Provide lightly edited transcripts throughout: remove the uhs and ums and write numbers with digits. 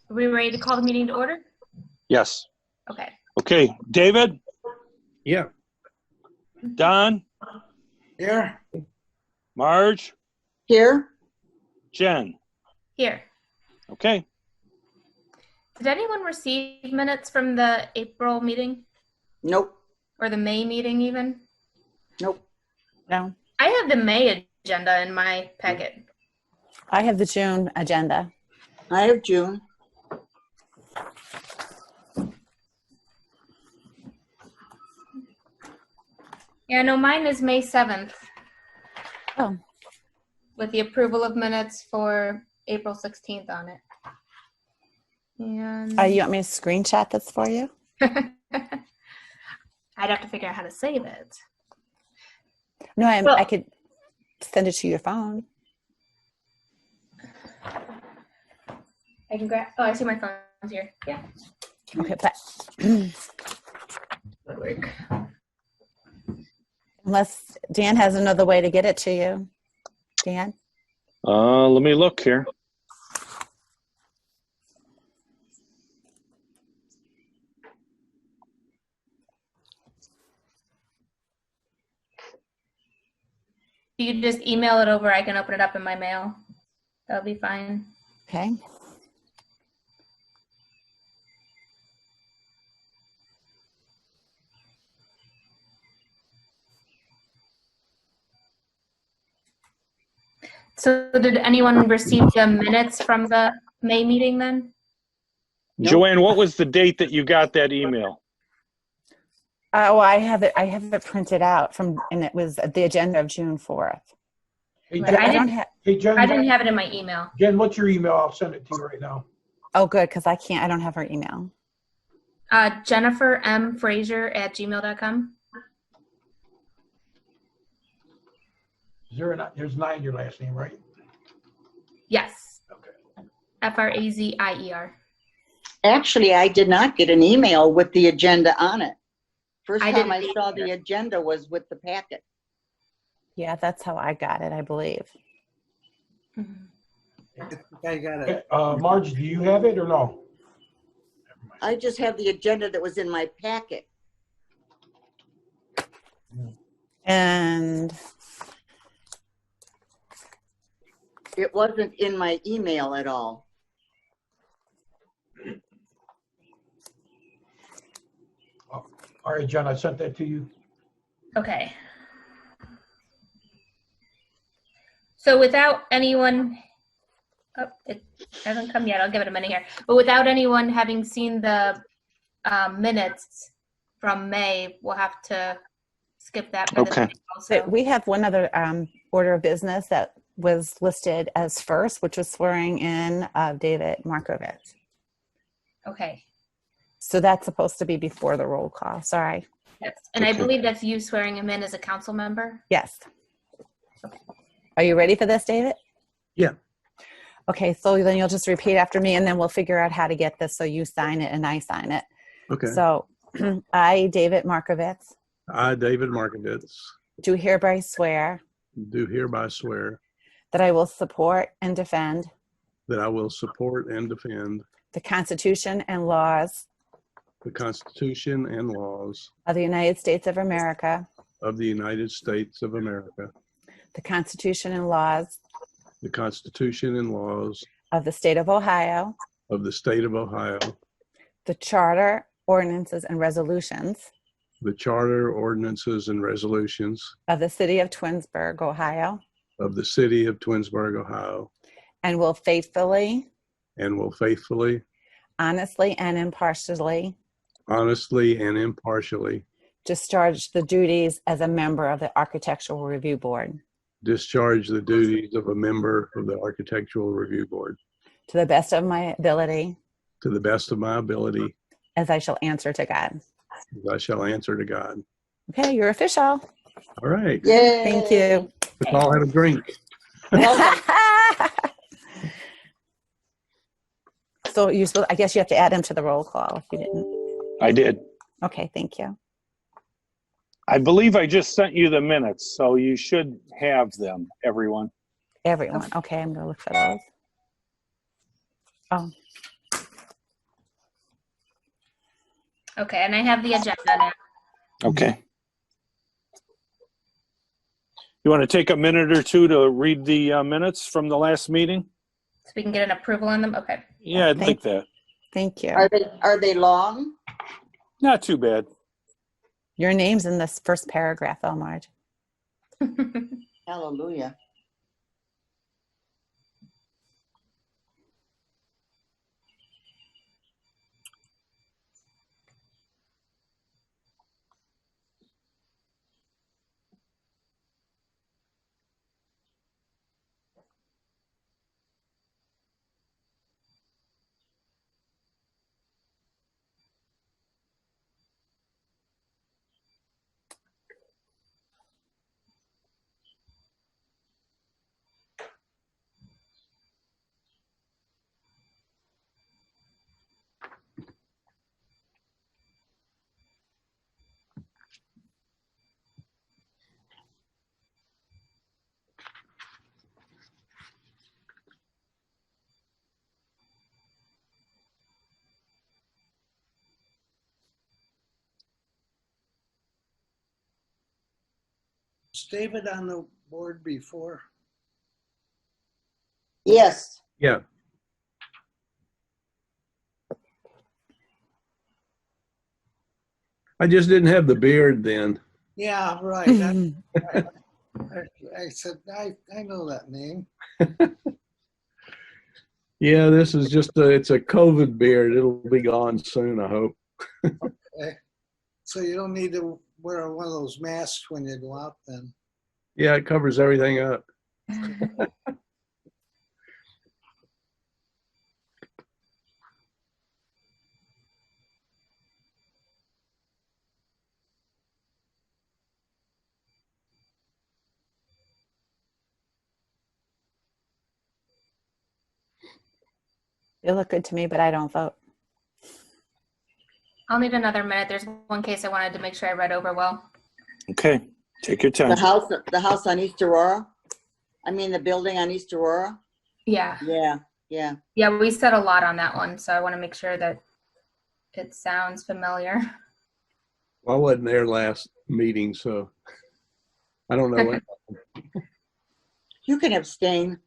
Are we ready to call the meeting to order? Yes. Okay. Okay, David, Yeah. Don, Here. Marge, Here. Jen. Here. Okay. Did anyone receive minutes from the April meeting Nope. or the May meeting even? Nope. No, I have the May agenda in my packet. I have the June agenda. I have June. Yeah, no, mine is May 7th Oh, with the approval of minutes for April 16th on it. And you want me to screenshot this for you? I'd have to figure out how to save it. No, Well- I could send it to your phone. I can grab. Oh, I see my phone's here. Yeah, Okay, but would work. unless Dan has another way to get it to you. Dan? Let me look here. If you just email it over, I can open it up in my mail. That'll be fine. Okay. So did anyone receive the minutes from the May meeting then? Nope. Joanne, what was the date that you got that email? Oh, I have it printed out and it was the agenda of June 4th. Hey, But Jen, I don't didn't, have. hey, Jen, I didn't have it in my email. Jen, what's your email? I'll send it to you right now. Oh, good, because I don't have her email. Jennifer M. Frazier at gmail.com. There's 9 in your last name, right? Yes. Okay. Frazier. Actually, I did not get an email with the agenda on it. First I time didn't I saw either. the agenda was with the packet. Yeah, that's how I got it, I believe. Mhm. I got it. Marge, do you have it or no? I just have the agenda that was in my packet. And It wasn't in my email at all. All right, Jen, I sent that to you. Okay. So without anyone, it hasn't come yet. I'll give it a minute here. But without anyone having seen the minutes from May, we'll have to skip that. For Okay. this also. we have one other order of business that was listed as first, which was swearing in David Markovic. Okay. So that's supposed to be before the roll call. Sorry. Yes. And I Okay. believe that's you swearing him in as a council member. Yes. Okay. Are you ready for this, David? Yeah. Okay, so then you'll just repeat after me and then we'll figure out how to get this so you sign it and I sign it. Okay. So I, David Markovic, I, David Markovic, do hereby swear do hereby swear that I will support and defend that I will support and defend the Constitution and laws the Constitution and laws of the United States of America, of the United States of America, the Constitution and laws the Constitution and laws of the State of Ohio, of the State of Ohio, the Charter, ordinances, and resolutions the Charter, ordinances, and resolutions of the City of Twinsburg, Ohio, of the City of Twinsburg, Ohio, and will faithfully, and will faithfully, honestly, and honestly, and impartially discharge the duties as a member of the Architectural Review Board discharge the duties of a member of the Architectural Review Board to the best of my ability, to the best of my ability, as I shall answer to God. as I shall answer to God. Okay, you're official. All right. Yay. Thank you. Let's all have a drink. So I guess you have to add him to the roll call if you didn't. I did. Okay, thank you. I believe I just sent you the minutes, so you should have them, everyone. Everyone. Okay, I'm going to look for those. Oh, Okay, and I have the agenda now. Okay. You want to take a minute or two to read the minutes from the last meeting? So we can get an approval on them? Okay. Yeah, I'd like that. Thank you. Are they long? Not too bad. Your name's in this first paragraph, Marge. Hallelujah. Was David on the board before? Yes. Yeah. I just didn't have the beard then. Yeah, right. I said, I know that name. Yeah, this is just it's a COVID beard. It'll be gone soon, I hope. Okay. So you don't need to wear one of those masks when you go out then. Yeah, it covers everything up. They look good to me, but I don't vote. I'll need another minute. There's one case I wanted to make sure I read over well. Okay, take your time. The house on East Aurora? I mean, the building on East Aurora? Yeah. Yeah. Yeah, we said a lot on that one, so I want to make sure that it sounds familiar. Well, I wasn't there last meeting, so I don't know what. You can abstain.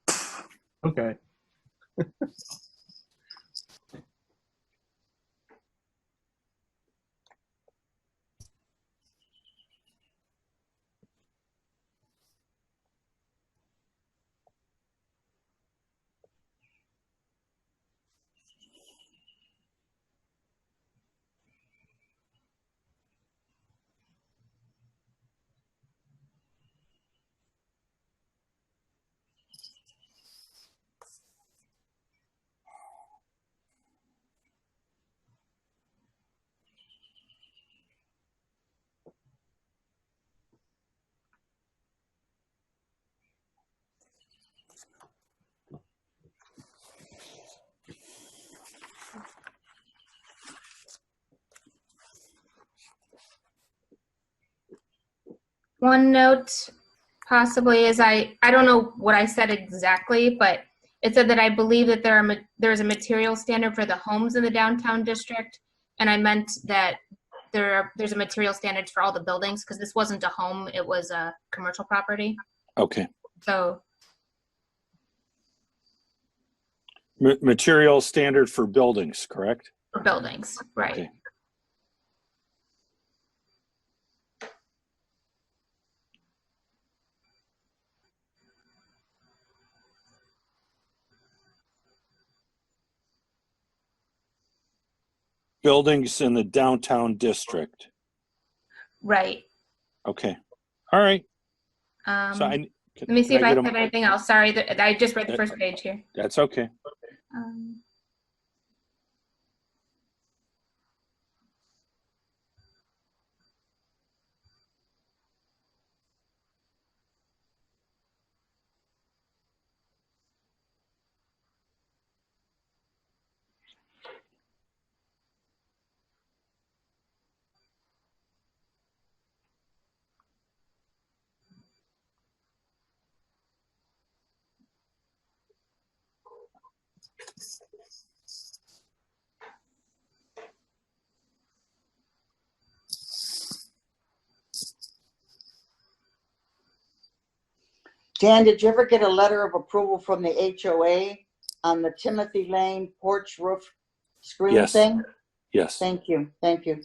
Okay. One note possibly is I don't know what I said exactly, but it said that I believe that there's a material standard for the homes in the downtown district, and I meant that there's a material standard for all the buildings because this wasn't a home, it was a commercial property. Okay. So Material standard for buildings, correct? for buildings, right? Okay. Buildings in the downtown district. Right. Okay. All right. So Let me see if I get have anything else. Sorry, I just read the first page here. That's okay. Dan, did you ever get a letter of approval from the HOA on the Timothy Lane porch roof screen Yes. thing? Yes. Thank you, thank you.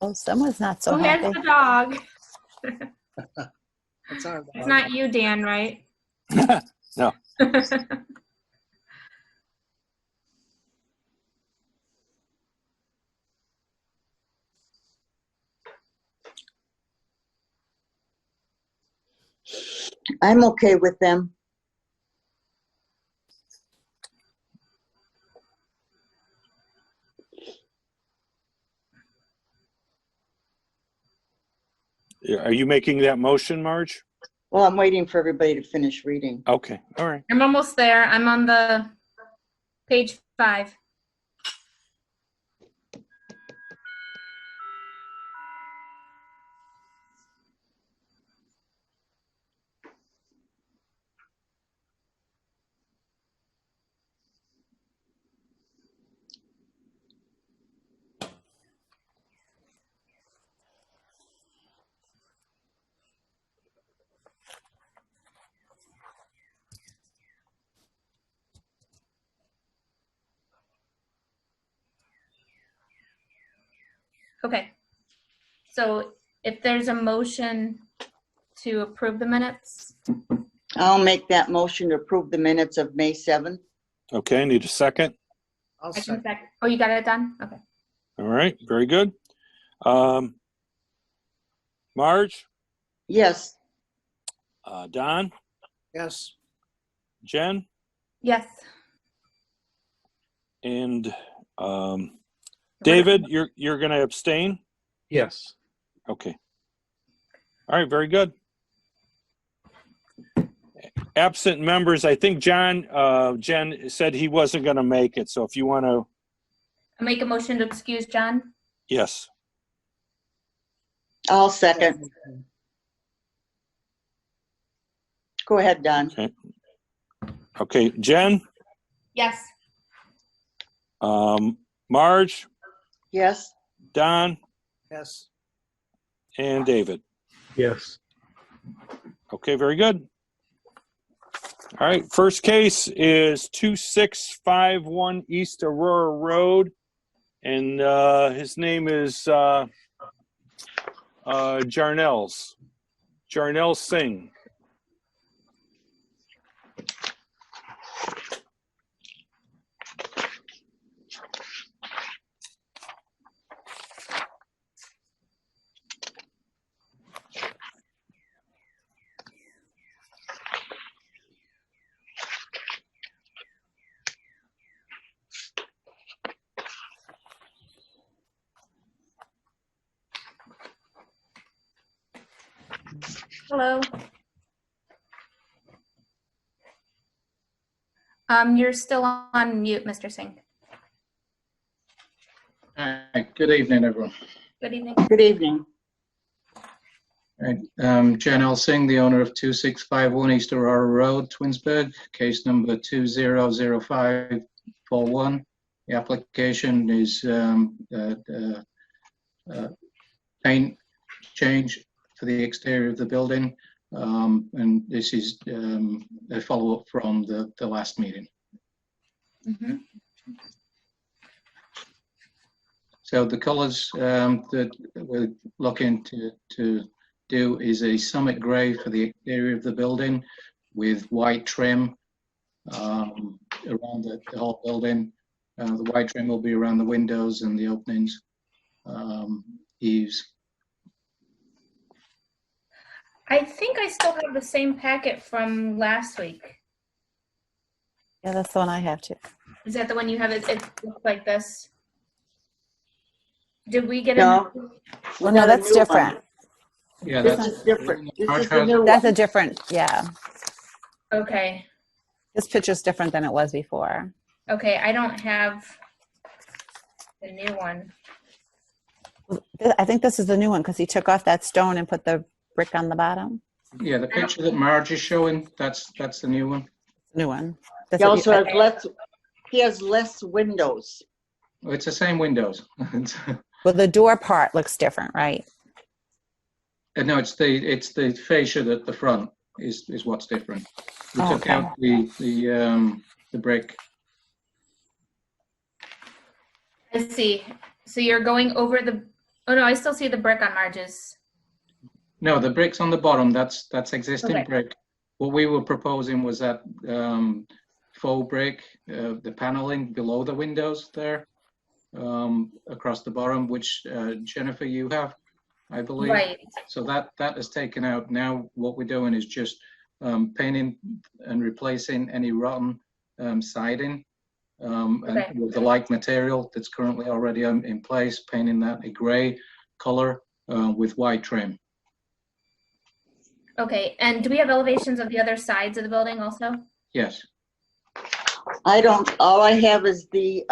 Oh, someone's not so Oh, here's happy. the dog. It's our It's dog. not you, Dan, right? No. I'm okay with them. Are you making that motion, Marge? Well, I'm waiting for everybody to finish reading. Okay. All right. I'm almost there. I'm on the page 5. Okay. So if there's a motion to approve the minutes, I'll make that motion to approve the minutes of May 7th. Okay. Need a second. I'll I can second. second. Oh, you got it done? Okay. All right. Very good. Marge, Yes, Don, Yes, Jen, Yes. and David, you're going to abstain? Yes. Okay. All right, very good. Absent members, I think Jen said he wasn't going to make it. So if you want to, I make a motion to excuse John. yes. I'll second. Go ahead, Don. Okay. Okay, Jen, Yes. Marge, Yes, Don, yes. and David. Yes. Okay, very good. All right, first case is 2651 East Aurora Road, and his name is Jarnell Singh. Hello. You're still on mute, Mr. Singh. Hi, good evening, everyone. Good evening. good evening. Right, Jan L. Singh, the owner of 2651 East Aurora Road, Twinsburg, case number 200541. The application is paint change for the exterior of the building, and this is a follow-up from the last meeting. Mm-hmm. So the colors that we're looking to do is a summit gray for the exterior of the building with white trim around the whole building. The white trim will be around the windows and the openings. eaves. I think I still have the same packet from last week. Yeah, that's the one I have too. Is that the one you have? It looks like this. Did we get No. a? Well, no, got a that's new one. different. Yeah, This that's is different. This Marge is the has- new That's a one. different, yeah. Okay. This picture's different than it was before. Okay, I don't have the new one. I think this is the new one because he took off that stone and put the brick on the bottom. Yeah, the picture that Marge is showing, that's the new one. New one. That's He what also you- has less, he has less windows. It's the same windows. well, the door part looks different, right? No, it's the fascia at the front is what's different. We took Okay. out the brick. I see. So you're going over the. Oh no, I still see the brick on Marge's. No, the brick's on the bottom. That's existing Okay. brick. What we were proposing was that faux brick, the paneling below the windows there, across the bottom, which Jennifer, you have, I believe. Right. So that is taken out. Now what we're doing is just painting and replacing any rotten siding and Okay. with the like material that's currently already in place, painting that a gray color with white trim. Okay. And do we have elevations of the other sides of the building also? Yes. I don't, all I have is the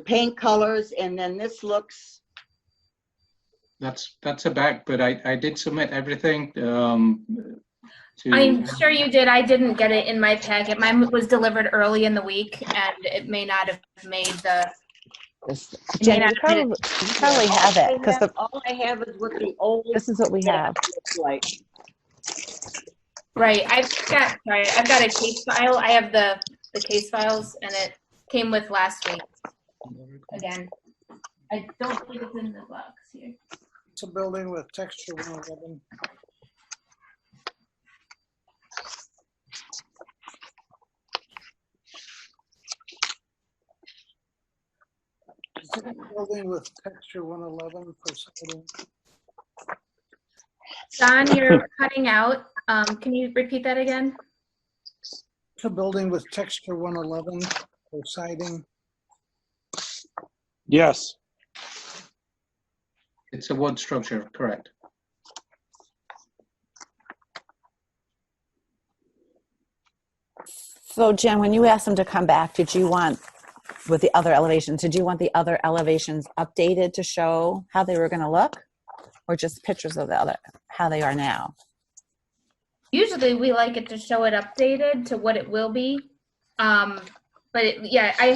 paint colors, and then this looks, That's a back, but I did submit everything to. I'm sure you did. I didn't get it in my packet. Mine was delivered early in the week, and it may not have made the. Jen, you probably have it because all I have is what the old. this is what we have. looks like. Right. I've got a case file. I have the case files, and it came with last week. Again, I don't think it's in the box here. It's a building with texture 111. It's a building with texture 111 for siding. Don, you're cutting out. Can you repeat that again? It's a building with texture 111 for siding. Yes. It's a wood structure, correct. So Jen, when you asked them to come back, did you want, with the other elevations, did you want the other elevations updated to show how they were going to look? Or just pictures of the other, how they are now? Usually we like it to show it updated to what it will be. Yeah, I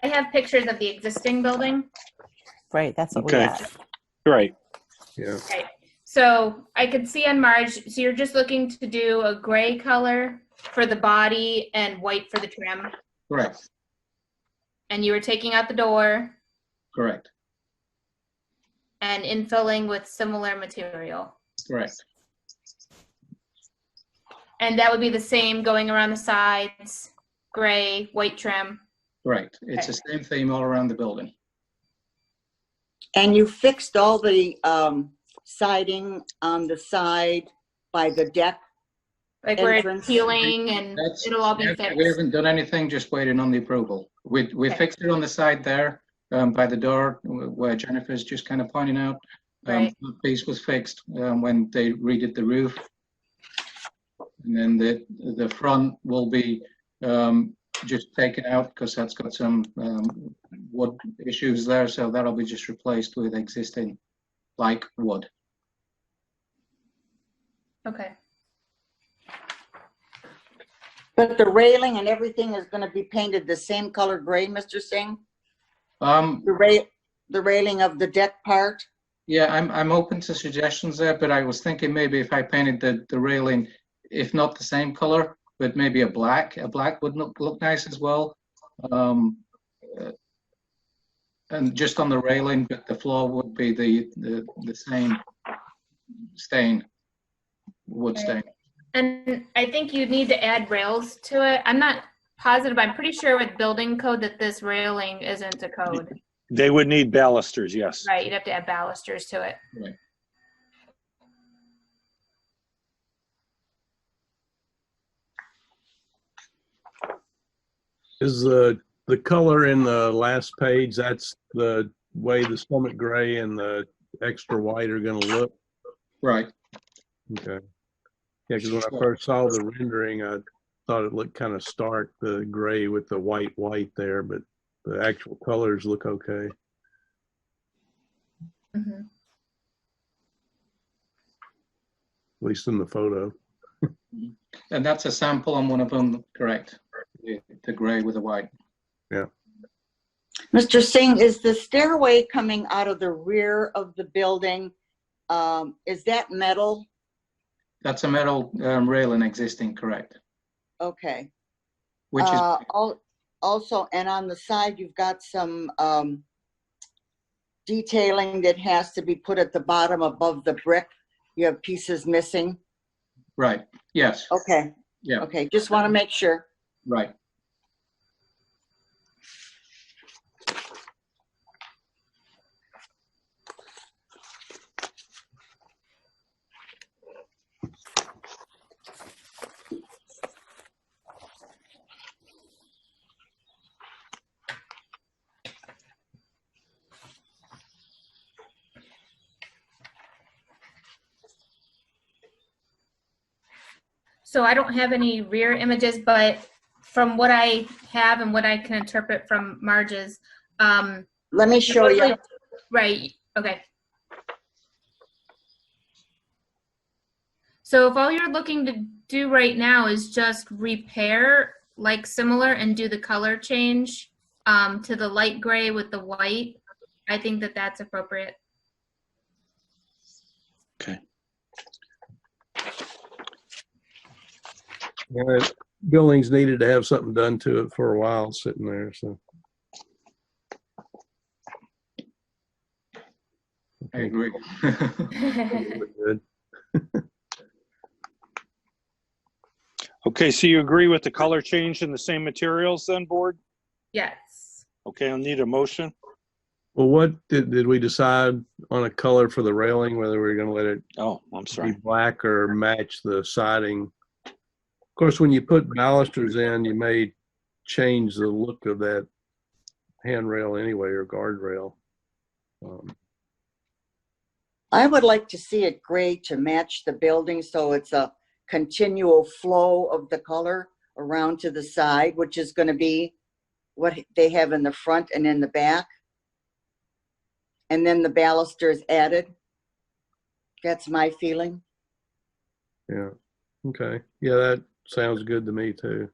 have pictures of the existing building. Right, that's what we Okay. have. Right. Yeah. Okay. So I could see on Marge, so you're just looking to do a gray color for the body and white for the trim. Correct, And you were taking out the door correct, and infilling with similar material. correct. And that would be the same going around the sides, gray, white trim. Correct. It's the same theme all around the building. And you fixed all the siding on the side by the deck. Like where Entrance. it's peeling and it'll all be We fixed. haven't done anything, just waiting on the approval. We Okay. fixed it on the side there by the door where Jennifer's just kind of pointing out. Right. That piece was fixed when they redid the roof. And then the front will be just taken out because that's got some wood issues there. So that'll be just replaced with existing like wood. Okay. But the railing and everything is gonna be painted the same color gray, Mr. Singh? The railing of the deck part? Yeah, I'm open to suggestions there, but I was thinking maybe if I painted the railing, if not the same color, but maybe a black would look nice as well. And just on the railing, but the floor would be the same stain, wood stain. And I think you need to add rails to it. I'm not positive. I'm pretty sure with building code that this railing isn't a code. They would need balusters, yes. Right, you'd have to add balusters to it. Right. Is the color in the last page, that's the way the stomach gray and the extra white are going to look? Right. Okay. Yeah, because when I first saw the rendering, I thought it looked kind of stark, the gray with the white there, but the actual colors look okay. Mhm. At least in the photo. And that's a sample on one of them, correct? The gray with the white. Mr. Singh, is the stairway coming out of the rear of the building, is that metal? That's a metal railing existing, correct? Okay. Which is, Also, and on the side, you've got some detailing that has to be put at the bottom above the brick. You have pieces missing. right, yes, Okay, yeah, okay, just want to make sure. right. So I don't have any rear images, but from what I have and what I can interpret from Marge's, Let me show you. right, okay. So if all you're looking to do right now is just repair, like similar, and do the color change to the light gray with the white, I think that that's appropriate. Okay. Yeah, buildings needed to have something done to it for a while sitting there, so. I agree. Good. Okay, so you agree with the color change in the same materials then, board? Yes. Okay, I'll need a motion. Well, what did we decide on a color for the railing, whether we were going to let it Oh, I'm be sorry. black or match the siding? Of course, when you put balusters in, you may change the look of that handrail anyway, or guardrail. I would like to see it gray to match the building, so it's a continual flow of the color around to the side, which is going to be what they have in the front and in the back. And then the balusters added. That's my feeling. Yeah. Okay. Yeah, that sounds good to me too.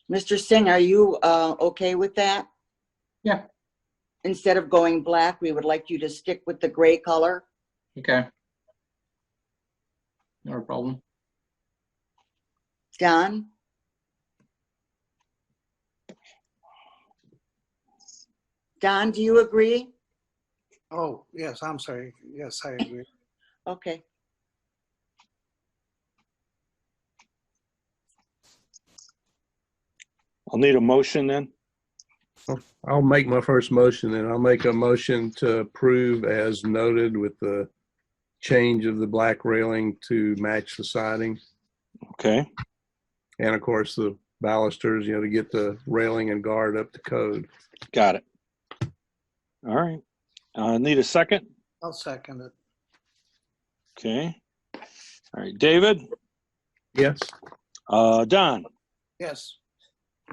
Mr. Singh, are you okay with that? Yeah, Instead of going black, we would like you to stick with the gray color. okay. No problem. Don? Don, do you agree? Oh, yes, I'm sorry. Yes, I agree. Okay. I'll need a motion then. I'll make my first motion, and I'll make a motion to approve as noted with the change of the black railing to match the siding. Okay, And of course, the balusters, to get the railing and guard up to code. got it. All right. Need a second? I'll second it. Okay. All right, David, Yes. Don, Yes.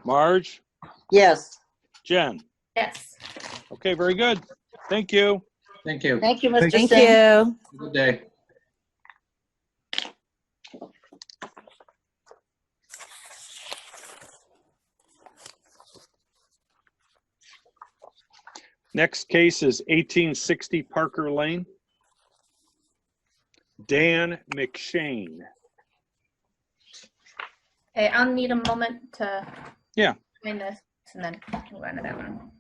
Marge, Yes. Jen. Yes. Okay, very good. Thank you. Thank you. Thank you, Mr. Thank Singh. you. Good day. Next case is 1860 Parker Lane. Dan McShane. Okay, I'll need a moment to Yeah. find this and then we'll run to that one.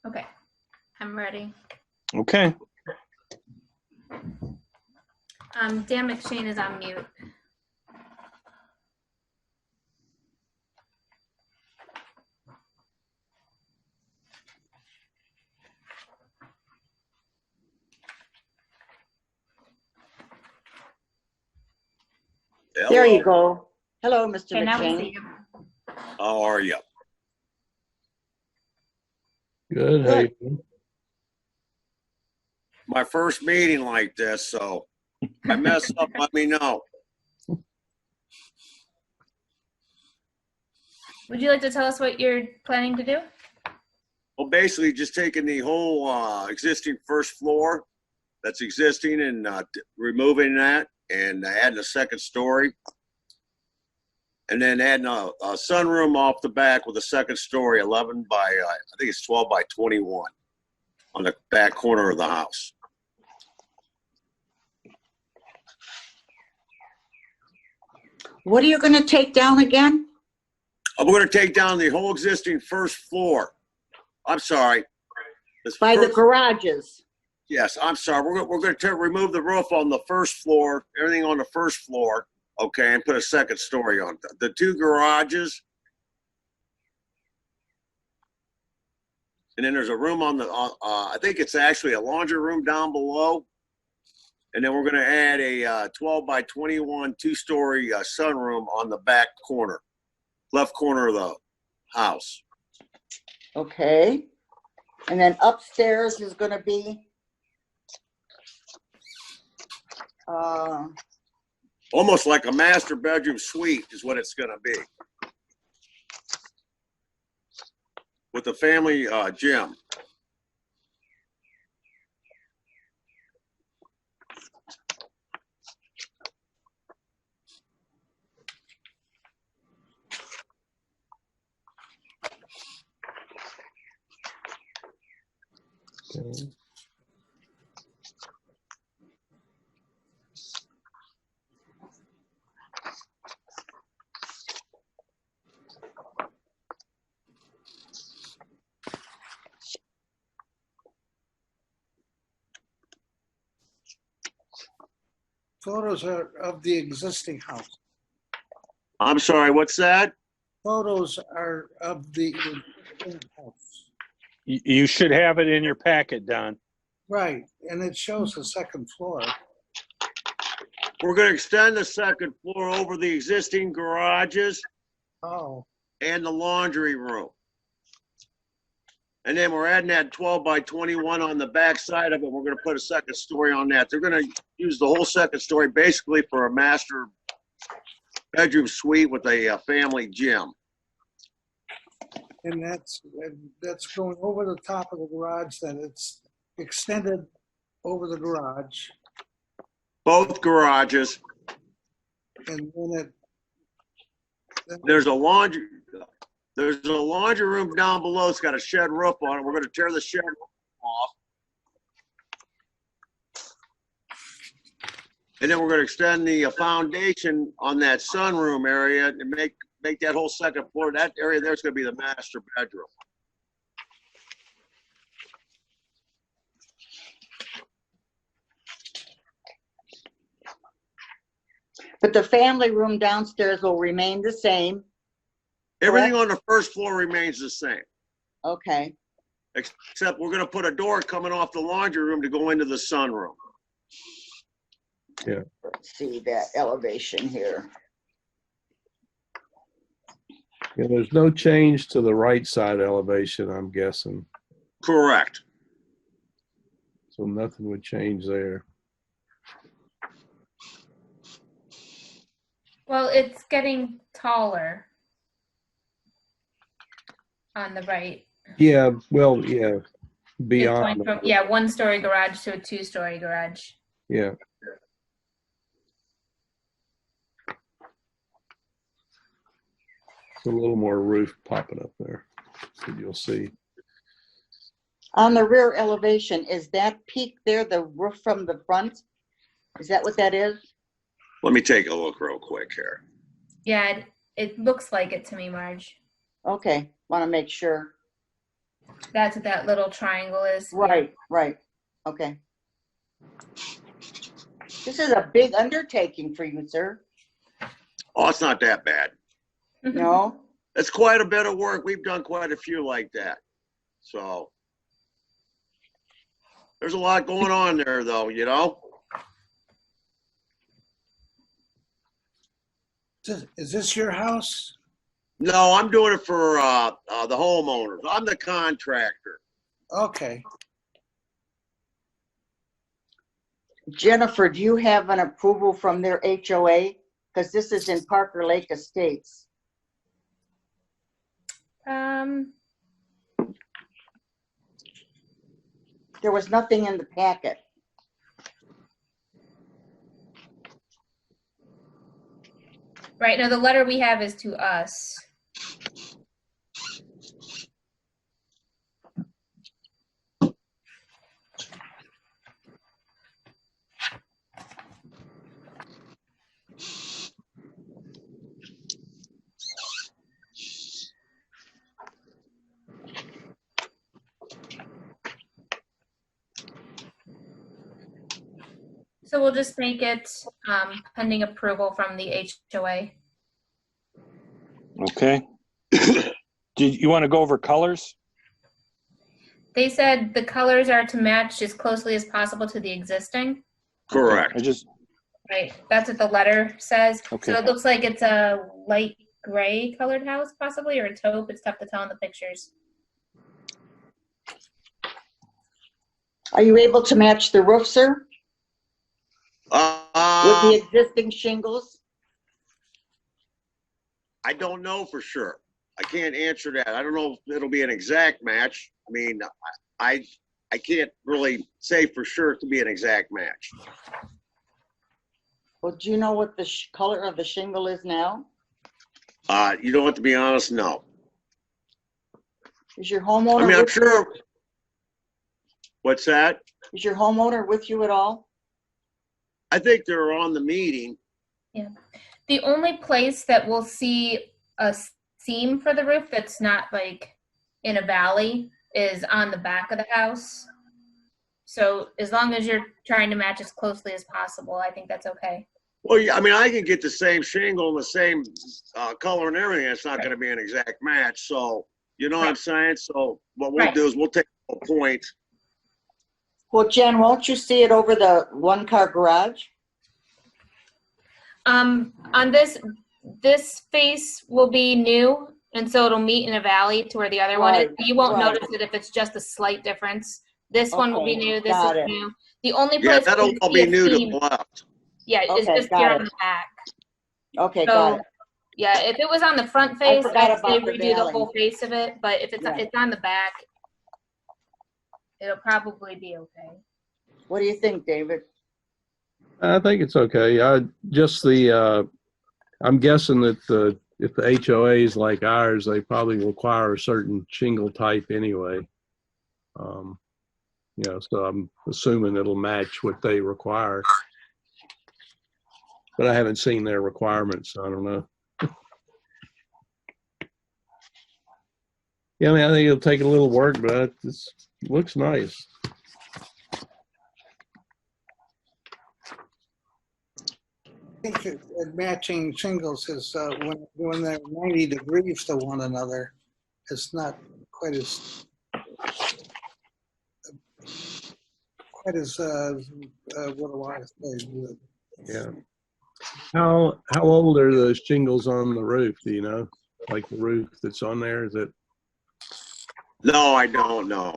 Okay, I'm ready. Okay. Dan McShane is on mute. There you go. Hello, Mr. Okay, now we see McShane. you. How are you? Good. How you doing? My first meeting like this, so if I mess up, let me know. Would you like to tell us what you're planning to do? Well, basically just taking the whole existing first floor that's existing and removing that and adding a second story. And then adding a sunroom off the back with a second story, 11 by, I think it's 12 by 21 on the back corner of the house. What are you going to take down again? We're going to take down the whole existing first floor. I'm sorry. This By the first- garages. Yes, I'm sorry. We're going to remove the roof on the first floor, everything on the first floor, okay, and put a second story on it. The two garages. And then there's a room on the, I think it's actually a laundry room down below. And then we're going to add a 12 by 21 two-story sunroom on the back corner, left corner of the house. Okay. And then upstairs is going to be Almost like a master bedroom suite is what it's going to be. With the family gym. Okay. Photos are of the existing house. I'm sorry, what's that? Photos are of the existing house. You should have it in your packet, Don. Right, and it shows the second floor. We're going to extend the second floor over the existing garages Oh, and the laundry room. And then we're adding that 12 by 21 on the back side of it. We're going to put a second story on that. They're going to use the whole second story basically for a master bedroom suite with a family gym. and that's going over the top of the garage, then it's extended over the garage, Both garages. and then There's a laundry room down below. It's got a shed roof on it. We're going to tear the shed roof off. And then we're going to extend the foundation on that sunroom area and make that whole second floor, that area there's gonna be the master bedroom. But the family room downstairs will remain the same. Everything Correct. on the first floor remains the same, Okay, except we're gonna put a door coming off the laundry room to go into the sunroom. let's see that elevation here. Yeah, there's no change to the right side elevation, I'm guessing. Correct. So nothing would change there. Well, it's getting taller on the right. Yeah, well, yeah, It's beyond. going from, 1-story garage to a 2-story garage. Yeah. It's a little more roof popping up there, so you'll see. On the rear elevation, is that peak there the roof from the front? Is that what that is? Let me take a look real quick here. Yeah, it looks like it to me, Marge. Okay, want to make sure. That's what that little triangle is. Right, right. Okay. This is a big undertaking for you, sir. Oh, it's not that bad. No? It's quite a bit of work. We've done quite a few like that. So there's a lot going on there though, you know? Is this your house? No, I'm doing it for the homeowners. I'm the contractor. Okay. Jennifer, do you have an approval from their HOA? Because this is in Parker Lake Estates. There was nothing in the packet. Right, no, the letter we have is to us. So we'll just make it pending approval from the HOA. Okay. Did you want to go over colors? They said the colors are to match as closely as possible to the existing. Correct. I just, Right, that's what the letter says. Okay. So it looks like it's a light gray colored house possibly, or a taupe. It's tough to tell in the pictures. Are you able to match the roof, sir? With the existing shingles? I don't know for sure. I can't answer that. I don't know if it'll be an exact match. I mean, I can't really say for sure to be an exact match. Well, do you know what the color of the shingle is now? You don't have to be honest, no. Is your homeowner? I mean, I'm with you? sure. What's that? Is your homeowner with you at all? I think they're on the meeting. Yeah. The only place that we'll see a seam for the roof that's not like in a valley is on the back of the house. So as long as you're trying to match as closely as possible, I think that's okay. Well, yeah, I mean, I can get the same shingle and the same color and everything. It's not going to be an exact match. So, you know what I'm saying? So what we'll do is we'll take a point. Well, Jen, won't you see it over the one-car garage? On this face will be new, and so it'll meet in a valley to where the other one is. Right, You won't right. notice it if it's just a slight difference. This one will be Okay, new. This got is it. new. The only Yeah, place that'll where you all see be a new to seam- the left. Yeah, it's Okay, just got here it. on the back. Okay, So, got it. yeah, if it was on the front face, forgot I'd say about the redo the valley. whole face of it. But if it's Yeah. it's on the back, it'll probably be okay. What do you think, David? I think it's okay. I'm guessing that if the HOA is like ours, they probably require a certain shingle type anyway. So I'm assuming it'll match what they require. But I haven't seen their requirements, so I don't know. Yeah, I mean, I think it'll take a little work, but it looks nice. I think that matching shingles is, when they're 90 degrees to one another, it's not quite as, what do I say? Yeah. How old are those shingles on the roof? Do you know? Like the roof that's on there, is it? No, I don't know.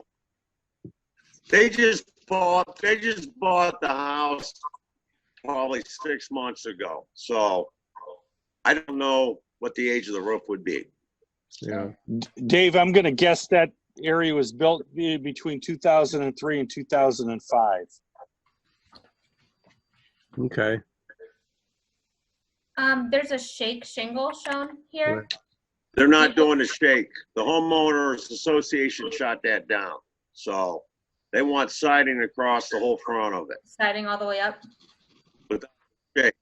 They just bought the house probably 6 months ago. So I don't know what the age of the roof would be. Yeah. Dave, I'm going to guess that area was built between 2003 and 2005. Okay. There's a shake shingle shown here. Right. They're not doing a shake. The homeowners association shot that down. So they want siding across the whole front of it. Siding all the way up. Okay.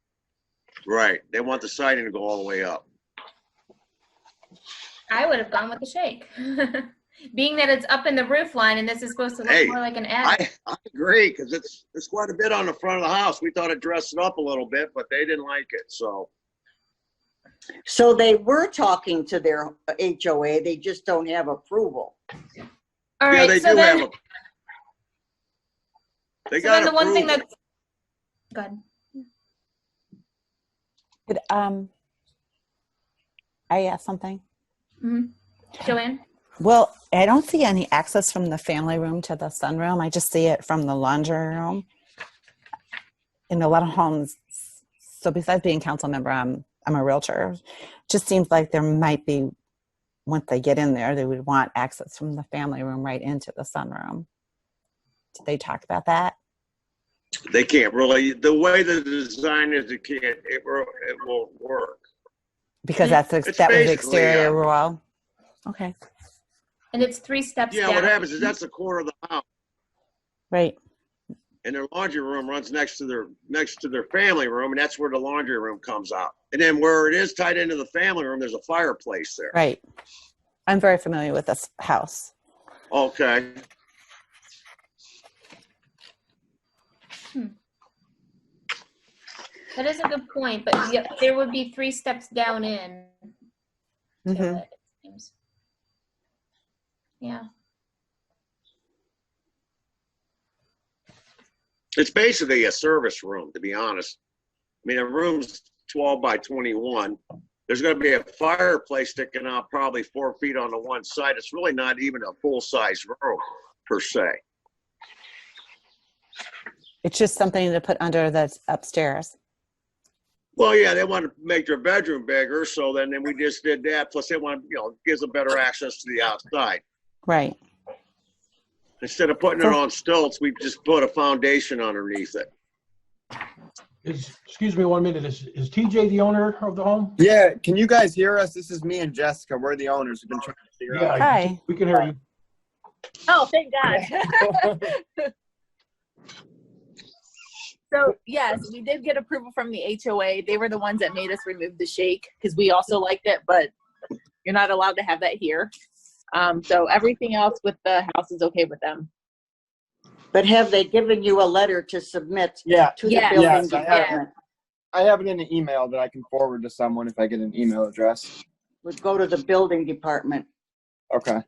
Right. They want the siding to go all the way up. I would have gone with the shake. Being that it's up in the roof line and this is supposed to look Hey, more like an attic. I agree, because it's quite a bit on the front of the house. We thought it dressed it up a little bit, but they didn't like it. So they were talking to their HOA, they just don't have approval. All Yeah, right, they so do then, have they so got then the one thing approval. that's, good. Could, I ask something? Joanne? Well, I don't see any access from the family room to the sunroom. I just see it from the laundry room. In a lot of homes, so besides being council member, I'm a realtor. Just seems like there might be, once they get in there, they would want access from the family room right into the sunroom. Did they talk about that? They can't really. The way the design is, it won't work. Because that was the basically, exterior wall. Okay, And it's 3 steps Yeah, down. what happens is that's the corner of the house, right. and their laundry room runs next to their family room, and that's where the laundry room comes out. And then where it is tied into the family room, there's a fireplace there. Right. I'm very familiar with this house. Okay. That is a good point, but yeah, there would be 3 steps down in. To Mhm. it seems. Yeah. It's basically a service room, to be honest. I mean, a room's 12 by 21. There's going to be a fireplace sticking out probably 4 feet on the one side. It's really not even a full-size room, per se. It's just something to put under the upstairs. Well, yeah, they want to make their bedroom bigger, so then we just did that. Plus, they want, gives them better access to the outside. Right. Instead of putting it on stilts, we just put a foundation underneath it. Excuse me 1 minute. Is TJ the owner of the home? Yeah, can you guys hear us? This is me and Jessica. We're the owners. We've been trying to figure out. Hi. We can hear you. Oh, thank God. So yes, we did get approval from the HOA. They were the ones that made us remove the shake because we also liked it, but you're not allowed to have that here. So everything else with the house is okay with them. But have they given you a letter to submit to the Yes. building Yes, department? I have it in an email that I can forward to someone if I get an email address. Would go to the building department. Okay.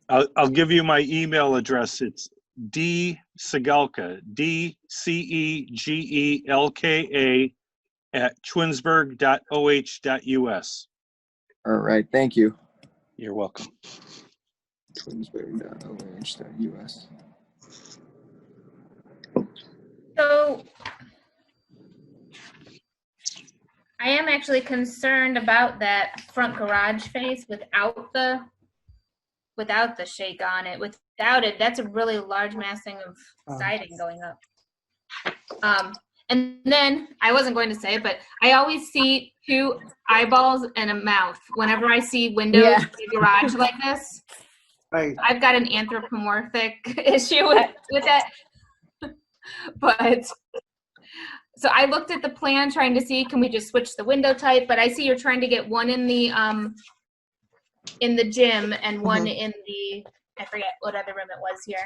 I'll give you my email address. It's dcegelka, DCEGELKA @twinsburg.oh.us. All right. Thank you. You're welcome. Twinsburg.oh.us. So I am actually concerned about that front garage face without the shake on it. Without it, that's a really large massing of siding going up. And then I wasn't going to say it, but I always see 2 eyeballs and a mouth whenever I see windows in the garage like this. Right. I've got an anthropomorphic issue with that. But so I looked at the plan trying to see, can we just switch the window type? But I see you're trying to get one in the in the gym and one in the, I forget what other room it was here.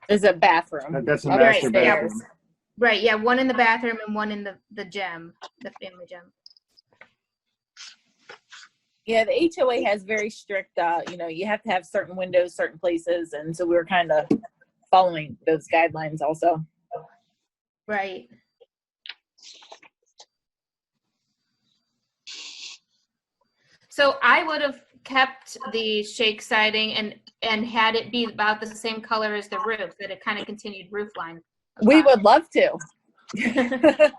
There's a bathroom. That's a Right master upstairs. bathroom. Right, yeah, one in the bathroom and one in the gym, the family gym. Yeah, the HOA has very strict, you have to have certain windows, certain places, and so we were kind of following those guidelines also. Right. So I would have kept the shake siding and had it be about the same color as the roof, that it kind of continued roof line. We would love to. Yeah,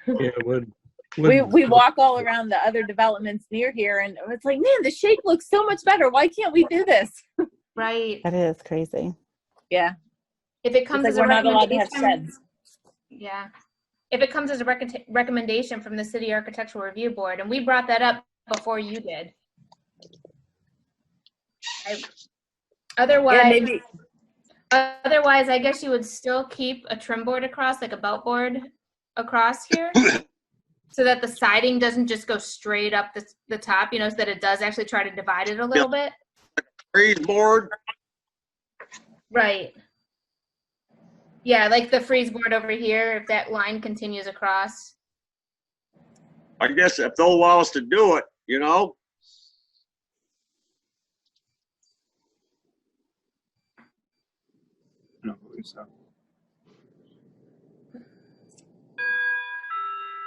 it would. We walk all around the other developments near here, and it's like, man, the shake looks so much better. Why can't we do this? Right. That is crazy. Yeah. If it comes It's as like a we're not allowed to have recommendation, sheds. yeah. If it comes as a recommendation from the City Architectural Review Board, and we brought that up before you did. Otherwise, Yeah, maybe. Otherwise, I guess you would still keep a trim board across, like a belt board across here, so that the siding doesn't just go straight up the top, so that it does actually try to divide it a little bit. Freeze board. Right. Yeah, like the freeze board over here, if that line continues across. I guess if they'll allow us to do it, I don't believe so.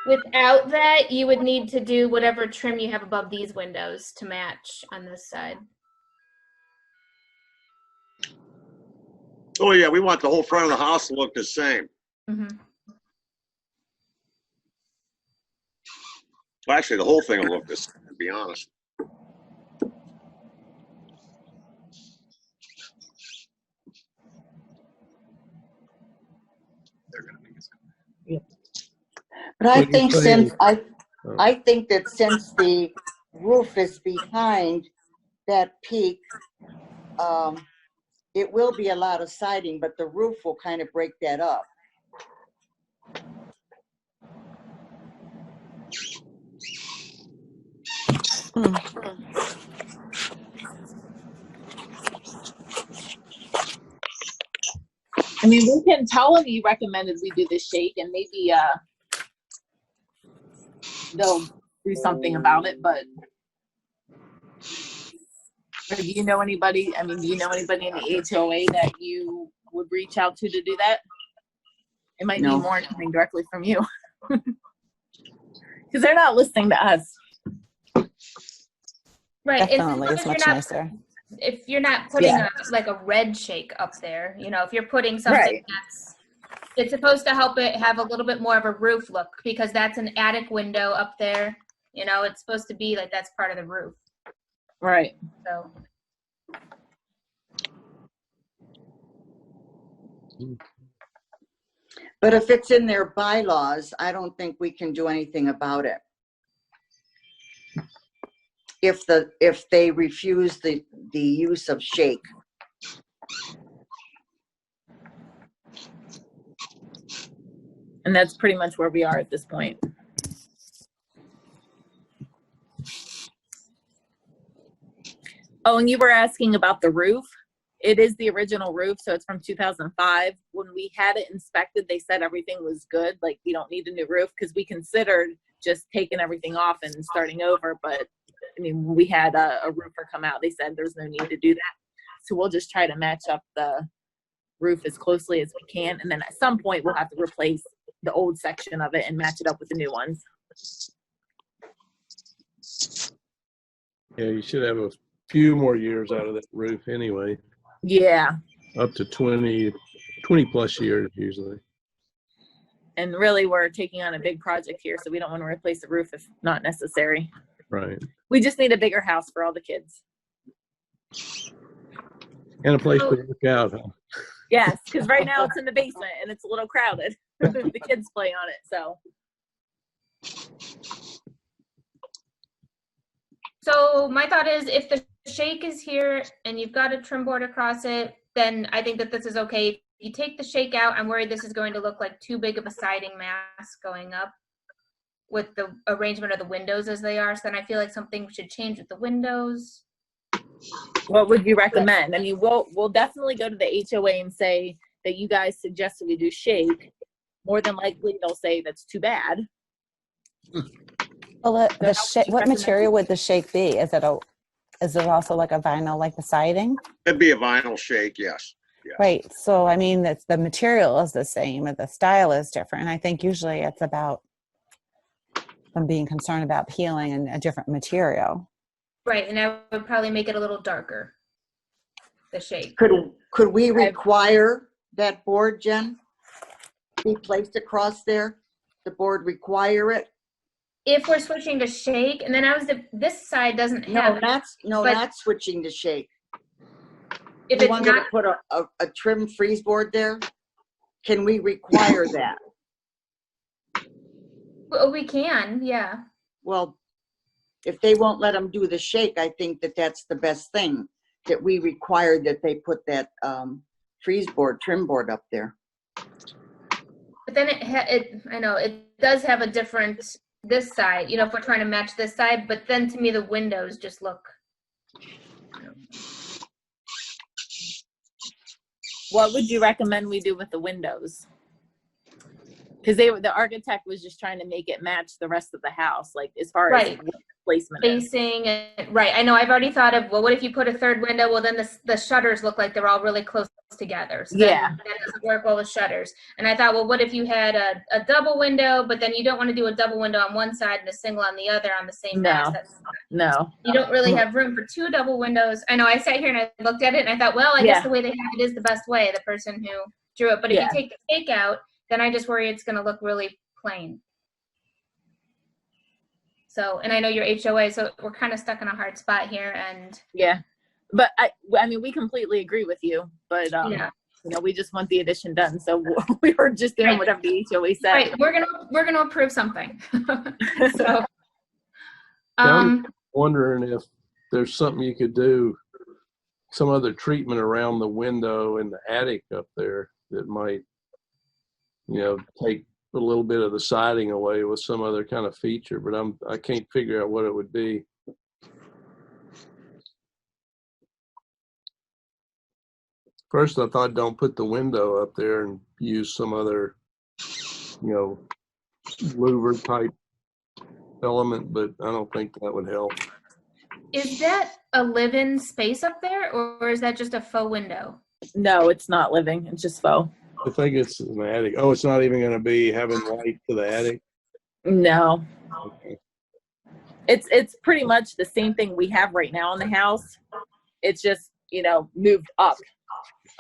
Without that, you would need to do whatever trim you have above these windows to match on this side. Oh yeah, we want the whole front of the house to look the same. Mm-hmm. Well, actually, the whole thing will look the same, to be honest. They're gonna make us. But I What do you think say? since, I think that since the roof is behind that peak, it will be a lot of siding, but the roof will kind of break that up. I mean, we can tell them you recommended we do this shake, and maybe they'll do something about it. But do you know anybody? I mean, do you know anybody in the HOA that you would reach out to do that? It might No. be more coming directly from you, because they're not listening to us. Right. and Definitely, as it's long as much you're not- nicer. If you're not putting Yeah. a red shake up there, if you're putting something Right. it's supposed to help it have a little bit more of a roof look, because that's an attic window up there. It's supposed to be like that's part of the roof. Right. So But if it's in their bylaws, I don't think we can do anything about it. If they refuse the use of shake. And that's pretty much where we are at this point. Oh, and you were asking about the roof. It is the original roof, so it's from 2005. When we had it inspected, they said everything was good. Like, you don't need a new roof, because we considered just taking everything off and starting over. But I mean, when we had a roofer come out, they said there's no need to do that. So we'll just try to match up the roof as closely as we can. And then at some point, we'll have to replace the old section of it and match it up with the new ones. Yeah, you should have a few more years out of that roof anyway. Yeah. Up to 20 plus years usually. And really, we're taking on a big project here, so we don't want to replace the roof if not necessary. Right. We just need a bigger house for all the kids. And a place to work out, huh? Yes, because right now it's in the basement and it's a little crowded. The kids play on it, so. So my thought is, if the shake is here and you've got a trim board across it, then I think that this is okay. If you take the shake out, I'm worried this is going to look like too big of a siding mass going up with the arrangement of the windows as they are. So then I feel like something should change with the windows. What would you recommend? I mean, we'll definitely go to the HOA and say that you guys suggested we do shake. More than likely, they'll say that's too bad. Well, So how would you what recommend material would the shake be? Is it also like a vinyl, like the siding? It'd be a vinyl shake, yes. Yeah. Right. So, I mean, the material is the same, and the style is different. And I think usually it's about them being concerned about peeling and a different material. Right, and I would probably make it a little darker, the shake. Could we require that board, Jen, be placed across there? The board require it? If we're switching to shake, and then this side doesn't have it. But not switching to shake. If You it's want to not, put a trim freeze board there? Can we require that? well, we can, yeah. Well, if they won't let them do the shake, I think that's the best thing, that we require that they put that freeze board, trim board up there. But then I know it does have a different, this side, if we're trying to match this side, but then to me the windows just look. What would you recommend we do with the windows? Because the architect was just trying to make it match the rest of the house, like as far as placement is. Facing, right. I know I've already thought of, well, what if you put a third window? Well, then the shutters look like they're all really close together. So that doesn't work well with shutters. And I thought, well, what if you had a double window, but then you don't want to do a double window on one side and a single on the other on the same mass? No. You don't really have room for two double windows. I know I sat here and I looked at it and I thought, well, I guess the way they have it is the best way, the person who drew it. But if you take the fake out, then I just worry it's going to look really plain. So, and I know you're HOA, so we're kind of stuck in a hard spot here. And but I mean, we completely agree with you. But we just want the addition done, so we were just doing whatever the HOA said. Right, we're gonna approve something. So, I'm wondering if there's something you could do, some other treatment around the window in the attic up there that might, take a little bit of the siding away with some other kind of feature, but I can't figure out what it would be. First, I thought don't put the window up there and use some other, louver type element, but I don't think that would help. is that a live-in space up there, or is that just a faux window? No, it's not living. It's just faux. I think it's an attic. Oh, it's not even going to be having light to the attic? No. Okay. It's pretty much the same thing we have right now in the house. It's just, moved up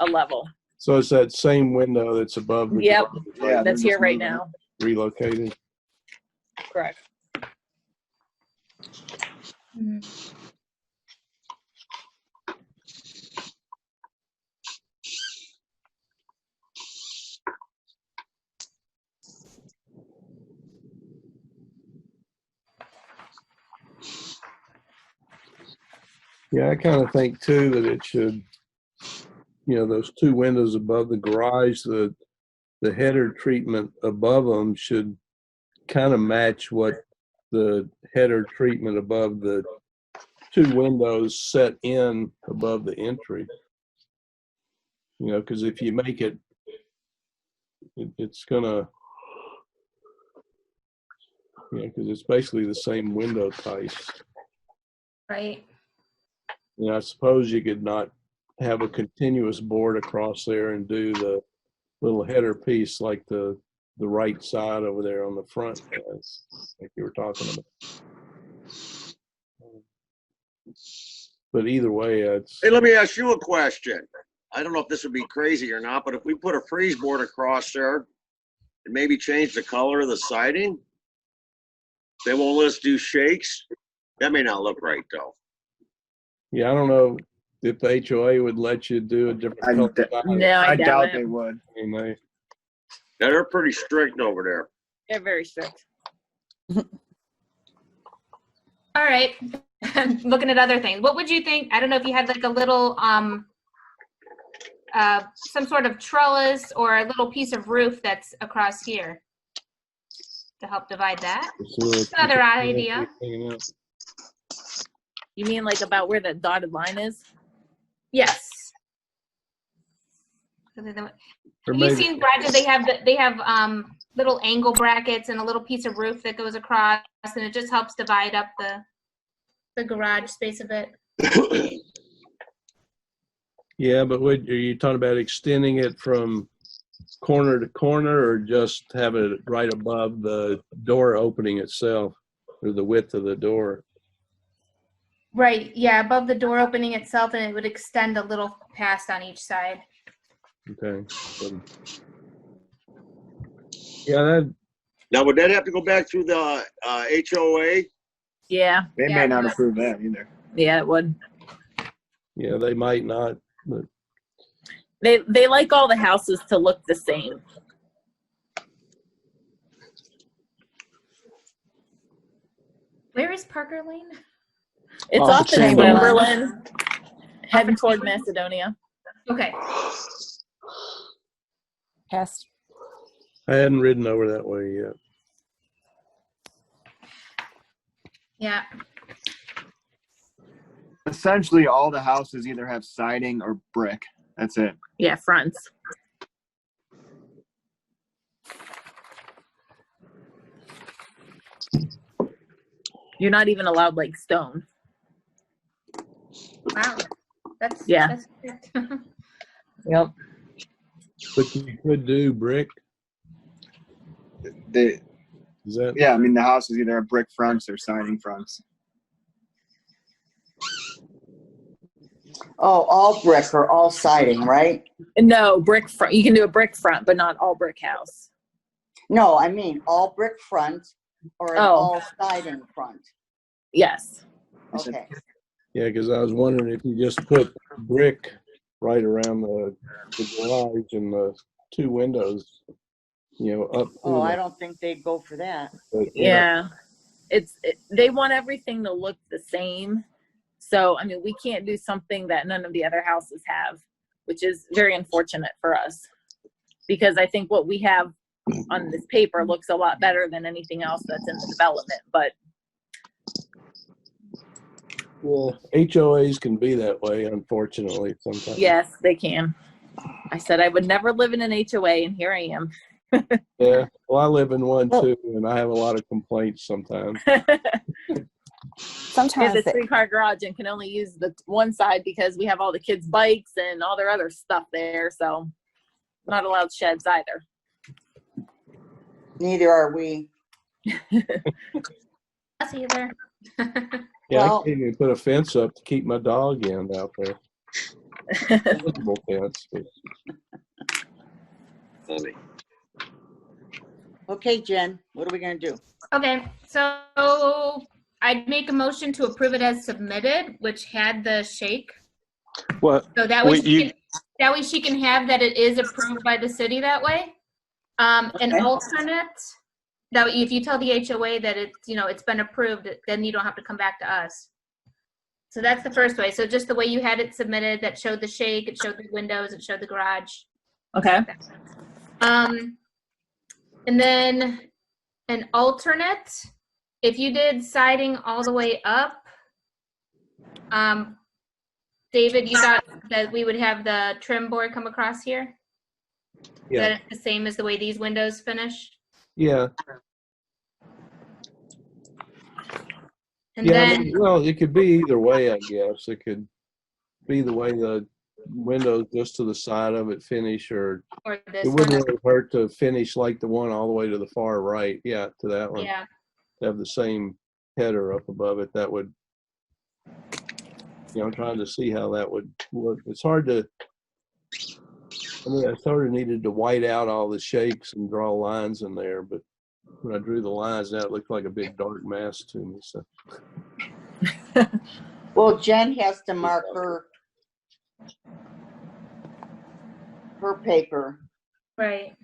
a level. So it's that same window that's above the Yep. garage, That's here right now. relocated. Correct. Mm-hmm. Yeah, I kind of think too that it should, those two windows above the garage, the header treatment above them should kind of match what the header treatment above the two windows set in above the entry. Because if you make it's gonna, because it's basically the same window types. Right. I suppose you could not have a continuous board across there and do the little header piece like the right side over there on the front, like you were talking about. But either way, Hey, let me ask you a question. I don't know if this would be crazy or not, but if we put a freeze board across there and maybe change the color of the siding, they won't let us do shakes. That may not look right, though. Yeah, I don't know if the HOA would let you do a different color siding. No, I doubt it. they would. They're pretty strict over there. They're very strict. All right. Looking at other things. What would you think? I don't know if you had like a little, some sort of trellis or a little piece of roof that's across here to help divide that. Another idea. You mean like about where the dotted line is? Yes. Or Have you maybe, seen garages? They have little angle brackets and a little piece of roof that goes across, and it just helps divide up the garage space a bit. yeah, but are you talking about extending it from corner to corner, or just have it right above the door opening itself, or the width of the door? Right. Yeah, above the door opening itself, and it would extend a little past on each side. Okay. Yeah, Now, would that have to go back through the HOA? Yeah. They Yeah, may not but- approve that either. Yeah, it would. yeah, they might not, but They like all the houses to look the same. Where is Parker Lane? It's Off off the in Chamberlain. Chamberlain, heading toward Macedonia. Okay. Past. I hadn't ridden over that way yet. Yeah. Essentially, all the houses either have siding or brick. That's it. Yeah, fronts. You're not even allowed like stone. Wow. That's Yeah. That's good. Yep. But you could do brick. They, Is that? yeah, I mean, the houses either have brick fronts or siding fronts. Oh, all brick or all siding, right? No, brick front. You can do a brick front, but not all brick house. No, I mean all brick front or an Oh. all siding front. Yes. Okay. Yeah, because I was wondering if you just put brick right around the garage and the two windows, up. Oh, I don't think they'd go for that. But, Yeah. They want everything to look the same. So, I mean, we can't do something that none of the other houses have, which is very unfortunate for us. Because I think what we have on this paper looks a lot better than anything else that's in the development. But Well, HOAs can be that way, unfortunately, sometimes. yes, they can. I said I would never live in an HOA, and here I am. Yeah. Well, I live in one too, and I have a lot of complaints sometimes. We Sometimes have this 3-car garage and can only use the one side because we have all the kids' bikes and all their other stuff there. So not allowed sheds either. Neither are we. Us either. Yeah, Well- I can't even put a fence up to keep my dog in out there. Invisible fence. But Funny. Okay, Jen, what are we gonna do? Okay, so I'd make a motion to approve it as submitted, which had the shake. Well, So that way, Wait, that way she can have that it is approved by the city that way. An Okay. alternate, that way if you tell the HOA that it's, it's been approved, then you don't have to come back to us. So that's the first way. So just the way you had it submitted, that showed the shake, it showed the windows, it showed the garage. Okay. And then an alternate, if you did siding all the way up, David, you thought that we would have the trim board come across here? Yeah. That it's the same as the way these windows finish? yeah. And Yeah. then, Well, it could be either way, I guess. It could be the way the windows just to the side of it finish, or or this it one, wouldn't really hurt to finish like the one all the way to the far right. Yeah, to that one. yeah. To have the same header up above it. That would, I'm trying to see how that would look. It's hard to, I sort of needed to white out all the shapes and draw lines in there, but when I drew the lines out, it looked like a big dark mass to me. So Well, Jen has to mark her paper. Right.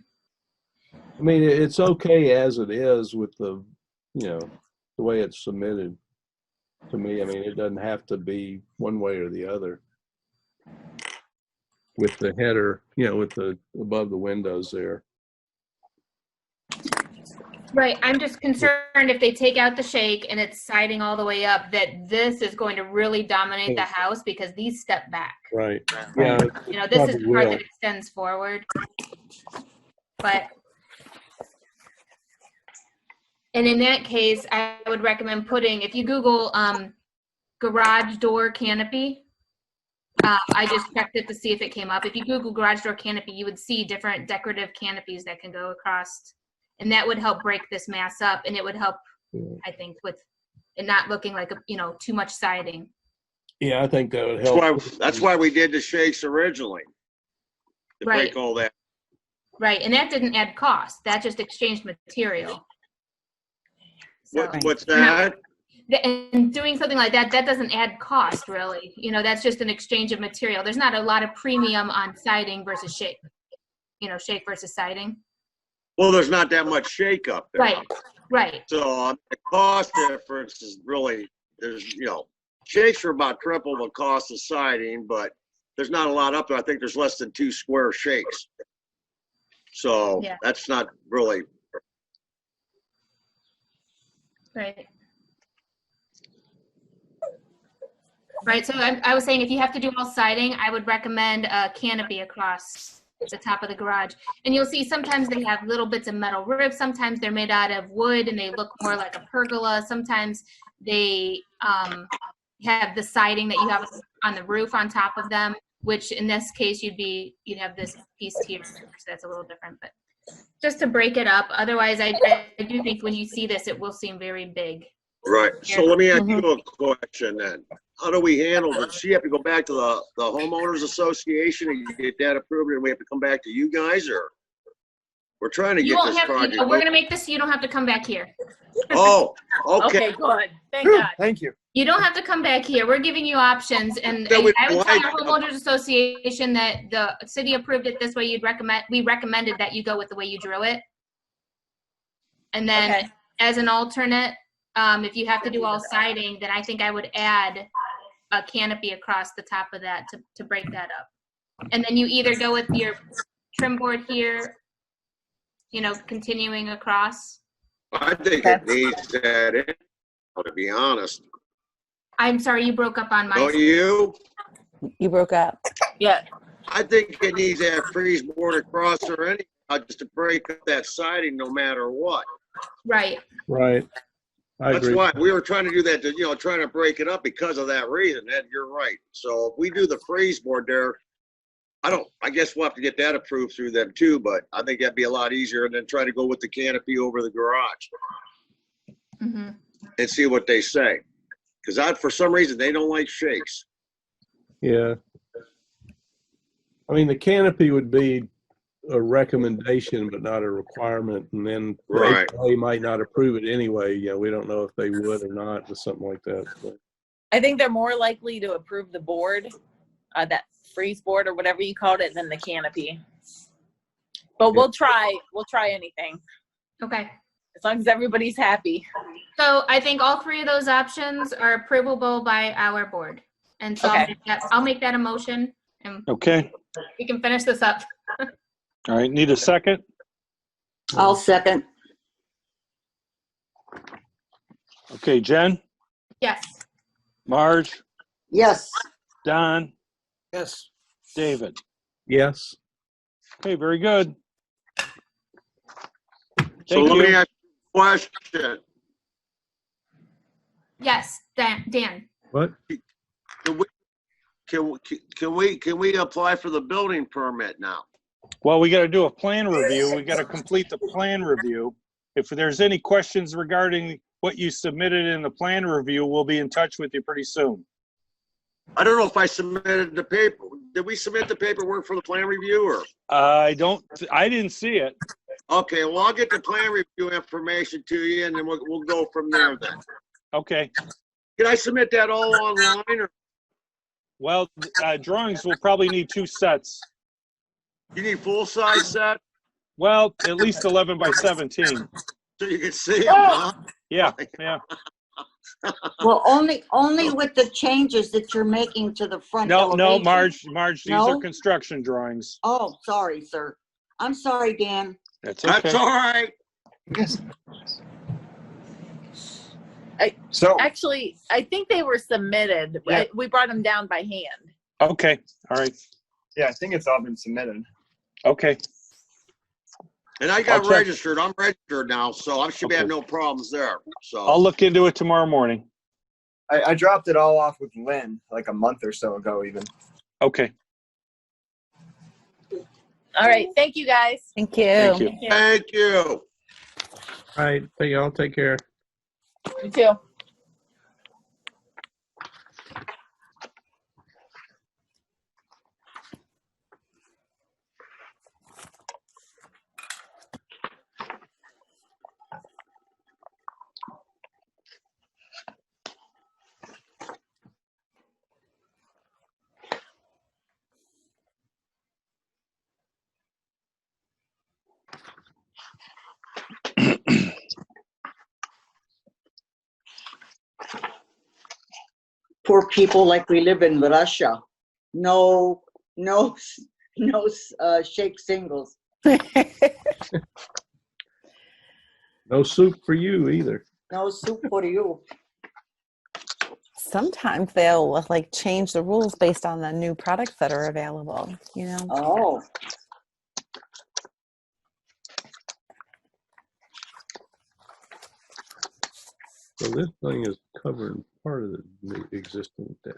I mean, it's okay as it is with the, the way it's submitted to me. I mean, it doesn't have to be one way or the other. With the header, with the above the windows there. Right, I'm just concerned if they take out the shake and it's siding all the way up, that this is going to really dominate the house because these step back. Right. Yeah. You know, this is probably the part will. that extends forward. But, and in that case, I would recommend putting, if you Google garage door canopy, I just checked it to see if it came up. If you Google garage door canopy, you would see different decorative canopies that can go across. And that would help break this mass up, and it would help, I think, with it not looking like too much siding. Yeah, I think that would help. That's why we did the shakes originally. To Right. break all that. Right, and that didn't add cost. That just exchanged material. So, What's that? and doing something like that, that doesn't add cost, really. You know, that's just an exchange of material. There's not a lot of premium on siding versus shake. You know, shake versus siding. Well, there's not that much shake up there. Right, right. So the cost difference is really, shakes are about triple the cost of siding, but there's not a lot up there. I think there's less than 2 square shakes. So Yeah. that's not really. Right. Right, so I was saying if you have to do all siding, I would recommend a canopy across the top of the garage. And you'll see sometimes they have little bits of metal ribs, sometimes they're made out of wood and they look more like a pergola. Sometimes they have the siding that you have on the roof on top of them, which in this case you'd have this piece here, so that's a little different, but just to break it up. Otherwise, I do think when you see this, it will seem very big. Right. So let me ask you a question then. How do we handle it? Does she have to go back to the homeowners association and get that approved, and we have to come back to you guys, or we're trying to You get won't this have project? to, we're gonna make this so you don't have to come back here. Oh, okay. Okay, good. Thank God. Thank you. You don't have to come back here. We're giving you options, and That I would would tell like- our homeowners association that the city approved it this way. We recommended that you go with the way you drew it. And then Okay. as an alternate, if you have to do all siding, then I think I would add a canopy across the top of that to break that up. And then you either go with your trim board here, continuing across. I think it needs that in, to be honest. I'm sorry, you broke up on my Don't you? You broke up. Yeah. I think it needs that freeze board across or anything, just to break up that siding no matter what. Right. Right. I That's agree. why we were trying to do that, trying to break it up because of that reason. That you're right. So if we do the freeze board there, I guess we'll have to get that approved through them too, but I think that'd be a lot easier, and then try to go with the canopy over the garage Mm-hmm. and see what they say. Because for some reason, they don't like shakes. Yeah. I mean, the canopy would be a recommendation, but not a requirement. And then Right. they might not approve it anyway. We don't know if they would or not, or something like that. But, I think they're more likely to approve the board, that freeze board or whatever you called it, than the canopy. But we'll try anything Okay. as long as everybody's happy. So I think all three of those options are approvable by our board. And so Okay. I'll make that a motion, and Okay. we can finish this up. All right. Need a second? I'll second. Okay. Jen, Yes. Marge, Yes. Don, Yes. David. yes. Okay. Very good. So Thank let me you. ask you a question. Yes, Dan. What? Can we apply for the building permit now? Well, we got to do a plan review. We got to complete the plan review. If there's any questions regarding what you submitted in the plan review, we'll be in touch with you pretty soon. I don't know if I submitted the paper. Did we submit the paperwork for the plan review, or? I didn't see it. Okay, well, I'll get the plan review information to you, and then we'll go from there then. Okay. Can I submit that all online, or Well, drawings will probably need 2 sets. you need full-size set Well, at least 11 by 17. so you can see them, huh? Yeah. Well, only with the changes that you're making to the front No, elevation. Marge, these No? are construction drawings. Oh, sorry, sir. I'm sorry, Dan. That's okay. That's all right. Yes. I- So Actually, I think they were submitted. Yeah. We brought them down by hand. Okay, all right, yeah, I think it's all been submitted. okay. And I I'll got check. registered. I'm registered now, so I should have Okay. no problems there. I'll So look into it tomorrow morning. I dropped it all off with Lynn like a month or so ago, even. Okay, All right. Thank you, guys. Thank you. thank you. thank you. All right, hey, y'all take care. You too. Poor people like we live in Russia. No shake singles. No soup for you either. No soup for you. Sometimes they'll like change the rules based on the new products that are available, you know? Oh, So this thing is covering part of the existing deck.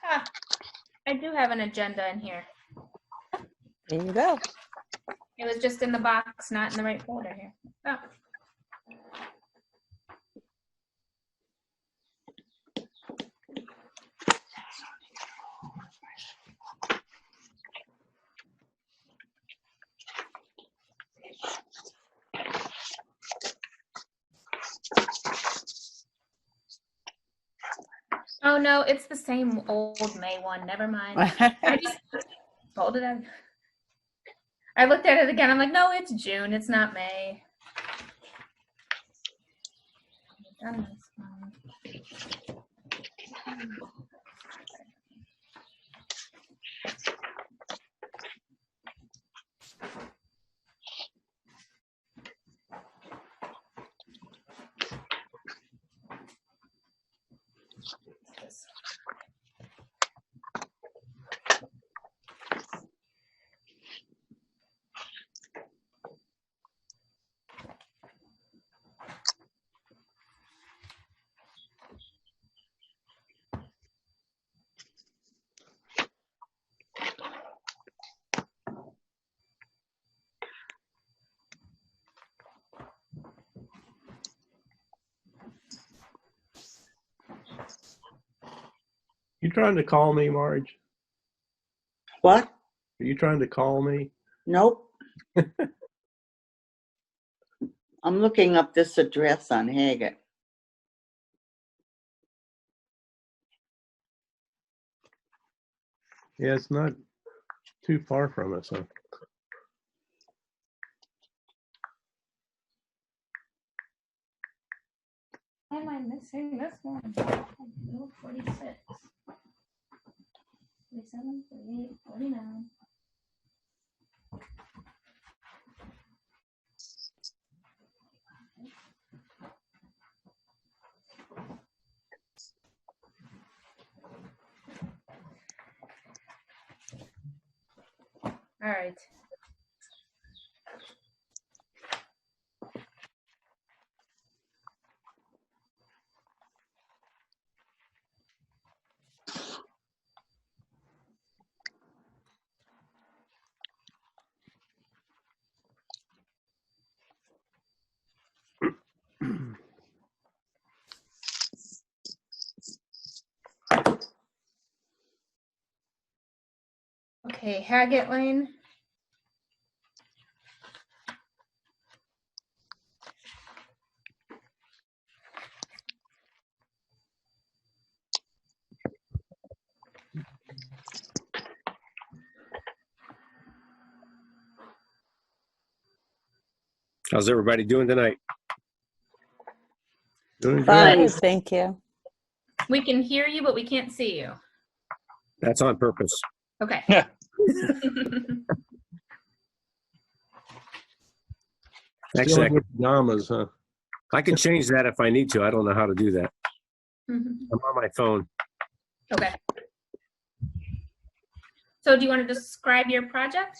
Ah, I do have an agenda in here. There you go. It was just in the box, not in the right folder here. Oh. Oh no, it's the same old May one. Never mind. I just folded it. I looked at it again. I'm like, no, it's June. It's not May. Done this one. You trying to call me, Marge? what? Are you trying to call me? Nope. I'm looking up this address on Haggett. Yeah, it's not too far from us. Huh? Why am I missing this one? 46. 47, 48, 49. All right. Okay, Haggett Lane. How's everybody doing tonight? Doing good. Fine. Good, thank you. We can hear you, but we can't see you. That's on purpose. Okay. Yeah. Actually, Still in your pajamas, huh? I can change that if I need to. I don't know how to do that. Mhm. I'm on my phone. Okay. So do you want to describe your project?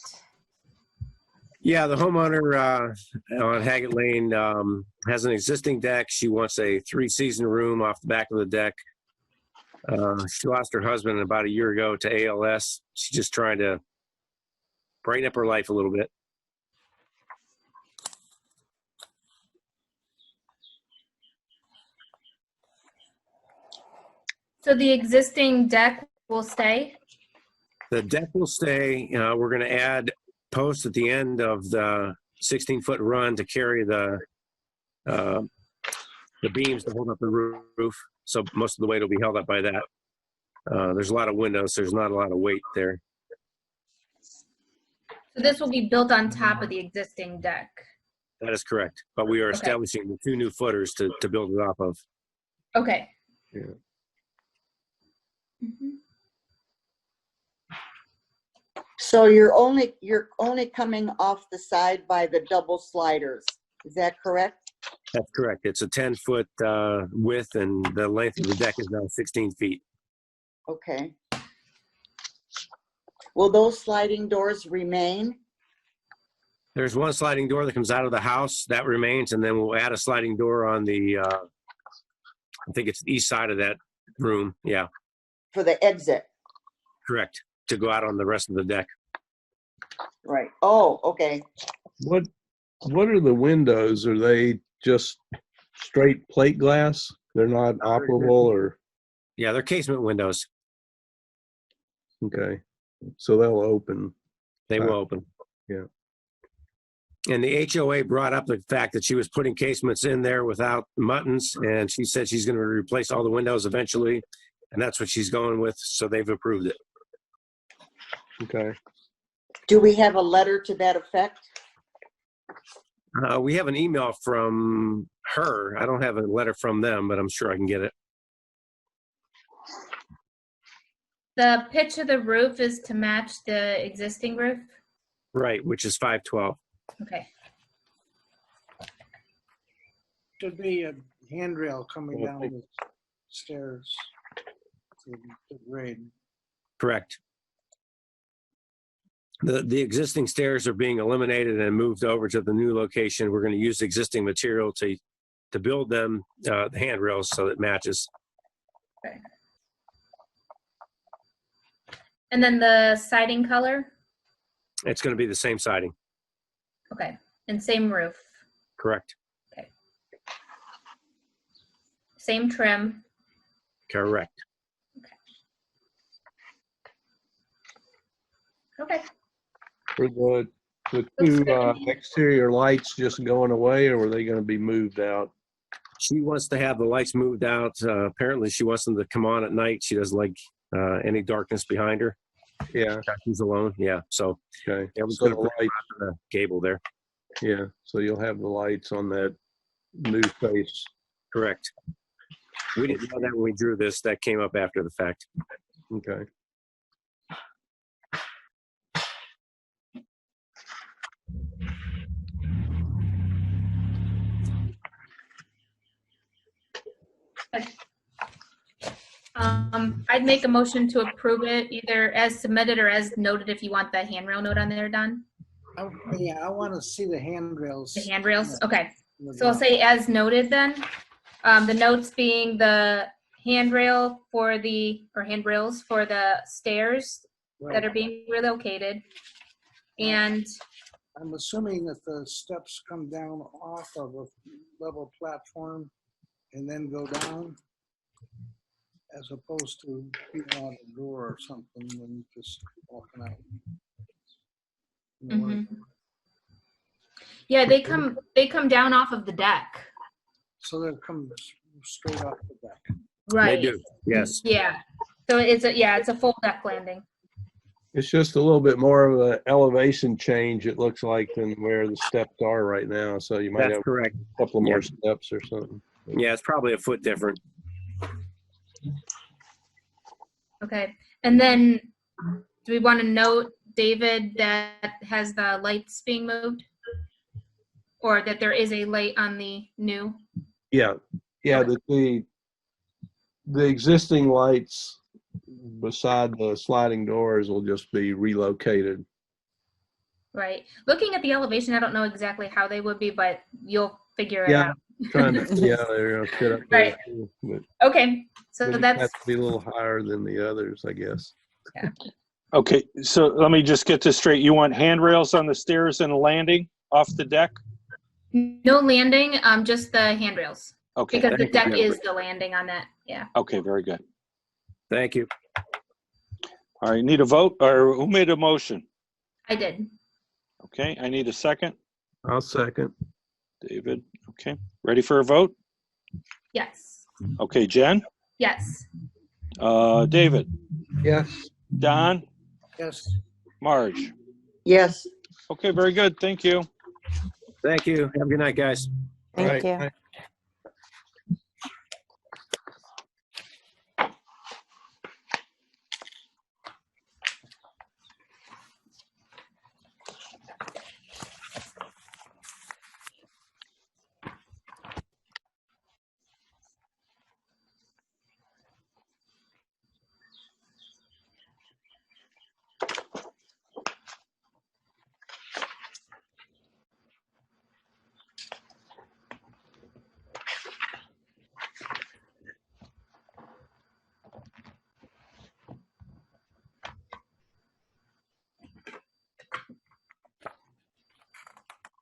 Yeah, the homeowner on Haggett Lane has an existing deck. She wants a 3-season room off the back of the deck. She lost her husband about a year ago to ALS. She's just trying to brighten up her life a little bit. So the existing deck will stay? The deck will stay. We're going to add posts at the end of the 16-foot run to carry the beams to hold up the roof. So most of the weight will be held up by that. There's a lot of windows. So there's not a lot of weight there. So this will be built on top of the existing deck? That is correct. But we are Okay. establishing the 2 new footers to build it off of. Okay. Yeah. Mhm. So you're only coming off the side by the double sliders. Is that correct? That's correct. It's a 10-foot width, and the length of the deck is now 16 feet. Okay. Will those sliding doors remain? There's one sliding door that comes out of the house. That remains, and then we'll add a sliding door on the, I think it's the east side of that room. Yeah, For the exit? correct. To go out on the rest of the deck. Right. Oh, okay. What are the windows? Are they just straight plate glass? They're not operable or, Yeah, they're casement windows. okay. So they'll open. They will open. Yeah. And the HOA brought up the fact that she was putting casements in there without muttons, and she said she's going to replace all the windows eventually, and that's what she's going with, so they've approved it. Okay. Do we have a letter to that effect? We have an email from her. I don't have a letter from them, but I'm sure I can get it. The pitch of the roof is to match the existing roof? Right, which is 512. Okay. Should be a handrail coming Yeah, I down think- the stairs to the grade. Correct. The existing stairs are being eliminated and moved over to the new location. We're going to use existing material to build them, the handrails, so it matches. Okay. And then the siding color? It's going to be the same siding. Okay. And same roof? Correct. Okay. Same trim? Correct. Okay. Were the Looks two good to me. exterior lights just going away, or were they going to be moved out? She wants to have the lights moved out. Apparently, she wants them to come on at night. She doesn't like any darkness behind her. Yeah. She's alone. Yeah. So Okay. yeah, we're So going to the put light, the cable there. yeah. So you'll have the lights on that new face. Correct. We didn't know that when we drew this. That came up after the fact. Okay. I'd make a motion to approve it either as submitted or as noted if you want the handrail note on there done. Yeah, I want to see the handrails. The handrails, okay. So I'll say as noted then. The notes being the handrail for the, or handrails for the stairs that are being relocated. And I'm assuming that the steps come down off of a level platform and then go down, as opposed to being on a door or something and just walking out. Mhm. Yeah, they come down off of the deck. So they'll come straight off the deck. Right. They do, yes. Yeah. So it's a full deck landing. It's just a little bit more of an elevation change, it looks like, than where the steps are right now. So you might That's have correct. a couple of more Yeah. steps or something. Yeah, it's probably a foot different. Okay. And then do we want to note, David, that has the lights being moved? Or that there is a light on the new? Yeah, the existing lights beside the sliding doors will just be relocated. Right. Looking at the elevation, I don't know exactly how they would be, but you'll figure it Yeah, out. trying to, they're gonna fit up there. Right. Too, but Okay. So it that's has to be a little higher than the others, I guess. Okay, so let me just get this straight. You want handrails on the stairs and a landing off the deck? no landing, just the handrails. Okay, Because the thank you. deck is the landing on that. Yeah. okay, very good. Thank you. All right, need a vote, or who made a motion? I did. Okay, I need a second. I'll second. David, okay. Ready for a vote? Yes. Okay, Jen? Yes. David? Yes. Don? Yes. Marge? Yes. Okay, very good, thank you. Thank you. Have a good night, guys. Thank Right. you.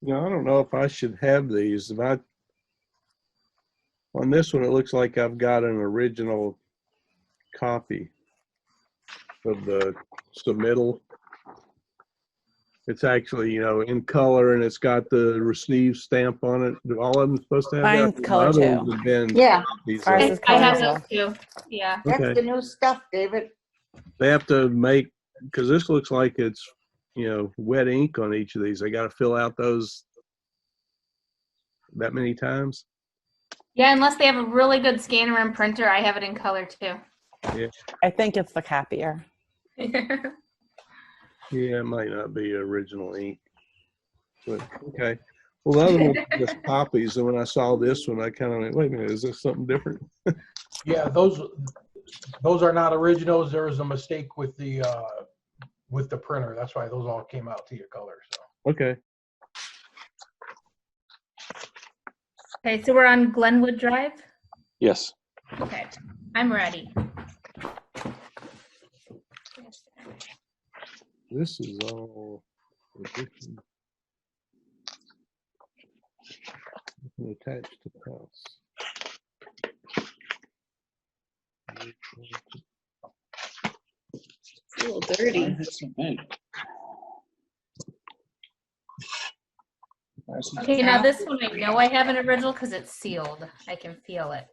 You know, I don't know if I should have these. On this one, it looks like I've got an original copy of the submittal. It's actually, in color, and it's got the receive stamp on it. Do all of them supposed to have Mine's that? color The other too. ones have been Yeah. copies Ours of is it. I have color. those too. Yeah. That's Okay. the new stuff, David. They have to make, because this looks like it's, wet ink on each of these. They got to fill out those that many times. Yeah, unless they have a really good scanner and printer, I have it in color too. I think it's the copier. Yeah, it might not be original ink, but okay. Well, the other ones are just copies, and when I saw this one, I kind of went, wait a minute, is this something different? Yeah, those are not originals. There was a mistake with the printer. That's why those all came out to your color. So Okay. Okay, so we're on Glenwood Drive? Yes. Okay, I'm ready. This is all addition. Attached to the house. It's a little dirty. Okay, now this one I know I have an original because it's sealed. I can feel it.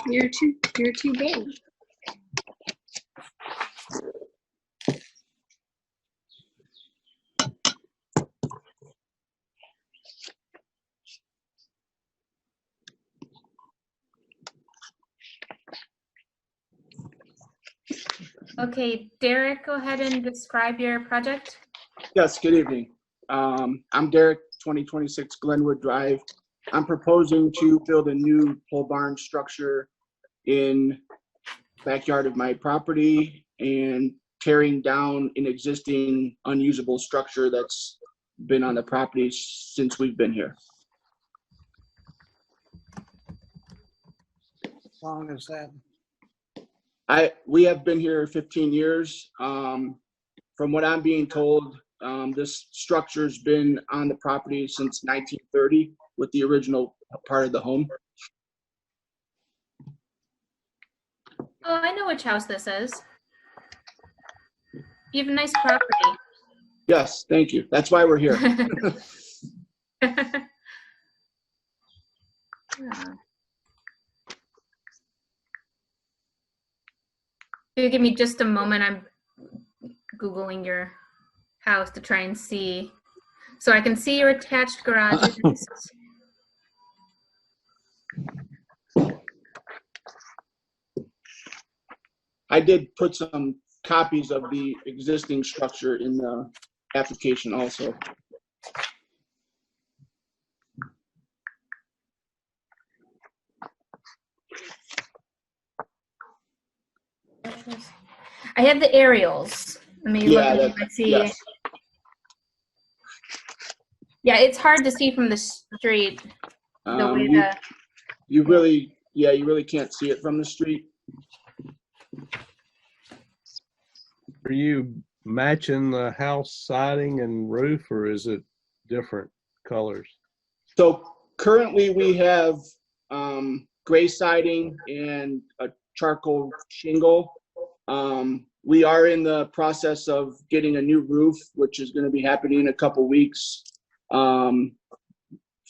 You're too big. Okay, Derek, go ahead and describe your project. Yes, good evening. I'm Derek, 2026 Glenwood Drive. I'm proposing to build a new pole barn structure in backyard of my property and tearing down an existing unusable structure that's been on the property since we've been here. As long as that. We have been here 15 years. From what I'm being told, this structure's been on the property since 1930. with the original part of the home. Oh, I know which house this is. You have a nice property. Yes, thank you. That's why we're here. Yeah. If you give me just a moment, I'm Googling your house to try and see. So I can see your attached garages. I did put some copies of the existing structure in the application also. I have the aerials. Let me look at I see. Yes. Yeah, it's hard to see from the street. The way you really can't see it from the street. Are you matching the house siding and roof, or is it different colors? So currently we have gray siding and a charcoal shingle. We are in the process of getting a new roof, which is going to be happening in a couple weeks. From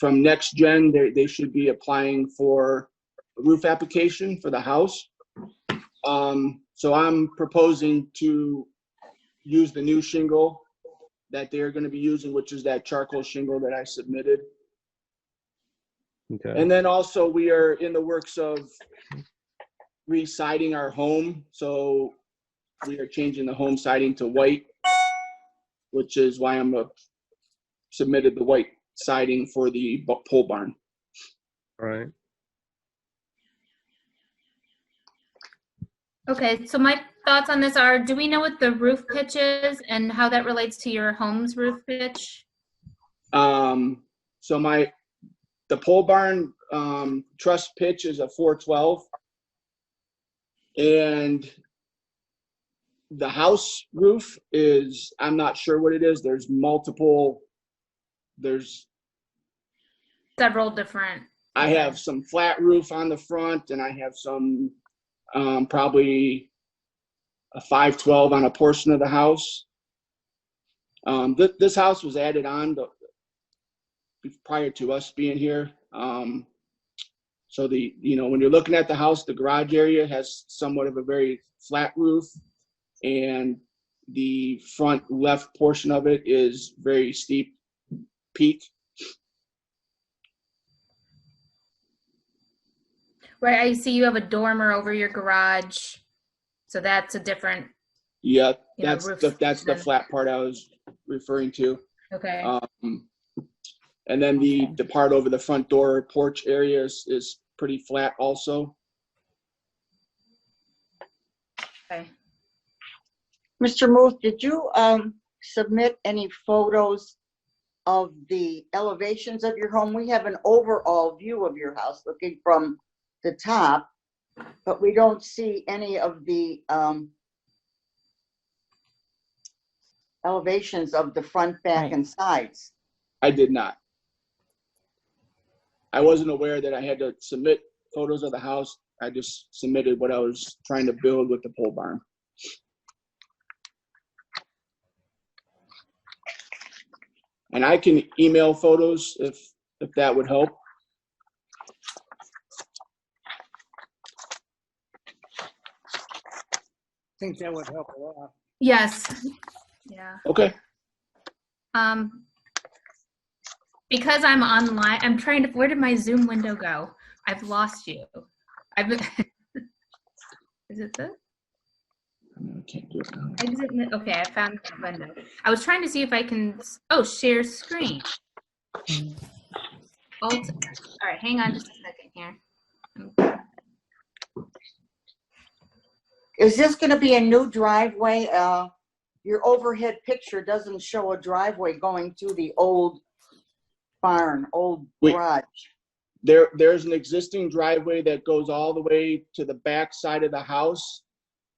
Next Gen, they should be applying for a roof application for the house. So I'm proposing to use the new shingle that they're going to be using, which is that charcoal shingle that I submitted. Okay. And then also we are in the works of re-siding our home. So we are changing the home siding to white, which is why I'm submitted the white siding for the pole barn. All right. Okay, so my thoughts on this are, do we know what the roof pitch is and how that relates to your home's roof pitch? So the pole barn truss pitch is a 412, and the house roof is, I'm not sure what it is. There's several different. I have some flat roof on the front, and I have some probably a 512 on a portion of the house. This house was added on prior to us being here. So when you're looking at the house, the garage area has somewhat of a very flat roof, and the front left portion of it is very steep peak. Right, I see you have a dormer over your garage, so that's a different. Yeah, roof that's the flat part I was referring to. Okay. And then the part over the front door porch area is pretty flat also. Okay. Mr. Muth, did you submit any photos of the elevations of your home? We have an overall view of your house looking from the top, but we don't see any of the elevations of the front, back, and sides. I did not. I wasn't aware that I had to submit photos of the house. I just submitted what I was trying to build with the pole barn. And I can email photos if that would help. I think that would help a lot. Yes. Yeah. Okay. Because I'm online, I'm trying to. Where did my Zoom window go? I've lost you. Is it this? I can't do it now. Exit. Okay, I found the window. I was trying to see if I can. Oh, share screen. Alt. All right, hang on just a second here. Is this going to be a new driveway? Your overhead picture doesn't show a driveway going to the old barn, garage. There's an existing driveway that goes all the way to the back side of the house,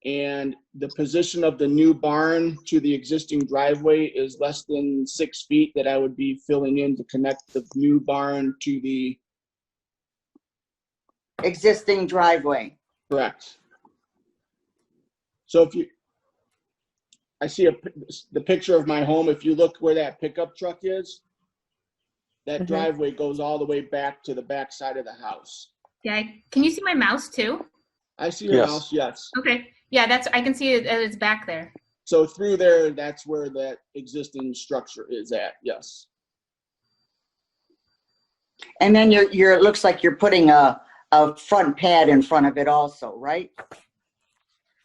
and the position of the new barn to the existing driveway is less than 6 feet that I would be filling in to connect the new barn to the. Existing driveway. Correct. So if you, I see the picture of my home. If you look where that pickup truck is, that driveway goes all the way back to the back side of the house. Yeah. Can you see my mouse too? I see your house, yes. Okay. Yeah, I can see it. It's back there. So through there, that's where that existing structure is at, yes. And then it looks like you're putting a front pad in front of it also, right?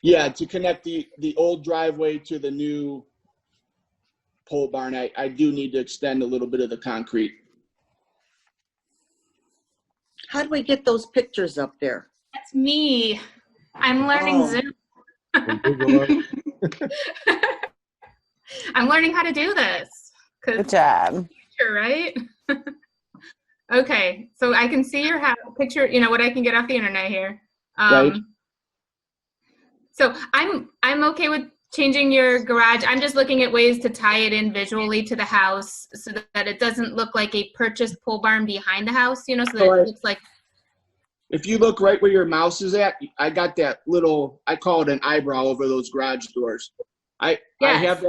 Yeah, to connect the old driveway to the new pole barn, I do need to extend a little bit of the concrete. How do we get those pictures up there? That's me. I'm learning Zoom. I'm learning how to do this. Good job. Right? Okay, so I can see your picture, what I can get off the internet here. Right. So I'm okay with changing your garage. I'm just looking at ways to tie it in visually to the house so that it doesn't look like a purchased pole barn behind the house, so that it looks like. If you look right where your mouse is at, I got that little, I call it an eyebrow over those garage doors. I have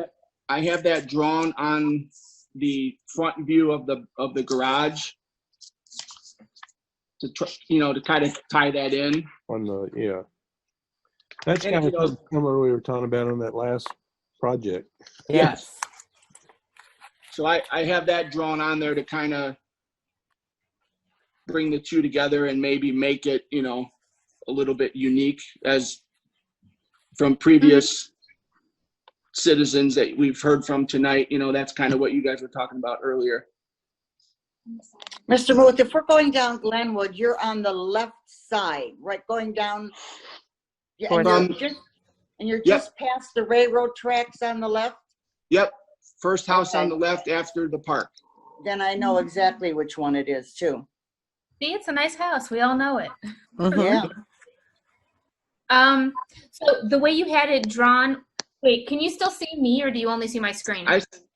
that drawn on the front view of the garage to kind of tie that in. That's kind of similar we were talking about on that last project. Yes. So I have that drawn on there to kind of bring the two together and maybe make it, a little bit unique as from previous citizens that we've heard from tonight. That's kind of what you guys were talking about earlier. Mr. Muth, if we're going down Glenwood, you're on the left side, right? Going down, and you're just past the railroad tracks on the left? Yep. First house on the left after the park. Then I know exactly which one it is too. See, it's a nice house. We all know it. Yeah. So the way you had it drawn, wait, can you still see me or do you only see my screen?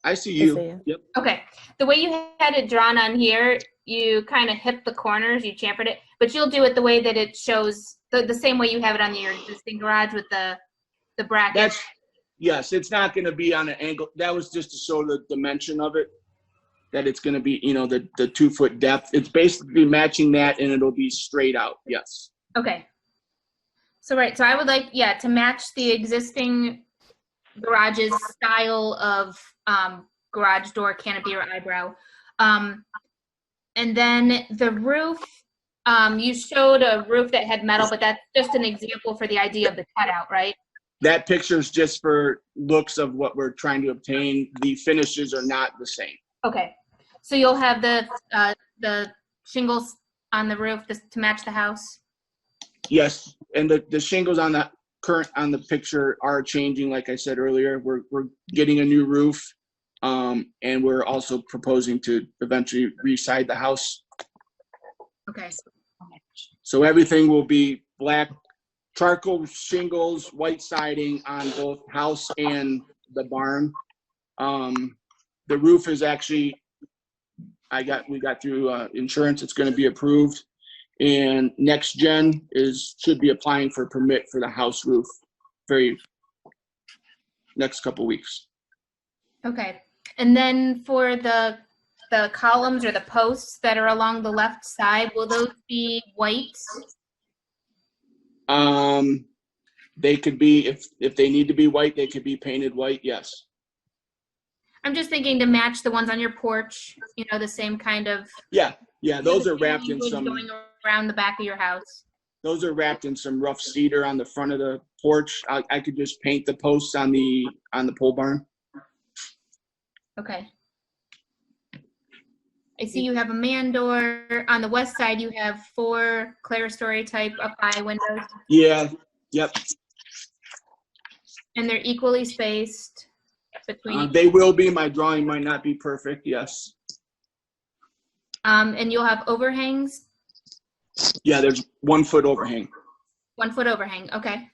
I see you. Yep. Okay. The way you had it drawn on here, you kind of hit the corners, you chamfered it, but you'll do it the way that it shows, the same way you have it on your existing garage with the bracket. Yes, it's not going to be on an angle. That was just to show the dimension of it, that it's going to be, the 2 foot depth. It's basically matching that and it'll be straight out. Yes. Okay. So I would like, to match the existing garage's style of garage door canopy or eyebrow. And then the roof, you showed a roof that had metal, but that's just an example for the idea of the cutout, right? That picture is just for looks of what we're trying to obtain. The finishes are not the same. Okay. So you'll have the shingles on the roof to match the house? Yes, and the shingles on the picture are changing. Like I said earlier, we're getting a new roof, and we're also proposing to eventually re-side the house. Okay. So everything will be black charcoal shingles, white siding on both house and the barn. The roof is actually, we got through insurance. It's going to be approved. And Next Gen should be applying for a permit for the house roof very next couple weeks. Okay. And then for the columns or the posts that are along the left side, will those be white? They could be, if they need to be white, they could be painted white, yes. I'm just thinking to match the ones on your porch, the same kind of. Yeah, those are wrapped in some. Going around the back of your house. Those are wrapped in some rough cedar on the front of the porch. I could just paint the posts on the pole barn. Okay. I see you have a man door. On the west side, you have 4 clerestory type up high windows. Yeah, yep. And they're equally spaced between. They will be. My drawing might not be perfect, yes. And you'll have overhangs? Yeah, there's 1 foot overhang. 1 foot overhang, okay.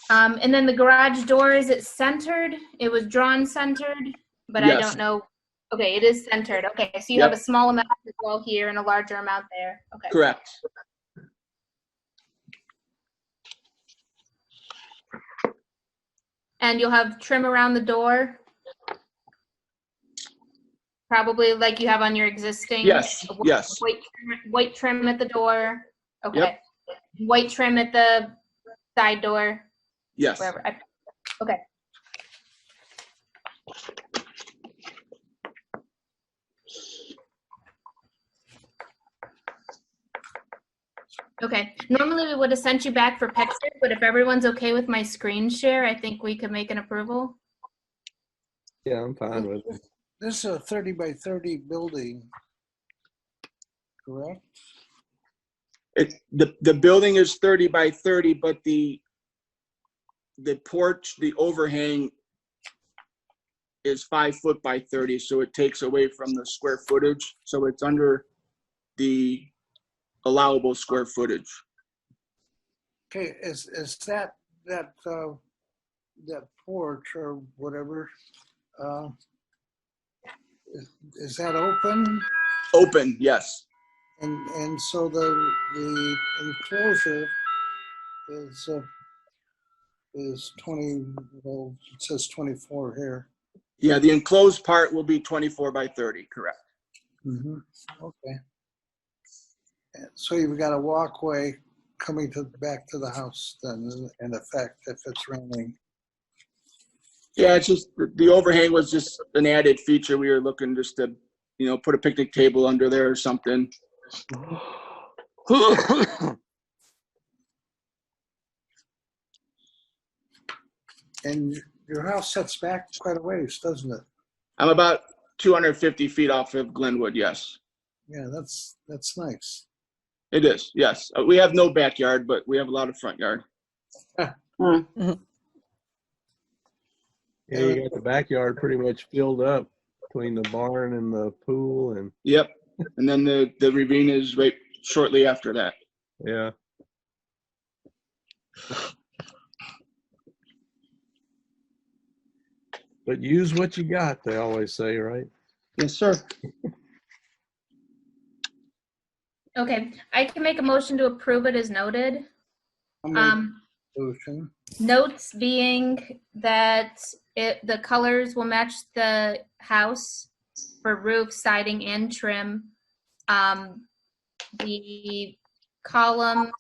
And then the garage door, is it centered? It was drawn centered, but I Yes. don't know. Okay, it is centered. Okay, so you Yep. have a small amount as well here and a larger amount there. Okay. Correct. And you'll have trim around the door? Probably like you have on your existing? Yes, yes. White trim at the door? Okay. Yep. White trim at the side door? Yes. Wherever. Okay. Okay. Normally we would have sent you back for pictures, but if everyone's okay with my screen share, I think we could make an approval. Yeah, I'm fine with it. This is a 30 by 30 building, correct? The building is 30 by 30, but the porch, the overhang is 5 foot by 30, so it takes away from the square footage. So it's under the allowable square footage. Okay, is that porch or whatever, is that open? Open, yes. And so the enclosure is 20, well, it says 24 here. Yeah, the enclosed part will be 24 by 30, correct. Okay. And so you've got a walkway coming back to the house then, in effect, if it's raining. Yeah, it's just the overhang was just an added feature. We were looking just to, put a picnic table under there or something. And your house sets back quite a ways, doesn't it? I'm about 250 feet off of Glenwood, yes. Yeah, that's nice. It is, yes. We have no backyard, but we have a lot of front yard. Yeah, you got the backyard pretty much filled up between the barn and the pool and. Yep, and then the ravine is right shortly after that. Yeah. But use what you got, they always say, right? Yes, sir. Okay, I can make a motion to approve it as noted. Motion. Notes being that the colors will match the house for roof, siding, and trim. The columns,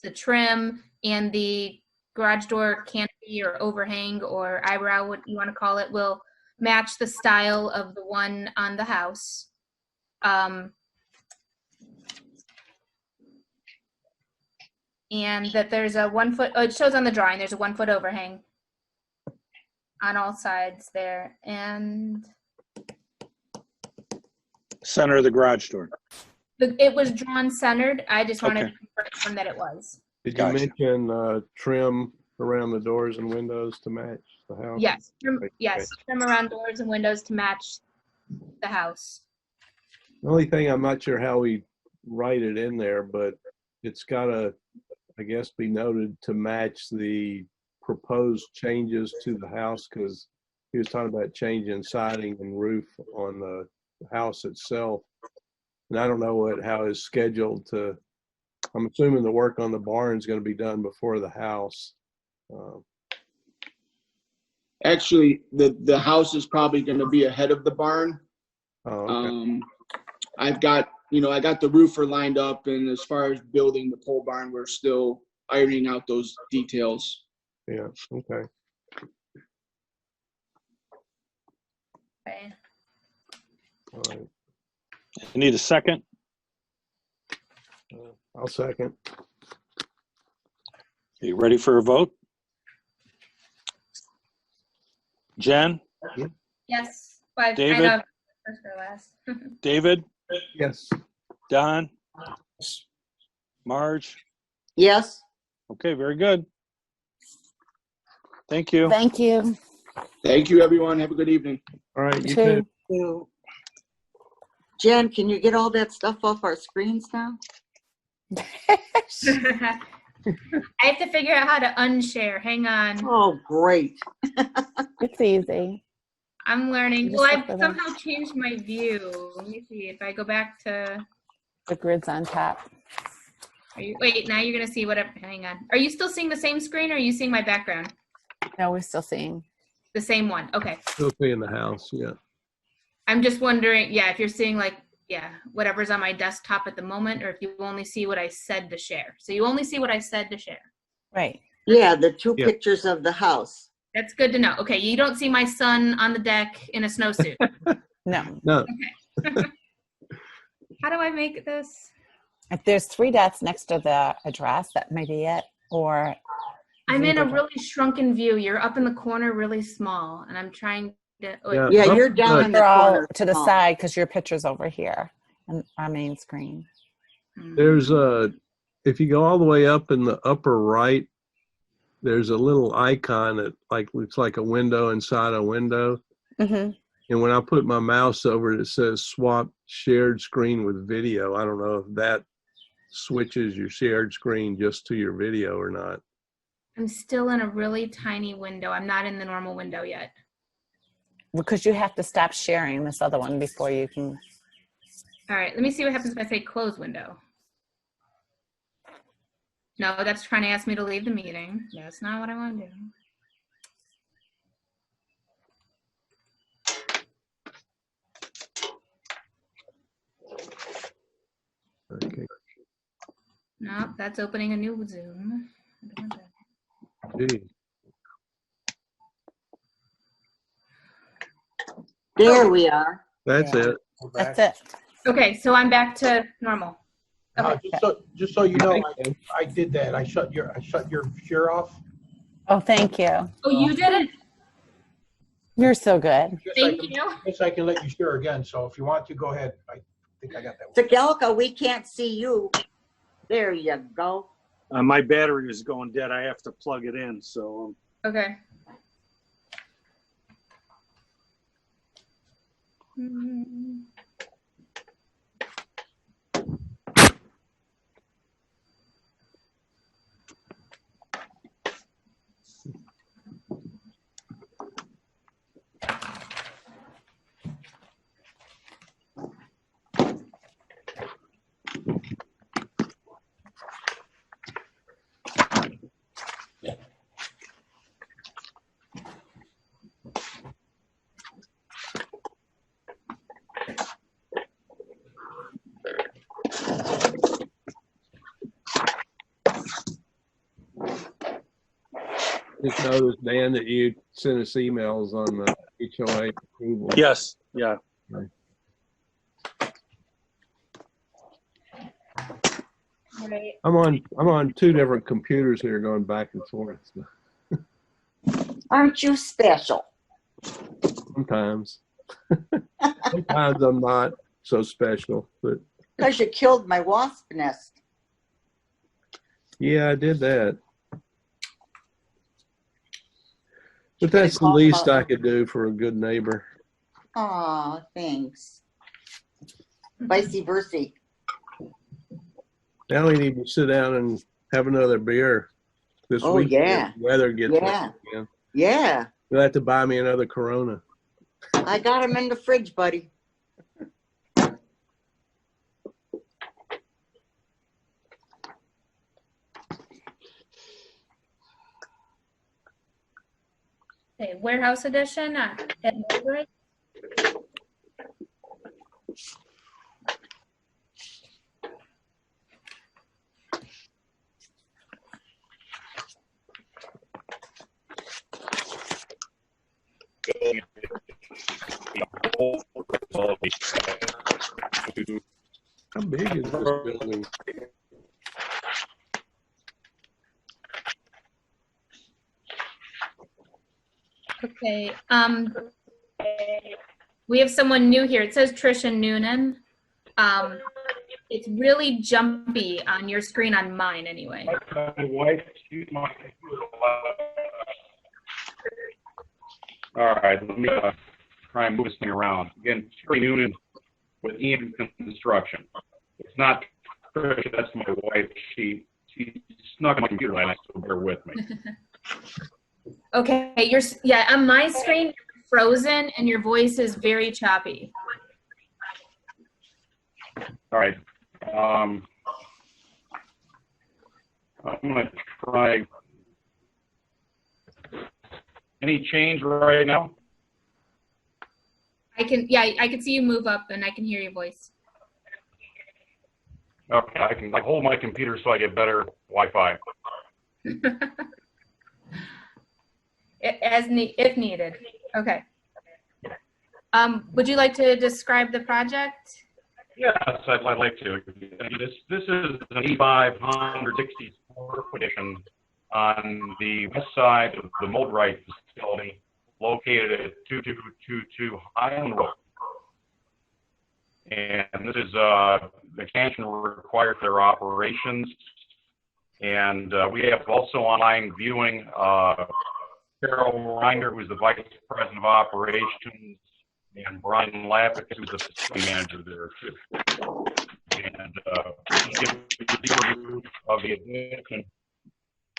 the trim, and the garage door canopy or overhang or eyebrow, what you want to call it, will match the style of the one on the house. And that there's a 1 foot, it shows on the drawing, there's a 1 foot overhang on all sides there. And Center of the garage door. it was drawn centered. I just wanted Okay. to confirm that it was. Did you Gotcha. mention trim around the doors and windows to match the house? Yes, Okay. trim around doors and windows to match the house. The only thing, I'm not sure how we write it in there, but it's gotta, I guess, be noted to match the proposed changes to the house, because he was talking about changing siding and roof on the house itself. And I don't know how it's scheduled to, I'm assuming the work on the barn is going to be done before the house. Actually, the house is probably going to be ahead of the barn. Oh, okay. I got the roofer lined up, and as far as building the pole barn, we're still ironing out those details. Yeah, okay. Okay. All right. I need a second. I'll second. Are you ready for a vote? Jen? Yes. But David? I know first or last. David? Yes. Don? Marge? Yes. Okay, very good. Thank you. Thank you. Thank you, everyone. Have a good evening. All right, you Two. too. Jen, can you get all that stuff off our screens now? I have to figure out how to unshare. Hang on. Oh, great. It's easy. I'm learning. Just Well, look I've for somehow changed my view. Let me see if I go back to. The grid's on top. Wait, now you're gonna see whatever. Hang on. Are you still seeing the same screen, or are you seeing my background? No, we're still seeing. The same one. Okay. Still see in the house, yeah. I'm just wondering, yeah, if you're seeing like, yeah, whatever's on my desktop at the moment, or if you only see what I said to share. So you only see what I said to share. Right. Yeah, the two Yeah. pictures of the house. That's good to know. Okay, you don't see my son on the deck in a snowsuit. No. No, How do I make this? If there's 3 dots next to the address, that may be it. Or I'm in a Zoom really shrunken view. You're up in the corner really small, and I'm trying to. Oh, Yeah. Yeah, Up- you're down in the They're all corner. to the Oh. side because your picture's over here on our main screen. there's if you go all the way up in the upper right, there's a little icon that looks like a window inside a window. Mm-hmm. And when I put my mouse over it, it says swap shared screen with video. I don't know if that switches your shared screen just to your video or not. I'm still in a really tiny window. I'm not in the normal window yet. Because you have to stop sharing this other one before you can. All right, let me see what happens if I say close window. No, that's trying to ask me to leave the meeting. That's not what I want to do. Okay. Nope, that's opening a new Zoom. Gee. There we are. That's Yeah. it. That's it. Okay, so I'm back to normal. Just so you know, I did that. I shut your share off. Oh, thank you. Oh, you did it? You're so good. Thank you. Yes, I can let you share again. So if you want to, go ahead. I think I got that. Tagalka, we can't see you. There you go. My battery is going dead. I have to plug it in, so. Okay. Just noticed, Dan, that you sent us emails on the HOA approval. Yes, yeah. Right. I'm on 2 different computers here going back and forth. Aren't you special? Sometimes. Sometimes I'm not so special, but Because you killed my wasp nest. yeah, I did that. But Should've that's the called least my- I could do for a good neighbor. Aw, thanks. Vice versa. Now we need to sit down and have another beer this Oh, week. yeah. The weather gets Yeah. nice again. Yeah, You'll have to buy me another Corona. I got him in the fridge, buddy. Okay, warehouse edition at Mildred. How big is this building? Okay, we have someone new here. It says Trisha Noonan. It's really jumpy on your screen, on mine anyway. My wife, she's my All right, let me try and move this thing around. Again, Sherry Noonan with Ian Construction. It's not Trisha, that's my wife. She She snuck on my computer last night, so bear with me. Okay, yeah, on my screen, you're frozen and your voice is very choppy. All right. I'm going to try. Any change right now? I can see you move up and I can hear your voice. Okay, I can hold my computer so I get better Wi-Fi. If needed. Okay. Would you like to describe the project? Yes, I'd like to. This is an 8,560 square foot addition on the west side of the Moldwright facility, located at 2222 Highland Road. And this is the expansion required for their operations. And we have also online viewing Carol Reiner, who's the Vice President of Operations, and Brian Lappick, who's the facility manager there too. And of the addition,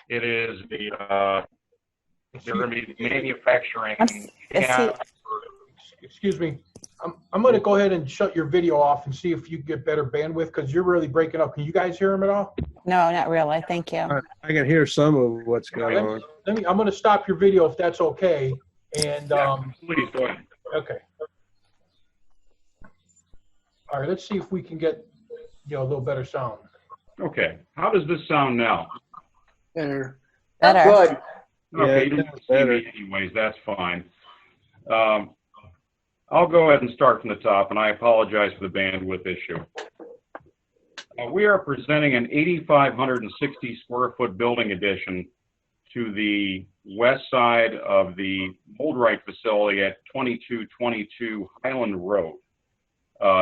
it is they're going to be manufacturing. Excuse me. I'm going to go ahead and shut your video off and see if you get better bandwidth because you're really breaking up. Can you guys hear him at all? No, not really. Thank you. I can hear some of what's going on. I'm going to stop your video if that's okay. And please go ahead. Okay. All right. Let's see if we can get a little better sound. Okay. How does this sound now? Better. Better. Good. Okay, you don't see me anyways. That's fine. I'll go ahead and start from the top, and I apologize for the bandwidth issue. We are presenting an 8,560 square foot building addition to the west side of the Moldwright facility at 2222 Highland Road.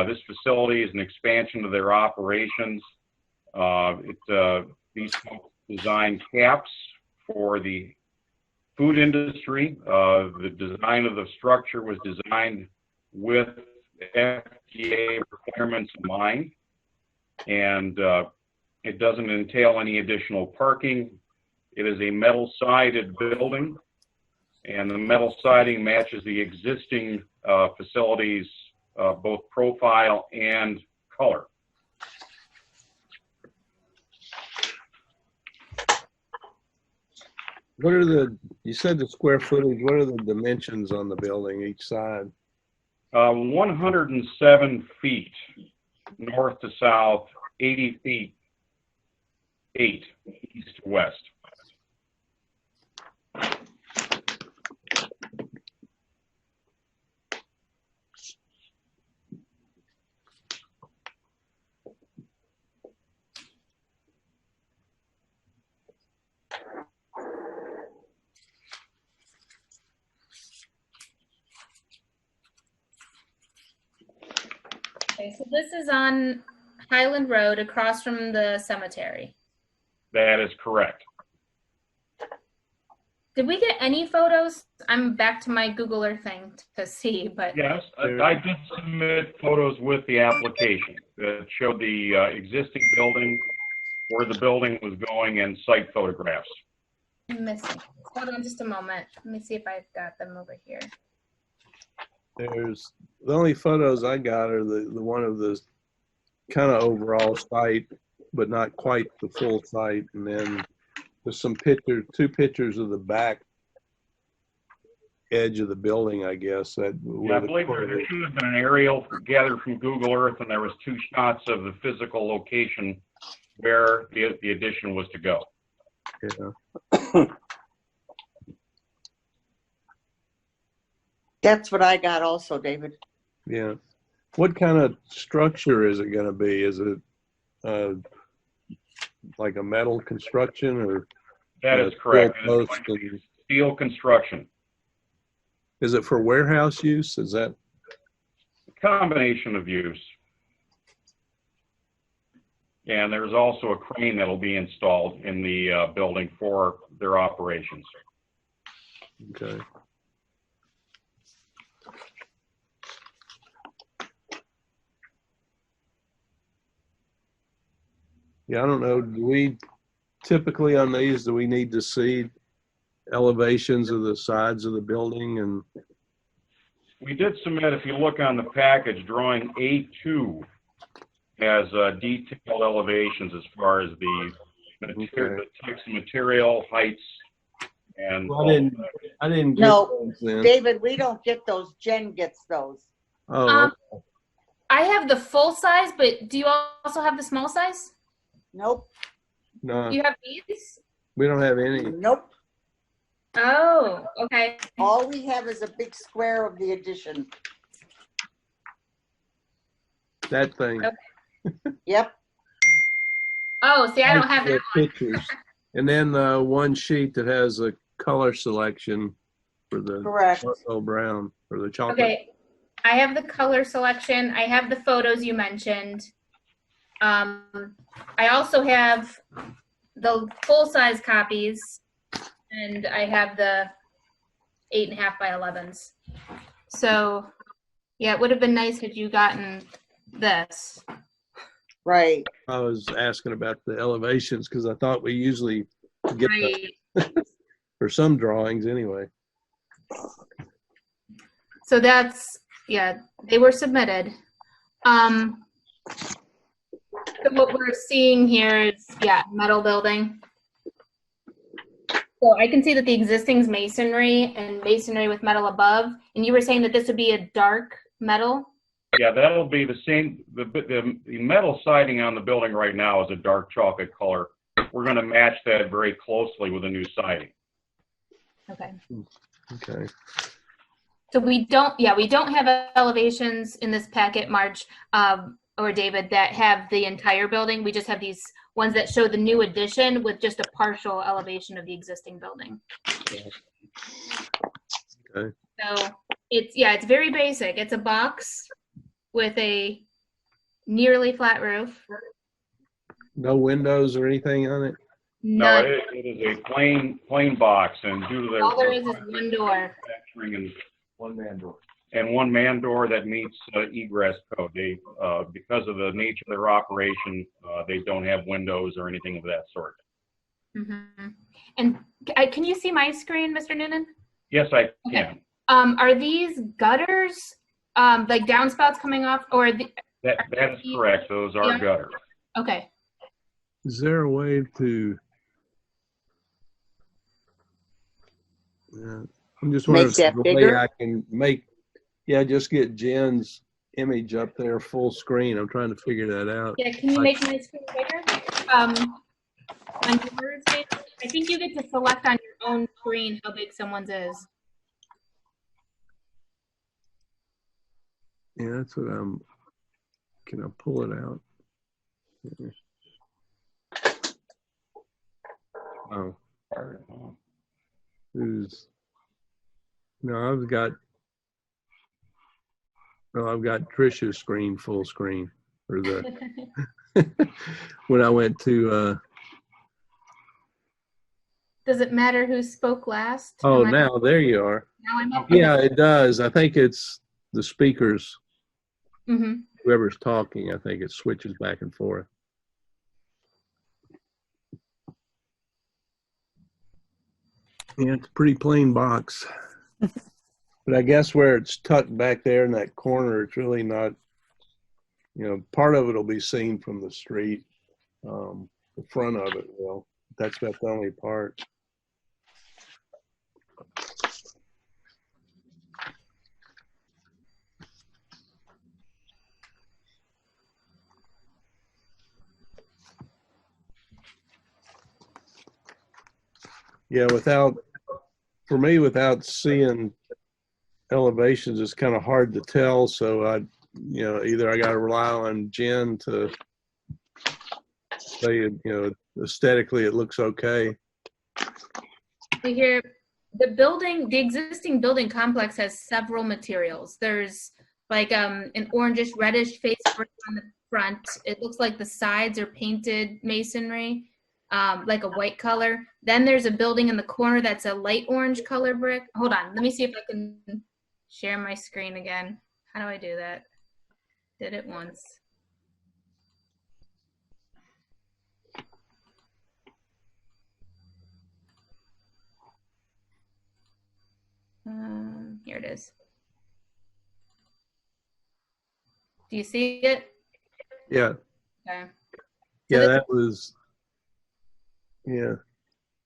This facility is an expansion of their operations. These folks design caps for the food industry. The design of the structure was designed with FDA requirements in mind, and it doesn't entail any additional parking. It is a metal-sided building, and the metal siding matches the existing facilities, both profile and color. What are you said the square footage, what are the dimensions on the building each side? 107 feet north to south, 80 feet 8 east to west. Okay, so this is on Highland Road across from the cemetery. That is correct. Did we get any photos? I'm back to my Google Earth thing to see, but. Yes, I did submit photos with the application that showed the existing building, where the building was going, and site photographs. I'm missing. Hold on just a moment. Let me see if I've got them over here. There's the only photos I got are the one of the kind of overall site, but not quite the full site. And then there's some pictures, 2 pictures of the back edge of the building, I guess. Yeah, I believe there should have been an aerial gathered from Google Earth, and there was 2 shots of the physical location where the addition was to go. Yeah. That's what I got also, David. Yeah. What kind of structure is it going to be? Is it like a metal construction or? That is correct. Steel construction. Is it for warehouse use? Is that? A combination of use. And there's also a crane that'll be installed in the building for their operations. Okay. Yeah, I don't know. Do we typically on these, do we need to see elevations of the sides of the building? And We did submit, if you look on the package, drawing A2 has detailed elevations as far as the types of material, heights, and. Well, I didn't get No, those then. David, we don't get those. Jen gets those. Oh, I have the full size, but do you also have the small size? Nope. no, You have these? we don't have any. Nope. Oh, okay. All we have is a big square of the addition. That thing. Okay. Yep. Oh, see, I don't have The that one. pictures. And then one sheet that has a color selection for the Correct. charcoal brown or the chocolate. Okay, I have the color selection. I have the photos you mentioned. I also have the full-size copies, and I have the 8.5 by 11s. So, yeah, it would have been nice had you gotten this. Right. I was asking about the elevations because I thought we usually get Right. that for some drawings anyway. So that's, yeah, they were submitted. So what we're seeing here is, yeah, metal building. So I can see that the existing is masonry and masonry with metal above. And you were saying that this would be a dark metal? Yeah, that'll be the same. The metal siding on the building right now is a dark chocolate color. We're going to match that very closely with the new siding. Okay. Okay. So we don't have elevations in this packet, Marge, or David, that have the entire building. We just have these ones that show the new addition with just a partial elevation of the existing building. Okay. So it's very basic. It's a box with a nearly flat roof. No windows or anything on it? None. No, it is a plain box, and due to All there is one door. and one-man door. And one-man door that meets egress code. They, because of the nature of their operation, they don't have windows or anything of that sort. Mm-hmm. And can you see my screen, Mr. Noonan? Yes, I can. Are these gutters, like downspouts coming off, or That is correct. Those are gutters. Okay. Is there a way to? Yeah, I'm just wondering if there's a way I can make. Yeah, just get Jen's image up there full screen. I'm trying to figure that out. Yeah, can you make my screen bigger? On yours, Dave, I think you get to select on your own screen how big someone's is. Yeah, that's what I'm. Can I pull it out? Oh. Who's? No, I've got Trisha's screen full screen, or the when I went to. Does it matter who spoke last? Oh, now there you are. Now I'm up. Yeah, it does. I think it's the speakers. Mm-hmm. Whoever's talking, I think it switches back and forth. Yeah, it's a pretty plain box. But I guess where it's tucked back there in that corner, it's really not, part of it will be seen from the street. The front of it will. That's about the only part. Yeah, for me, without seeing elevations, it's kind of hard to tell. So either I got to rely on Jen to say, aesthetically it looks okay. We hear the existing building complex has several materials. There's like an orangish reddish face brick on the front. It looks like the sides are painted masonry. Like a white color. Then there's a building in the corner that's a light orange color brick. Hold on, let me see if I can share my screen again. How do I do that? Did it once. Here it is. Do you see it? Yeah. Okay. Yeah, this- that was, yeah,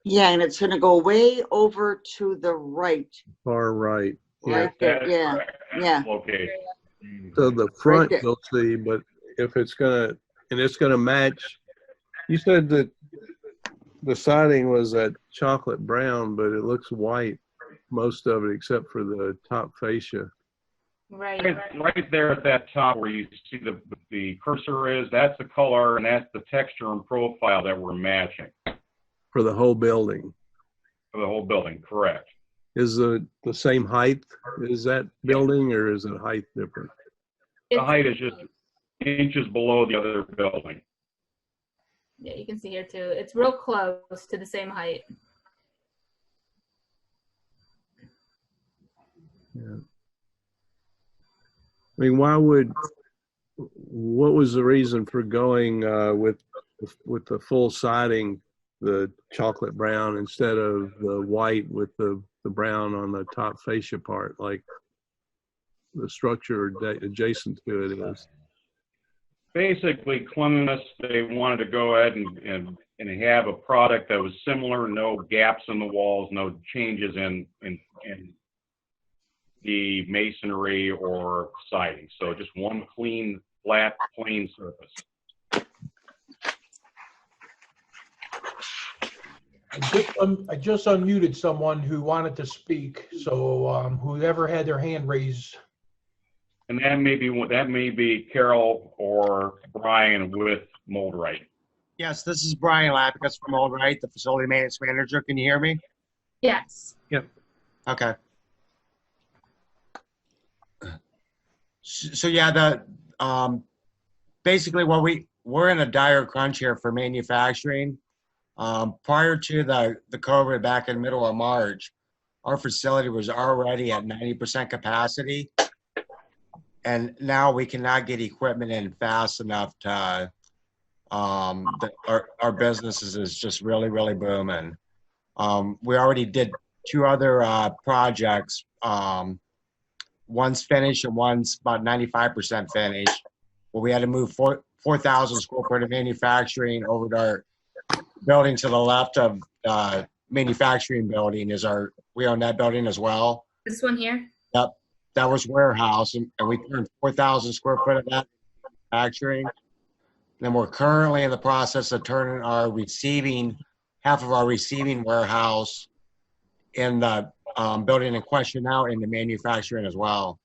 Yeah, and it's gonna go way over to the right, far right. Yeah. right there, That is yeah, correct. yeah. Location. So the front there. you'll see, but if it's gonna, and it's gonna match, you said that the siding was that chocolate brown, but it looks white, most of it except for the top fascia. Right. Right there at that top where you see the cursor is, that's the color and that's the texture and profile that we're matching For the whole building. for the whole building, correct. Is the same height as that building, or is it height different? The height is just inches below the other building. Yeah, you can see here too. It's real close to the same height. Yeah. I mean, what was the reason for going with the full siding, the chocolate brown, instead of the white with the brown on the top fascia part, like the structure adjacent to it is? Basically, cleanliness, they wanted to go ahead and have a product that was similar, no gaps in the walls, no changes in the masonry or siding. So just one clean, flat, plain surface. I just unmuted someone who wanted to speak, so whoever had their hand raised. And that may be Carol or Brian with Moldrite. Yes, this is Brian Lapkus from Moldrite, the facility maintenance manager. Can you hear me? Yes. Yep. Okay. So yeah, basically what we're in a dire crunch here for manufacturing. Prior to the COVID back in the middle of March, our facility was already at 90% capacity. And now we cannot get equipment in fast enough to, our business is just really, really booming. We already did 2 other projects. One's finished and one's about 95% finished. Well, we had to move 4,000 square foot of manufacturing over to our building to the left of the manufacturing building. We own that building as well. This one here? Yep. That was warehouse, and we turned 4,000 square foot of that manufacturing. Then we're currently in the process of turning half of our receiving warehouse in the building in question now into manufacturing as well.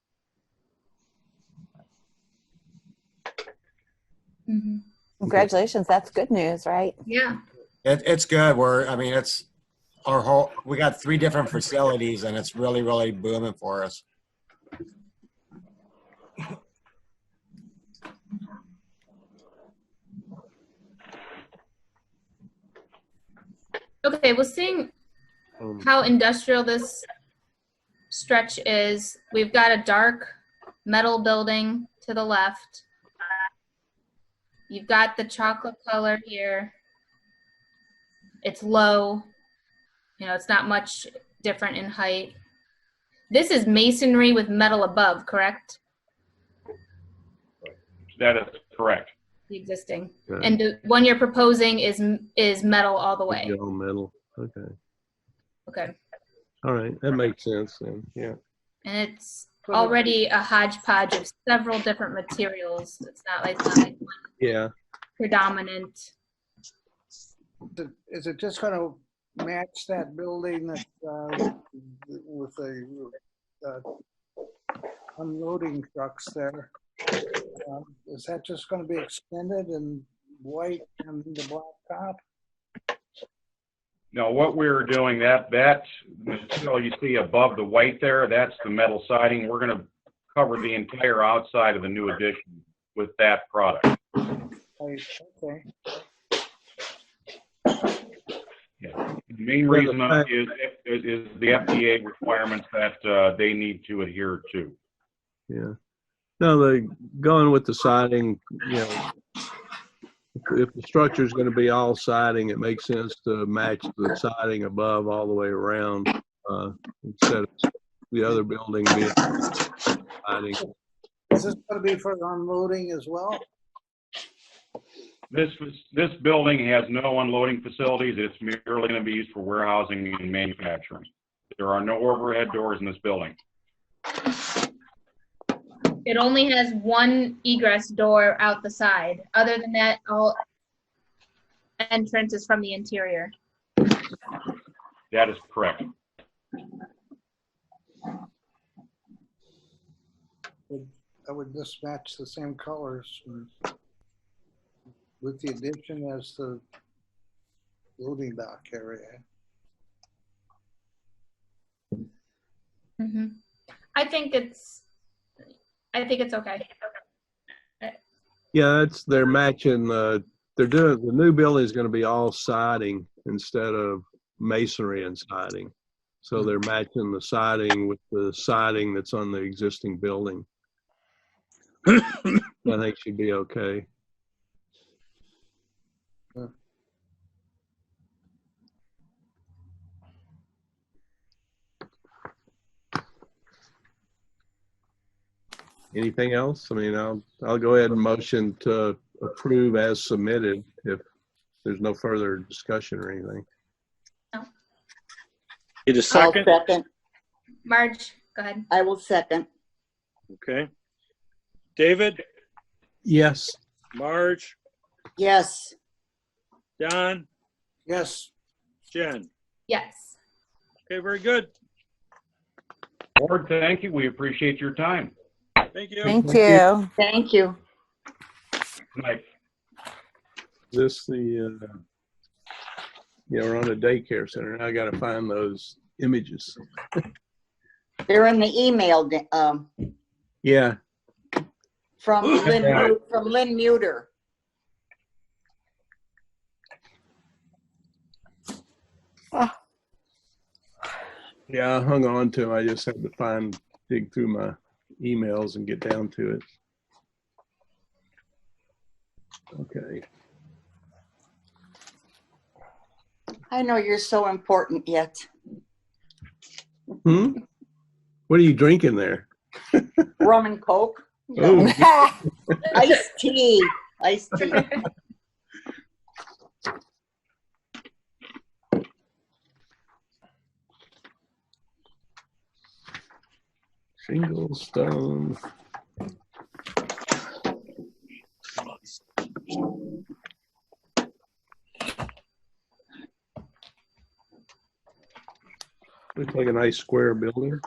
Mm-hmm. Congratulations. That's good news, right? Yeah. It's good. It's we got 3 different facilities, and it's really, really booming for us. Okay, well, seeing how industrial this stretch is, we've got a dark metal building to the left. You've got the chocolate color here. It's low. It's not much different in height. This is masonry with metal above, correct? That is correct. The existing. Okay. And the one you're proposing is metal all the way. All metal. Okay. Okay. All right. That makes sense then. Yeah. And it's already a hodgepodge of several different materials. It's not like one Yeah. predominant. Is it just going to match that building that, with the unloading trucks there? Is that just going to be extended in white and the black top? No, what we're doing, that material you see above the white there, that's the metal siding. We're going to cover the entire outside of the new addition with that product. Okay. Yeah. The main reason is the FDA requirements that they need to adhere to. Yeah. No, going with the siding, if the structure is going to be all siding, it makes sense to match the siding above all the way around instead of the other building being siding. Is this going to be for unloading as well? This building has no unloading facilities. It's merely going to be used for warehousing and manufacturing. There are no overhead doors in this building. It only has one egress door out the side. Other than that, all entrance is from the interior. That is correct. I would just match the same colors with the addition as the loading dock area. Mm-hmm. I think it's okay. Yeah, they're matching. They're doing the new building is going to be all siding instead of masonry and siding. So they're matching the siding with the siding that's on the existing building. I think should be okay. Anything else? I mean, I'll go ahead and motion to approve as submitted if there's no further discussion or anything. No. Need a I'll second? second. Marge, go ahead. I will second. Okay. David? Yes. Marge? Yes. Don? Yes. Jen? Yes. Okay, very good. Board, thank you. We appreciate your time. Thank you. Thank you. Thank you. Good night. This we're on a daycare center. Now I got to find those images. They're in the email Yeah. from Lynn Muter. Yeah, I hung on to them. I just had to dig through my emails and get down to it. Okay. I know you're so important yet. What are you drinking there? Rum and Coke. Oh. Iced tea. Iced tea. Shingle stone. Looks like a nice square building.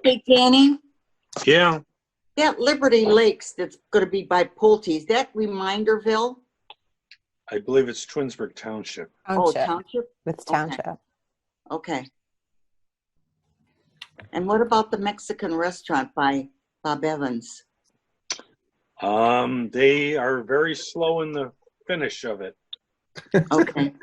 Hey, Danny, Yeah. that Liberty Lakes that's going to be by Pulte's, that Reminderville? I believe it's Twinsburg Township. Oh, Township? It's Township. Okay. And what about the Mexican restaurant by Bob Evans? They are very slow in the finish of it. Okay.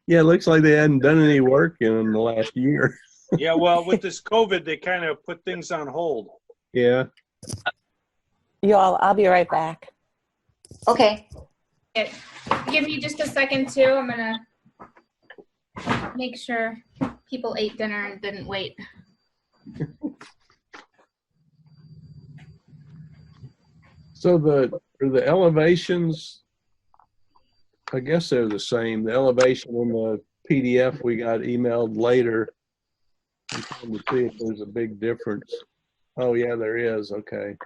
Yeah, it looks like they hadn't done any work in the last year. Yeah, well, with this COVID, they kind of put things on hold. Yeah. I'll be right back. Okay. Give me just a second too. I'm gonna make sure people ate dinner and didn't wait. So the elevations, I guess they're the same. The elevation in the PDF we got emailed later. I'm trying to see if there's a big difference. Oh yeah, there is. Okay.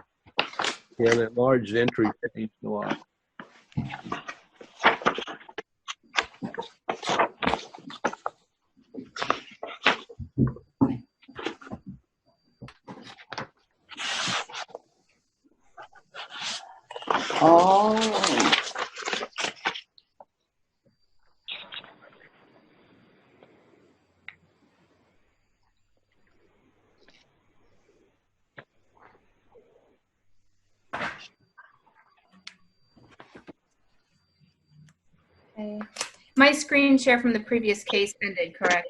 Yeah, that large entry changed a lot. Oh. Okay. My screen share from the previous case ended, correct?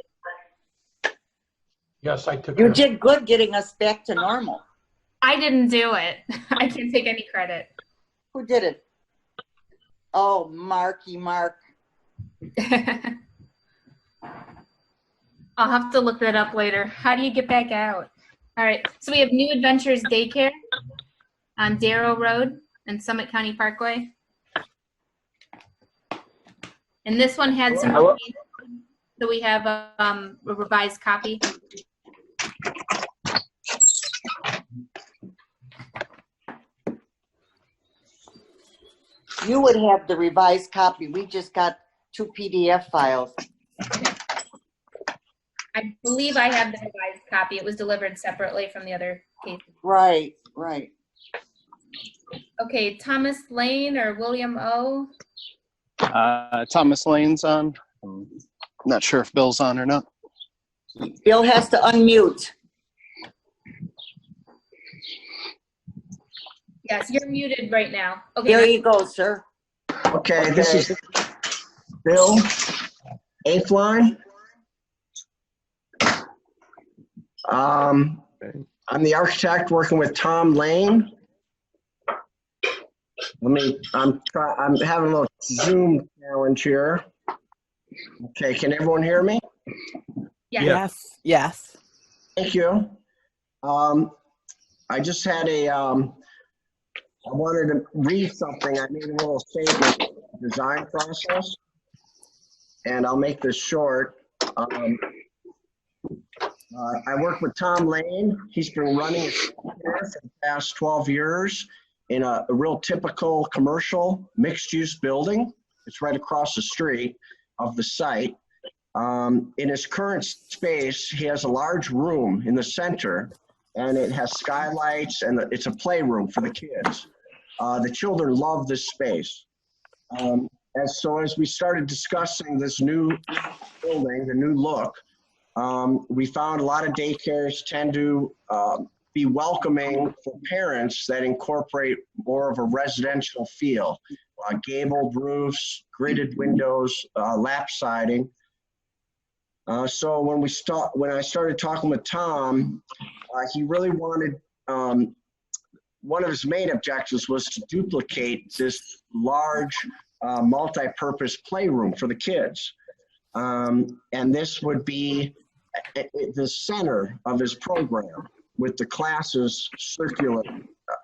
Yes, I took You it. did good getting us back to normal. I didn't do it. I can't take any credit. Who did it? Oh, Mark. I'll have to look that up later. How do you get back out? All right, so we have New Adventures Daycare on Darrow Road and Summit County Parkway. And this one had some, Hello? so we have a revised copy. You would have the revised copy. We just got 2 PDF files. I believe I have the revised copy. It was delivered separately from the other case. Right, right. Okay, Thomas Lane or William O. Thomas Lane's on. I'm not sure if Bill's on or not. Bill has to unmute. Yes, you're muted right now. Okay. There you go, sir. Okay, this is Bill, 8th line. I'm the architect working with Tom Lane. I'm having a little Zoom challenge here. Okay, can everyone hear me? Yes. Yes. Thank you. I just had I wanted to read something. I made a little statement of the design process, and I'll make this short. I work with Tom Lane. He's been running a for the past 12 years in a real typical commercial mixed-use building. It's right across the street of the site. In his current space, he has a large room in the center, and it has skylights, and it's a playroom for the kids. The children love this space. And so as we started discussing this new building, the new look, we found a lot of daycares tend to be welcoming for parents that incorporate more of a residential feel. Gabled roofs, gridded windows, lap siding. So when I started talking with Tom, he really wanted, one of his main objectives was to duplicate this large multi-purpose playroom for the kids. And this would be the center of his program with the classes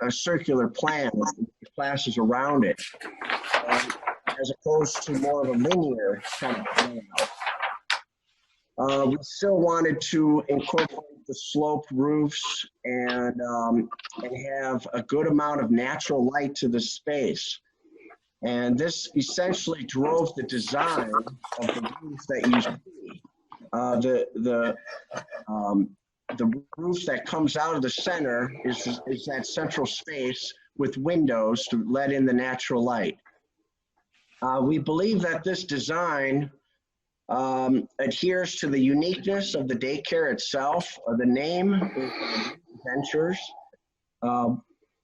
a circular plan with the classes around it, as opposed to more of a linear kind of plan. We still wanted to incorporate the sloped roofs and have a good amount of natural light to the space. And this essentially drove the design of the roof that you see. The roof that comes out of the center is that central space with windows to let in the natural light. We believe that this design adheres to the uniqueness of the daycare itself. The name is Ventures,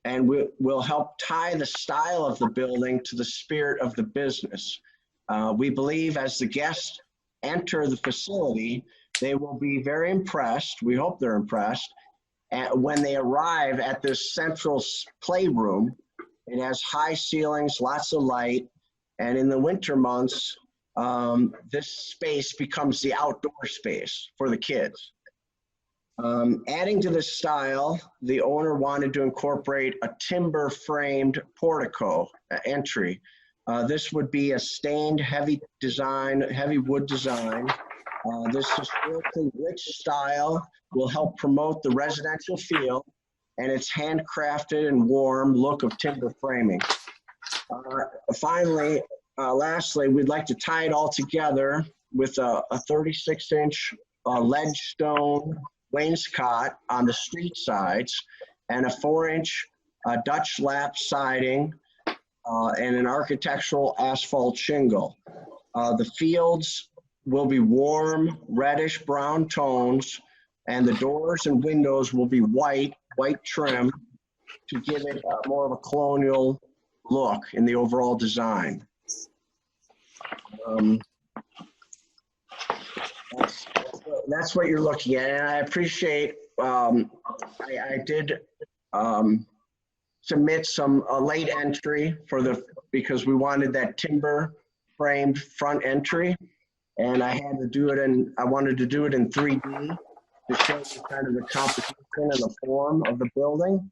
and will help tie the style of the building to the spirit of the business. We believe as the guests enter the facility, they will be very impressed. We hope they're impressed. And when they arrive at this central playroom, it has high ceilings, lots of light, and in the winter months, this space becomes the outdoor space for the kids. Adding to this style, the owner wanted to incorporate a timber framed portico entry. This would be a stained heavy wood design. This historically rich style will help promote the residential feel and its handcrafted and warm look of timber framing. Finally, lastly, we'd like to tie it all together with a 36-inch ledge stone wainscot on the street sides and a 4-inch Dutch lap siding and an architectural asphalt shingle. The fields will be warm, reddish brown tones, and the doors and windows will be white trim to give it more of a colonial look in the overall design. That's what you're looking at, and I appreciate. I did submit a late entry because we wanted that timber framed front entry, And I had to do it I wanted to do it in 3D to show you kind of the composition and the form of the building.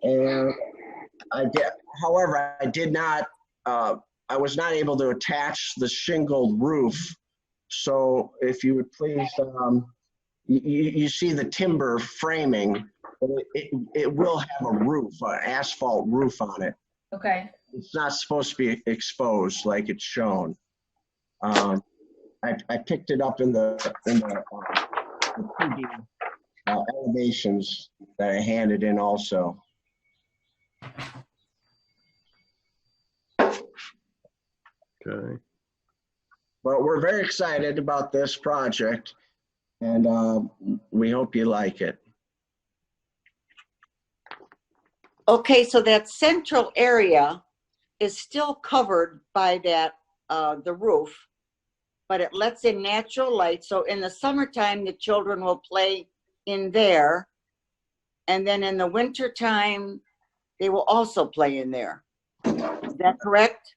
And however, I did not, I was not able to attach the shingled roof. So if you would please, you see the timber framing, but it will have a roof, an asphalt roof on it. Okay. It's not supposed to be exposed like it's shown. I picked it up in the 2D elevations that I handed in also. Okay. But we're very excited about this project, and we hope you like it. Okay, so that central area is still covered by that, the roof, but it lets in natural light. So in the summertime, the children will play in there. And then in the wintertime, they will also play in there. Is that correct?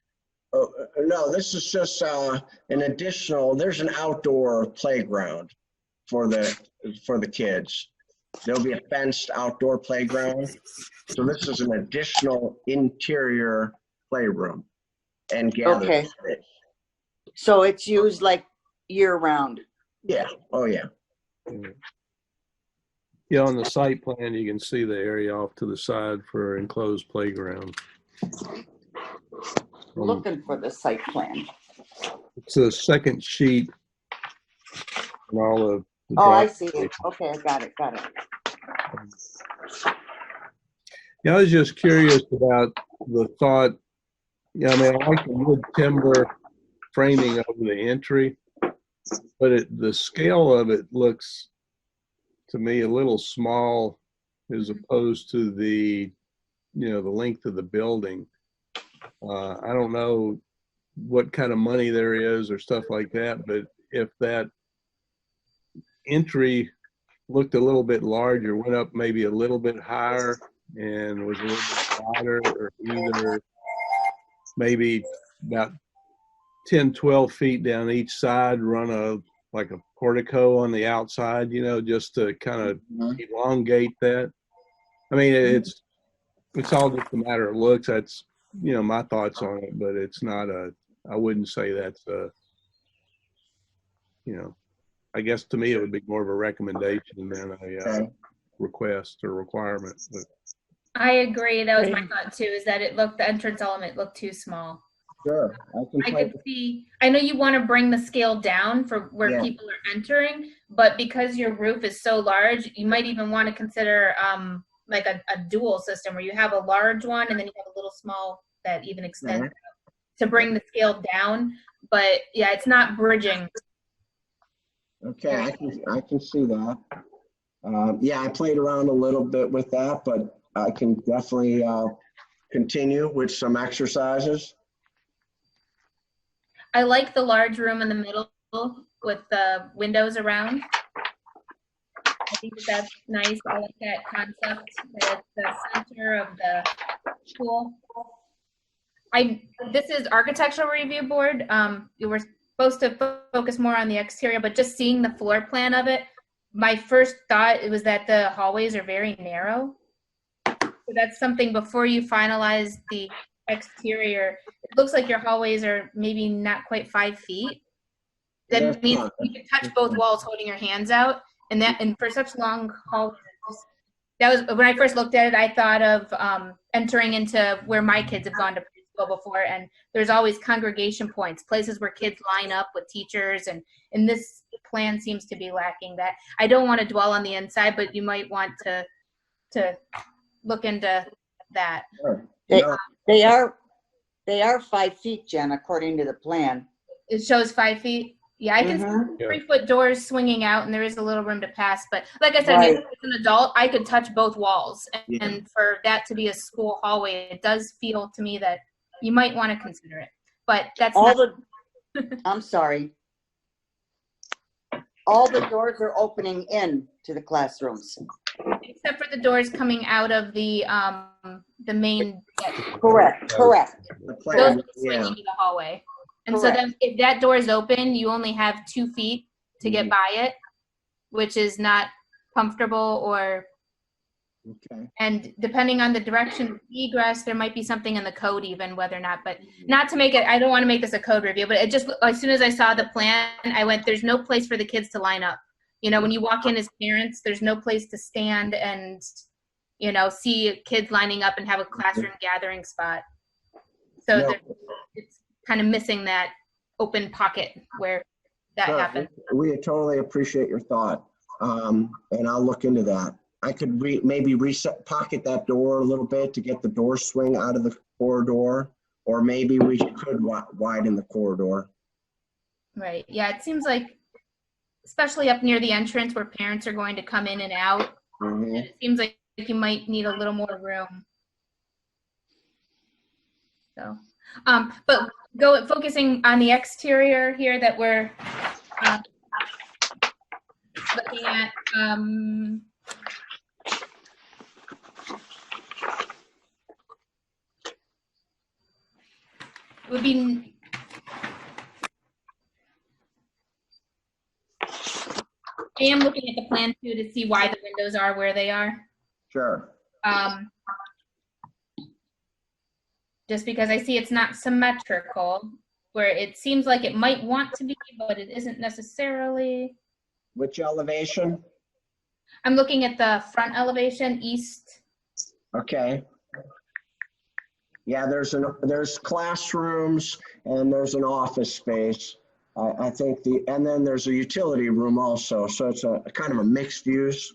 No, this is just an additional, there's an outdoor playground for the kids. There'll be a fenced outdoor playground. So this is an additional interior playroom and gathering Okay. space. So it's used like year round? Yeah, oh yeah. Yeah, on the site plan, you can see the area off to the side for enclosed playground. Looking for the site plan. It's the second sheet and all of the Oh, I drawings. see it. Okay, I got it. Yeah, I was just curious about the thought. Yeah, I mean, I like the wood timber framing over the entry, but the scale of it looks to me a little small as opposed to the length of the building. I don't know what kind of money there is or stuff like that, but if that entry looked a little bit larger, went up maybe a little bit higher and was a little bit wider, or either maybe about 10, 12 feet down each side, run like a portico on the outside, just to kind of elongate that. I mean, it's all just a matter of looks. That's, my thoughts on it, but it's not I wouldn't say that's I guess to me it would be more of a recommendation than a request or requirement. But I agree. That was my thought too, is that the entrance element looked too small. Sure. I could see, I know you want to bring the scale down for where people are entering, but because your roof is so large, you might even want to consider like a dual system where you have a large one and then you have a little small that even extends to bring the scale down. But yeah, it's not bridging. Okay, I can see that. Yeah, I played around a little bit with that, but I can definitely continue with some exercises. I like the large room in the middle with the windows around. I think that's nice. I like that concept. That it's the center of the school. This is architectural review board. You were supposed to focus more on the exterior, but just seeing the floor plan of it, my first thought was that the hallways are very narrow. So that's something before you finalize the exterior. It looks like your hallways are maybe not quite 5 feet. That means you can touch both walls holding your hands out, and for such long hallways, that was when I first looked at it. I thought of entering into where my kids have gone to preschool before, and there's always congregation points, places where kids line up with teachers, and this plan seems to be lacking that. I don't want to dwell on the inside, but you might want to look into that. Sure. They are 5 feet, Jen, according to the plan. It shows 5 feet. Yeah, I can see 3-foot doors swinging out, and there is a little room to pass. But like I said, maybe as an adult, I could touch both walls. And for that to be a school hallway, it does feel to me that you might want to consider it. But that's I'm sorry. All the doors are opening in to the classrooms. Except for the doors coming out of the main. Correct. Those swing into the hallway. And so then if that door is open, you only have 2 feet to get by it, which is not comfortable or, Okay. and depending on the direction of egress, there might be something in the code even whether or not, but not to make it, I don't want to make this a code review, but it just, as soon as I saw the plan, I went, there's no place for the kids to line up. You know, when you walk in as parents, there's no place to stand and, you know, see kids lining up and have a classroom gathering spot. So No. it's kind of missing that open pocket where that Sure. happens. We totally appreciate your thought, and I'll look into that. I could maybe pocket that door a little bit to get the door swing out of the corridor, or maybe we could widen the corridor. Right. Yeah, it seems like, especially up near the entrance where parents are going to come in and out, it seems like you might need a little more room. So, but focusing on the exterior here that we're looking at, would be, I am looking at the plan too to see why the windows are where they are. Sure. Just because I see it's not symmetrical, where it seems like it might want to be, but it isn't necessarily. Which elevation? I'm looking at the front elevation, east. Okay. Yeah, there's classrooms and there's an office space. I think and then there's a utility room also. So it's a kind of a mixed use.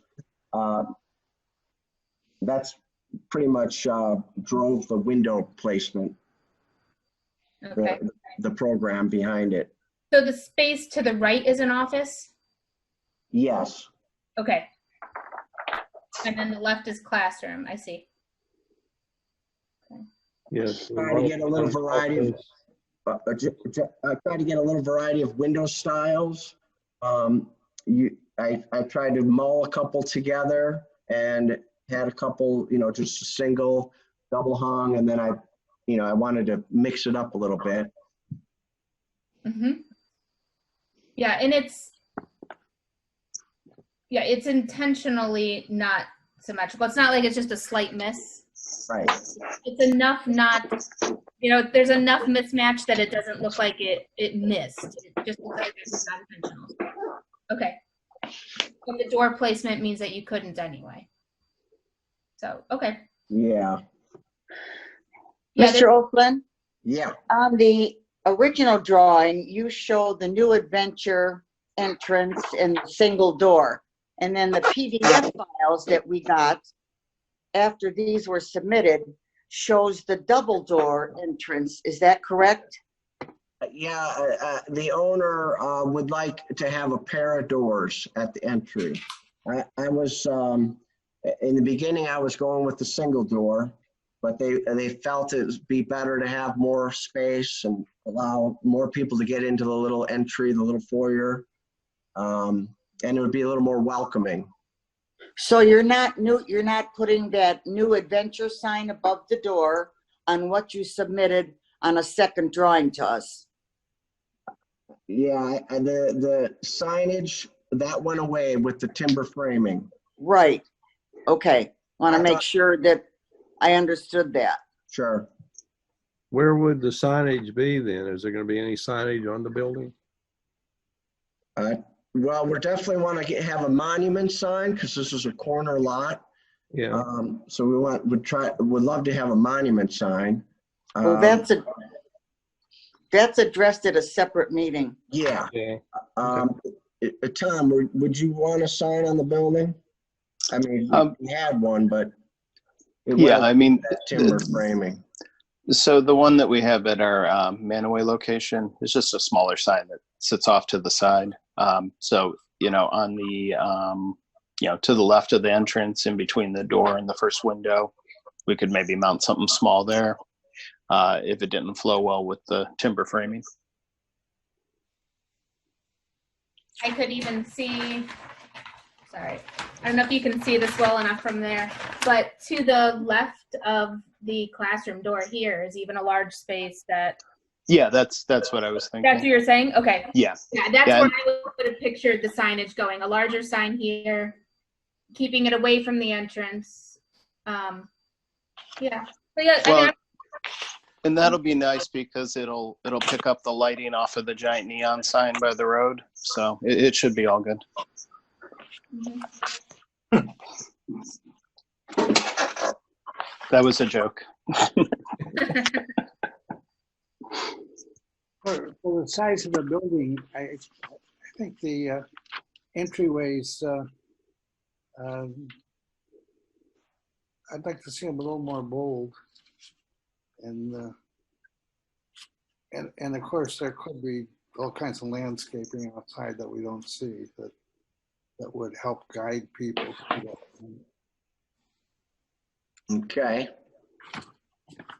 That's pretty much drove the window placement. Okay. The program behind it. So the space to the right is an office? Yes. Okay. And then the left is classroom, I see. Yes. Try to get a little variety of, I try to get a little variety of window styles. I tried to mull a couple together and had a couple, just a single, double hung, and then I wanted to mix it up a little bit. Yeah, and it's intentionally not symmetrical. It's not like it's just a slight miss. Right. It's enough not, there's enough mismatch that it doesn't look like it missed. It just looks like it's not intentional. Okay. But the door placement means that you couldn't anyway. So, okay. Yeah. Mr. Oakland? Yeah. On the original drawing, you show the new adventure entrance and single door. And then the PDF files that we got after these were submitted shows the double door entrance. Is that correct? Yeah, the owner would like to have a pair of doors at the entry. I was, in the beginning, I was going with the single door, but they felt it would be better to have more space and allow more people to get into the little entry, the little foyer, and it would be a little more welcoming. So you're not putting that new adventure sign above the door on what you submitted on a second drawing to us? Yeah, the signage, that went away with the timber framing. Right. Okay. Want to make sure that I understood that. Sure. Where would the signage be then? Is there going to be any signage on the building? Well, we definitely want to have a monument sign because this is a corner lot. Yeah. So would love to have a monument sign. Well, that's addressed at a separate meeting. Yeah. Tom, would you want a sign on the building? I mean, we had one, but timber framing. So the one that we have at our Manaway location is just a smaller sign that sits off to the side. So, on the, to the left of the entrance, in between the door and the first window, we could maybe mount something small there if it didn't flow well with the timber framing. I could even see, sorry, I don't know if you can see this well enough from there, but to the left of the classroom door here is even a large space that Yeah, that's what I was That's what thinking. you're saying? Okay. Yeah. Yeah, that's Yeah, where and- I would have pictured the signage going. A larger sign here, keeping it away from the entrance. Yeah. But yeah, I mean, Well, and that'll be nice because it'll pick up the lighting off of the giant neon sign by the road. So it should be all good. That was a joke. For the size of the building, I think the entryways, I'd like to see them a little more bold. And of course, there could be all kinds of landscaping outside that we don't see that would help guide people. Okay.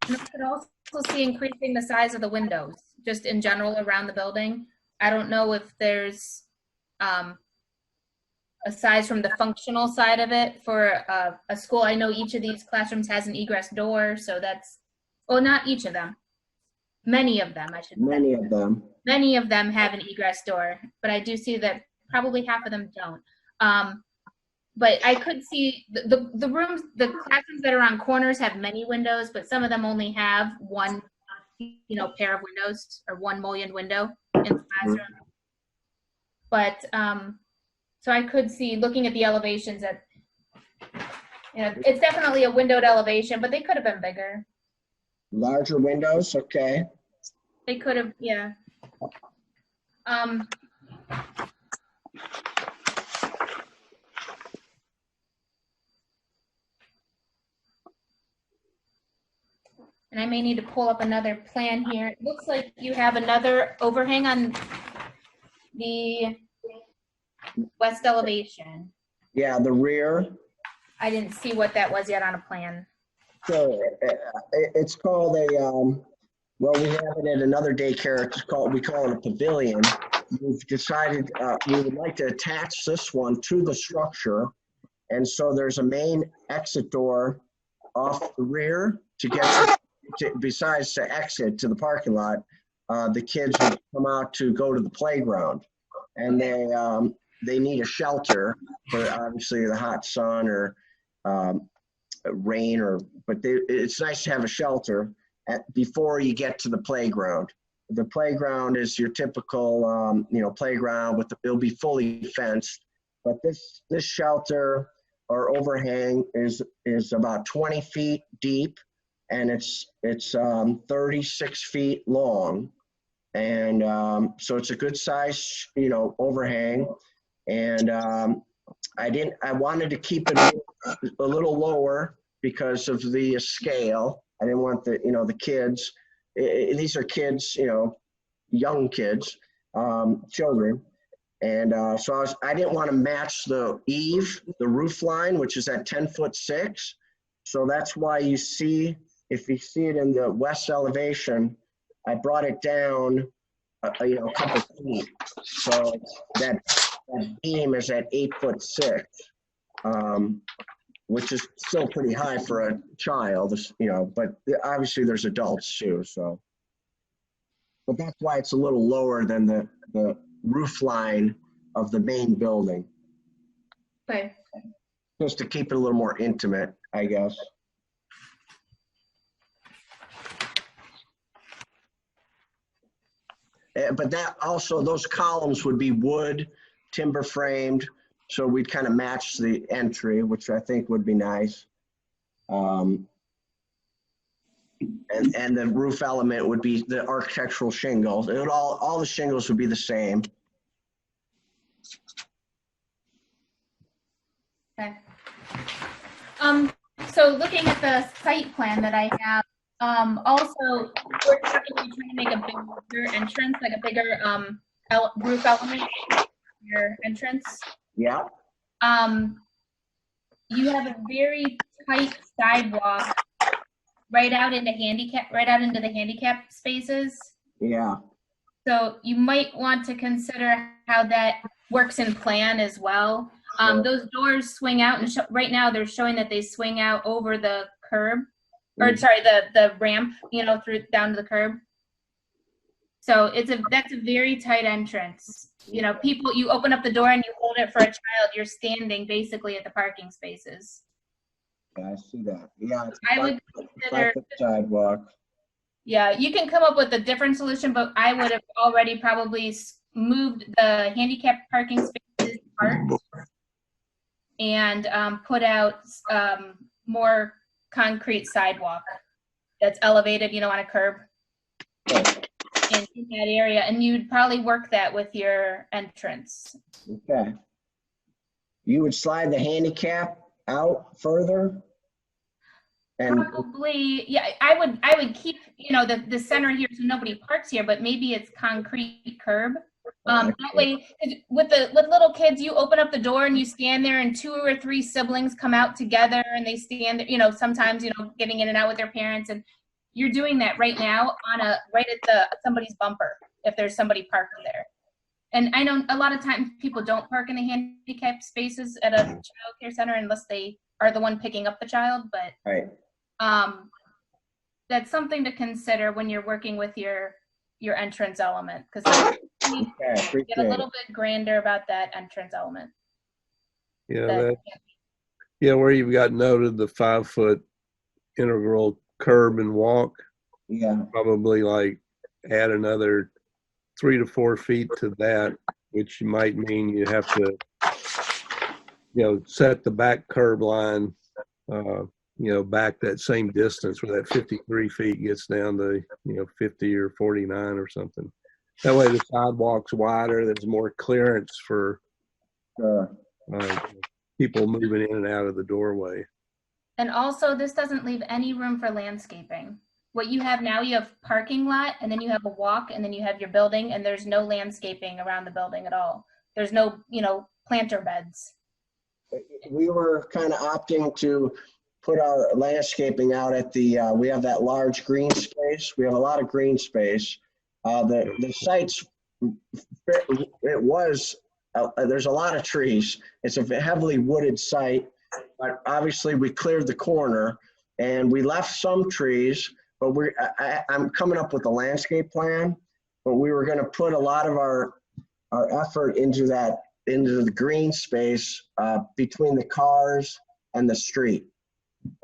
And I could also see increasing the size of the windows, just in general around the building. I don't know if there's a size from the functional side of it for a school. I know each of these classrooms has an egress door, so that's, well, not each of them. Many of them, I should say. Many of them. Many of them have an egress door, but I do see that probably half of them don't. But I could see the rooms, the classrooms that are on corners have many windows, but some of them only have one, pair of windows or one mullioned window in the classroom. But so I could see, looking at the elevations, that it's definitely a windowed elevation, but they could have been bigger. Larger windows, okay. They could have, yeah. And I may need to pull up another plan here. It looks like you have another overhang on the west elevation. Yeah, the rear. I didn't see what that was yet on a plan. So it's called a, well, we have it at another daycare. We call it a pavilion. We've decided we would like to attach this one to the structure. And so there's a main exit door off the rear to get besides to exit to the parking lot. The kids would come out to go to the playground, and they need a shelter for obviously the hot sun or rain, but it's nice to have a shelter before you get to the playground. The playground is your typical playground it'll be fully fenced, but this shelter or overhang is about 20 feet deep, and it's 36 feet long, and so it's a good size overhang. And I wanted to keep it a little lower because of the scale. I didn't want the kids. These are kids, young kids, children. And so I didn't want to match the eave, the roof line, which is at 10'6". So that's why you see, if you see it in the west elevation, I brought it down a couple feet. So that beam is at 8'6", which is still pretty high for a child, but obviously there's adults too, so. But that's why it's a little lower than the roof line of the main building. Okay. Just to keep it a little more intimate, I guess. But that also, those columns would be wood, timber framed, so we'd kind of match the entry, which I think would be nice. And the roof element would be the architectural shingles. It would all the shingles would be the same. Okay. So looking at the site plan that I have, also we're trying to make a bigger entrance, like a bigger roof element for your entrance. Yeah. You have a very tight sidewalk right out into the handicap spaces. Yeah. So you might want to consider how that works in plan as well. Those doors swing out, and right now they're showing that they swing out over the curb, or sorry, the ramp, through down to the curb. So that's a very tight entrance. You know, you open up the door and you hold it for a child, you're standing basically at the parking spaces. Yeah, I see that. Yeah, it's I would consider, 5-foot sidewalk. yeah, you can come up with a different solution, but I would have already probably moved the handicap parking spaces apart and put out more concrete sidewalk that's elevated, on a curb in that area. And you'd probably work that with your entrance. Okay. You would slide the handicap out further? And Probably, yeah, I would keep, the center here so nobody parks here, but maybe it's concrete curb. That way, with little kids, you open up the door and you stand there and 2 or 3 siblings come out together and they stand, sometimes, getting in and out with their parents, and you're doing that right now right at somebody's bumper if there's somebody parked there. And I know a lot of times people don't park in the handicap spaces at a child care center unless they are the one picking up the child, but right. That's something to consider when you're working with your entrance element, because get a little bit grander about that entrance element. Yeah, where you've got noted the 5-foot integral curb and walk. Yeah, probably like add another 3 to 4 feet to that, which might mean you have to, set the back curb line, back that same distance where that 53 feet gets down to, 50 or 49 or something. That way the sidewalk's wider, there's more clearance for people moving in and out of the doorway. And also, this doesn't leave any room for landscaping. What you have now, you have parking lot, and then you have a walk, and then you have your building, and there's no landscaping around the building at all. There's no, planter beds. We were kind of opting to put our landscaping out at we have that large green space. We have a lot of green space. The site's, there's a lot of trees. It's a heavily wooded site, but obviously we cleared the corner and we left some trees, but I'm coming up with a landscape plan, but we were gonna put a lot of our effort into the green space between the cars and the street.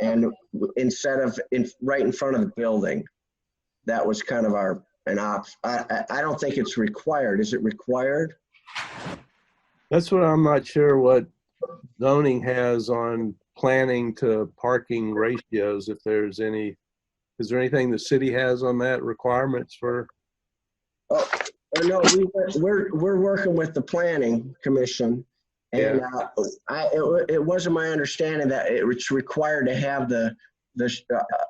And instead of right in front of the building, that was kind of I don't think it's required. Is it required? That's what I'm not sure what zoning has on planning to parking ratios. If there's any, is there anything the city has on that requirements for? Oh no, we're working with the planning commission. And it wasn't my understanding that it's required to have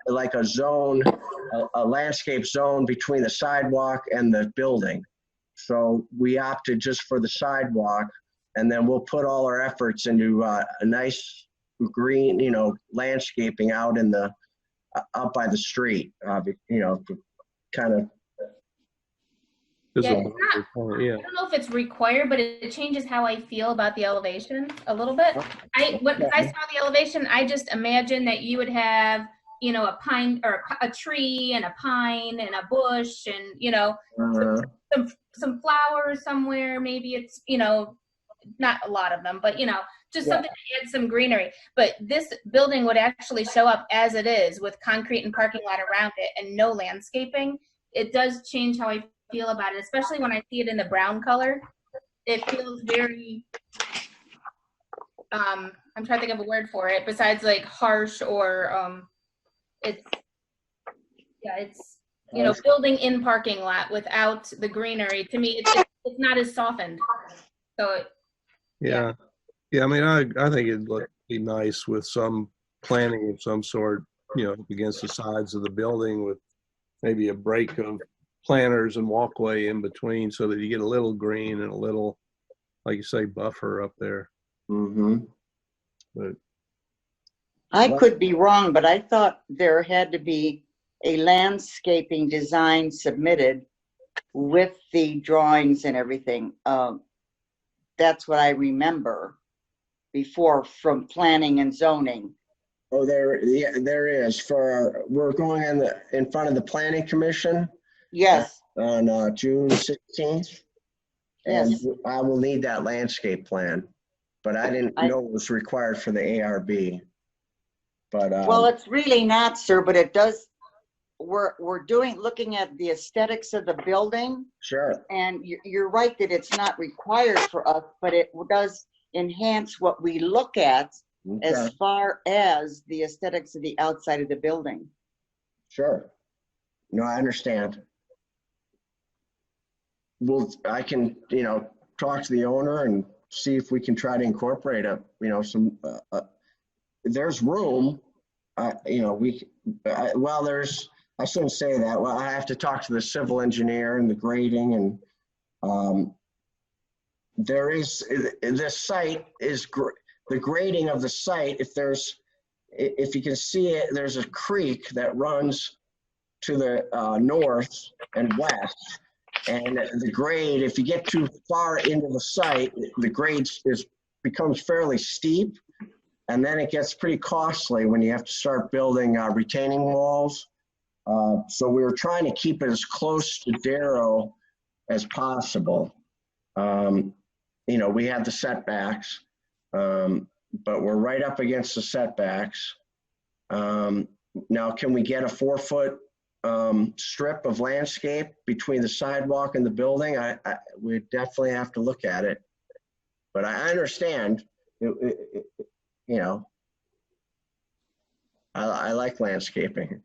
like a zone, a landscape zone between the sidewalk and the building. So we opted just for the sidewalk, and then we'll put all our efforts into a nice green, landscaping out up by the street, kind of. Yeah, I don't know if it's required, but it changes how I feel about the elevation a little bit. When I saw the elevation, I just imagined that you would have, a pine or a tree and a pine and a bush and, some flowers somewhere. Maybe it's, not a lot of them, but, just something to add some greenery. But this building would actually show up as it is with concrete and parking lot around it and no landscaping. It does change how I feel about it, especially when I see it in the brown color. It feels very I'm trying to think of a word for it besides like harsh or it's building in parking lot without the greenery. To me, it's not as softened. So yeah, I mean, I think it'd be nice with some planting of some sort, against the sides of the building with maybe a break of planters and walkway in between so that you get a little green and a little, like you say, buffer up there. Mm-hmm. But I could be wrong, but I thought there had to be a landscaping design submitted with the drawings and everything. That's what I remember before from planning and zoning. Oh, there is. We're going in front of the planning commission. Yes. On June 16th. And Yes. I will need that landscape plan, but I didn't know it was required for the ARB. But Well, it's really not, sir, but it does, we're looking at the aesthetics of the building. Sure. And you're right that it's not required for us, but it does enhance what we look at as far as the aesthetics of the outside of the building. Sure. No, I understand. Well, I can, talk to the owner and see if we can try to incorporate some, there's room, I shouldn't say that. Well, I have to talk to the civil engineer and the grading and, there is, this site is, the grading of the site, if you can see it, there's a creek that runs to the north and west. And the grade, if you get too far into the site, the grade becomes fairly steep. And then it gets pretty costly when you have to start building retaining walls. So we were trying to keep it as close to Darrow as possible. We have the setbacks, but we're right up against the setbacks. Now, can we get a 4-foot strip of landscape between the sidewalk and the building? We definitely have to look at it. But I understand, I like landscaping.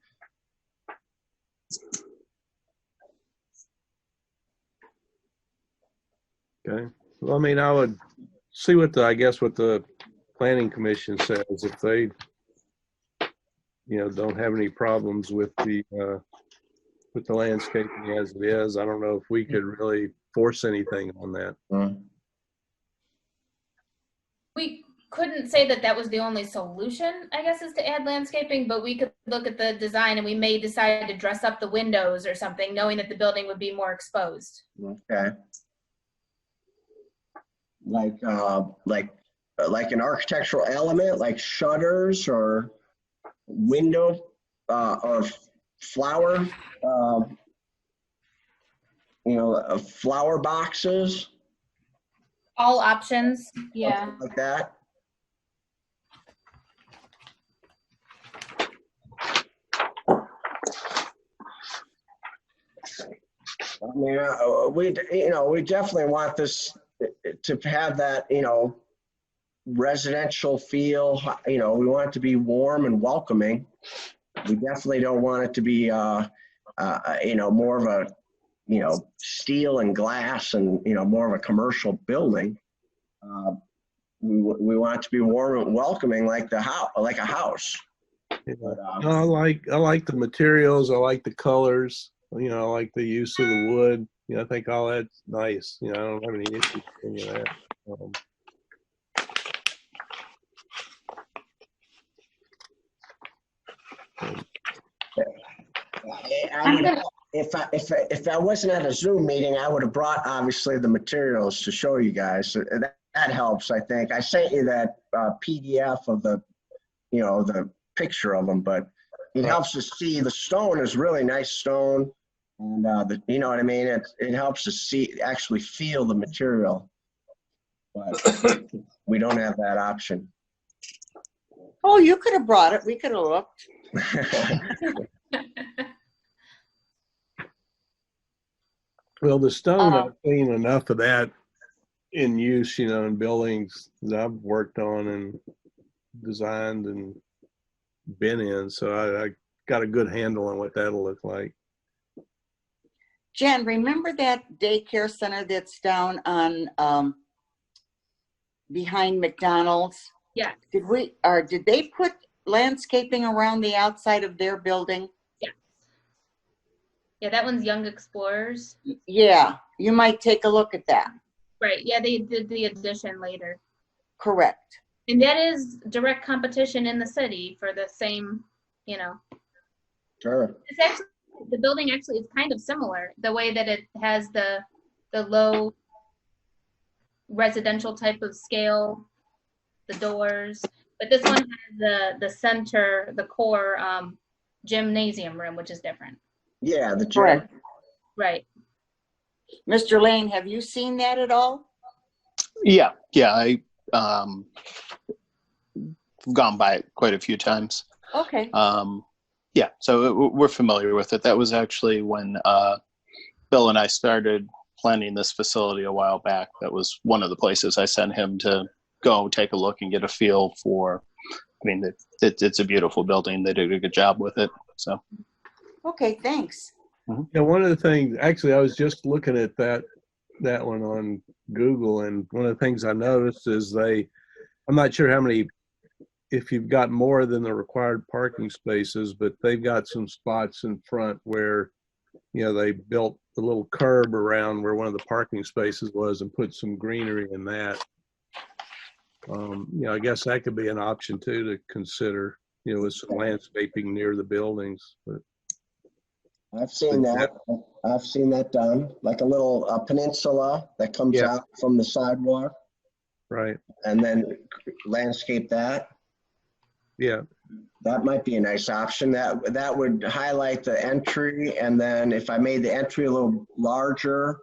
Okay. Well, I mean, I would see what the planning commission says. If they, don't have any problems with the landscaping as it is, I don't know if we could really force anything on that. We couldn't say that was the only solution, I guess, is to add landscaping, but we could look at the design and we may decide to dress up the windows or something, knowing that the building would be more exposed. Okay. Like an architectural element, like shutters or window or flower, flower boxes. All options, yeah. Like that. I mean, we definitely want this to have that, residential feel. We want it to be warm and welcoming. We definitely don't want it to be, more of a, steel and glass and, more of a commercial building. We want it to be warm and welcoming, like a house. But, No, I like the materials. I like the colors. I like the use of the wood. I think all that's nice. I don't have any issues with any of that. If I wasn't at a Zoom meeting, I would have brought obviously the materials to show you guys. That helps, I think. I sent you that PDF of the picture of them, but it helps to see the stone is really nice stone, and you know what I mean. It helps to actually feel the material, but we don't have that option. Oh, you could have brought it. We could have looked. Well, the stone, I've seen enough of that in use, in buildings that I've worked on and designed and been in. So I got a good handle on what that'll look like. Jen, remember that daycare center that's down on behind McDonald's? Yeah. Did they put landscaping around the outside of their building? Yeah, that one's Young Explorers. Yeah, you might take a look at that. Right, yeah, they did the addition later. Correct. And that is direct competition in the city for the same, Sure. It's actually, the building actually is kind of similar, the way that it has the low residential type of scale, the doors. But this one has the center, the core gymnasium room, which is different. Yeah, the correct. Right. Mr. Lane, have you seen that at all? Yeah, I gone by it quite a few times. Okay. Yeah, so we're familiar with it. That was actually when Bill and I started planning this facility a while back. That was one of the places I sent him to go take a look and get a feel for. I mean, it's a beautiful building. They did a good job with it. So. Okay, thanks. Yeah, one of the things, actually, I was just looking at that one on Google, and one of the things I noticed is I'm not sure how many, if you've got more than the required parking spaces, but they've got some spots in front where, they built a little curb around where one of the parking spaces was and put some greenery in that. I guess that could be an option too to consider, with some landscaping near the buildings. But I've seen that. I've seen that done, like a little peninsula that comes out from the sidewalk. Right. And then landscape that. Yeah. That might be a nice option. That would highlight the entry, and then if I made the entry a little larger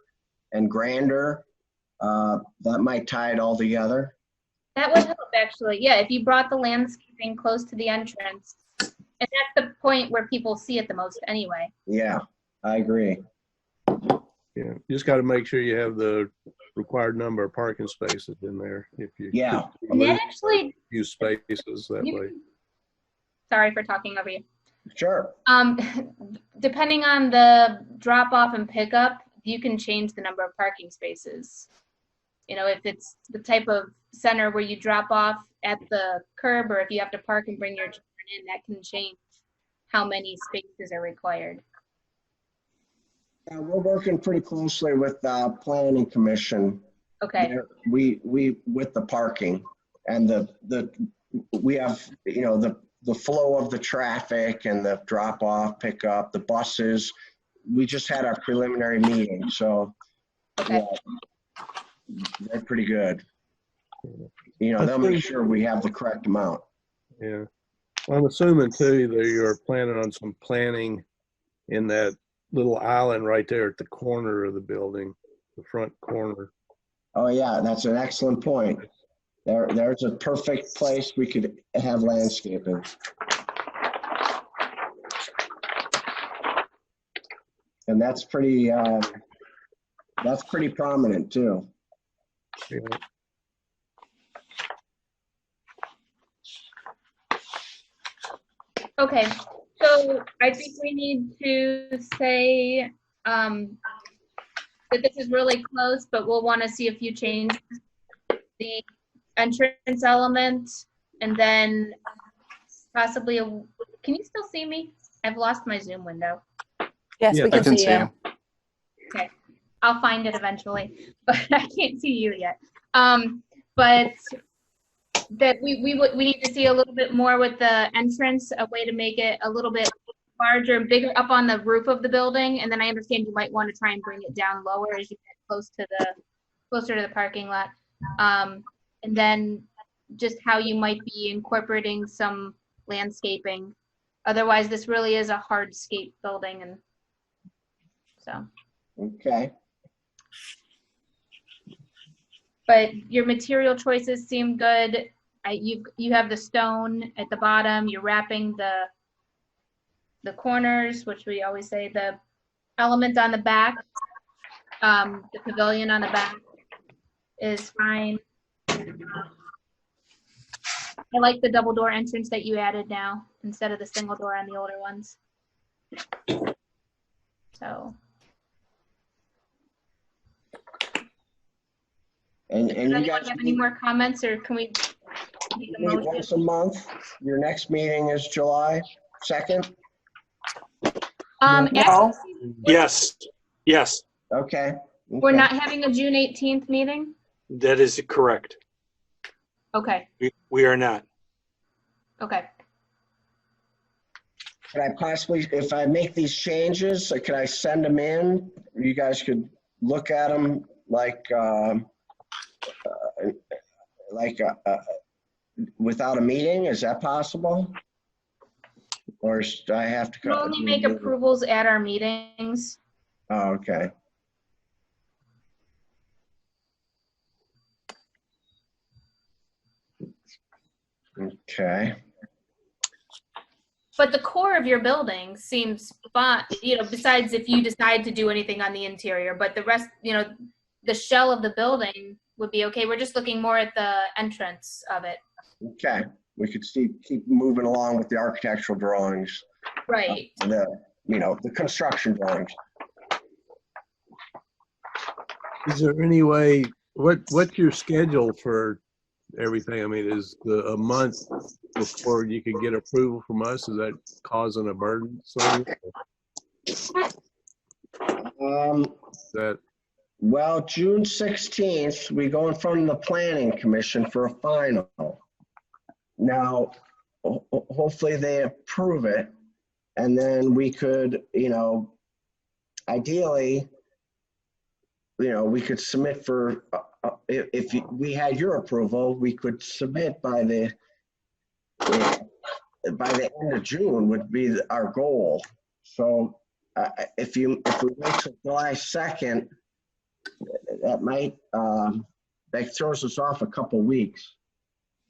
and grander, that might tie it all together. That would help, actually. Yeah, if you brought the landscaping close to the entrance, and that's the point where people see it the most anyway. Yeah, I agree. Yeah, you just got to make sure you have the required number of parking spaces in there. If you And that actually use spaces that way. Sorry for talking over you. Sure. Depending on the drop off and pickup, you can change the number of parking spaces. If it's the type of center where you drop off at the curb, or if you have to park and bring your children in, that can change how many spaces are required. We're working pretty closely with the planning commission. Okay. We with the parking and we have, the flow of the traffic and the drop off, pickup, the buses. We just had our preliminary meeting, so okay. They're pretty good. They'll make sure we have the correct amount. Yeah. Well, I'm assuming too that you're planning on some planning in that little island right there at the corner of the building, the front corner. Oh yeah, that's an excellent point. There's a perfect place we could have landscaping. And that's pretty prominent too. Yeah. Okay, so I think we need to say that this is really close, but we'll want to see a few changes. The entrance element, and then possibly can you still see me? I've lost my Zoom window. Yes, we can see you. Okay, I'll find it eventually, but I can't see you yet. But that we need to see a little bit more with the entrance, a way to make it a little bit larger and bigger up on the roof of the building. And then I understand you might want to try and bring it down lower as you get closer to the parking lot. And then just how you might be incorporating some landscaping. Otherwise, this really is a hardscape building, and so. Okay. But your material choices seem good. You have the stone at the bottom. You're wrapping the corners, which we always say the element on the back, the pavilion on the back is fine. I like the double door entrance that you added now instead of the single door on the older ones. So. And you guys have any more comments, or can we meet once a month? Your next meeting is July 2nd? Actually, Yes. Okay. We're not having a June 18th meeting? That is correct. Okay. We are not. Okay. Could I possibly, if I make these changes, could I send them in? You guys could look at them without a meeting? Is that possible? Or do I have to? We'll only make approvals at our meetings. Oh, okay. Okay. But the core of your building seems fine, besides if you decide to do anything on the interior, but the rest, the shell of the building would be okay. We're just looking more at the entrance of it. Okay. We could keep moving along with the architectural drawings. Right. The construction drawings. Is there any way, what's your schedule for everything? I mean, is a month before you can get approval from us, is that causing a burden? Well, June 16th, we go in front of the planning commission for a final. Now, hopefully they approve it, and then we could, ideally, we could submit for, if we had your approval, we could submit by the end of June would be our goal. So if we wait till July 2nd, that might, that throws us off a couple weeks.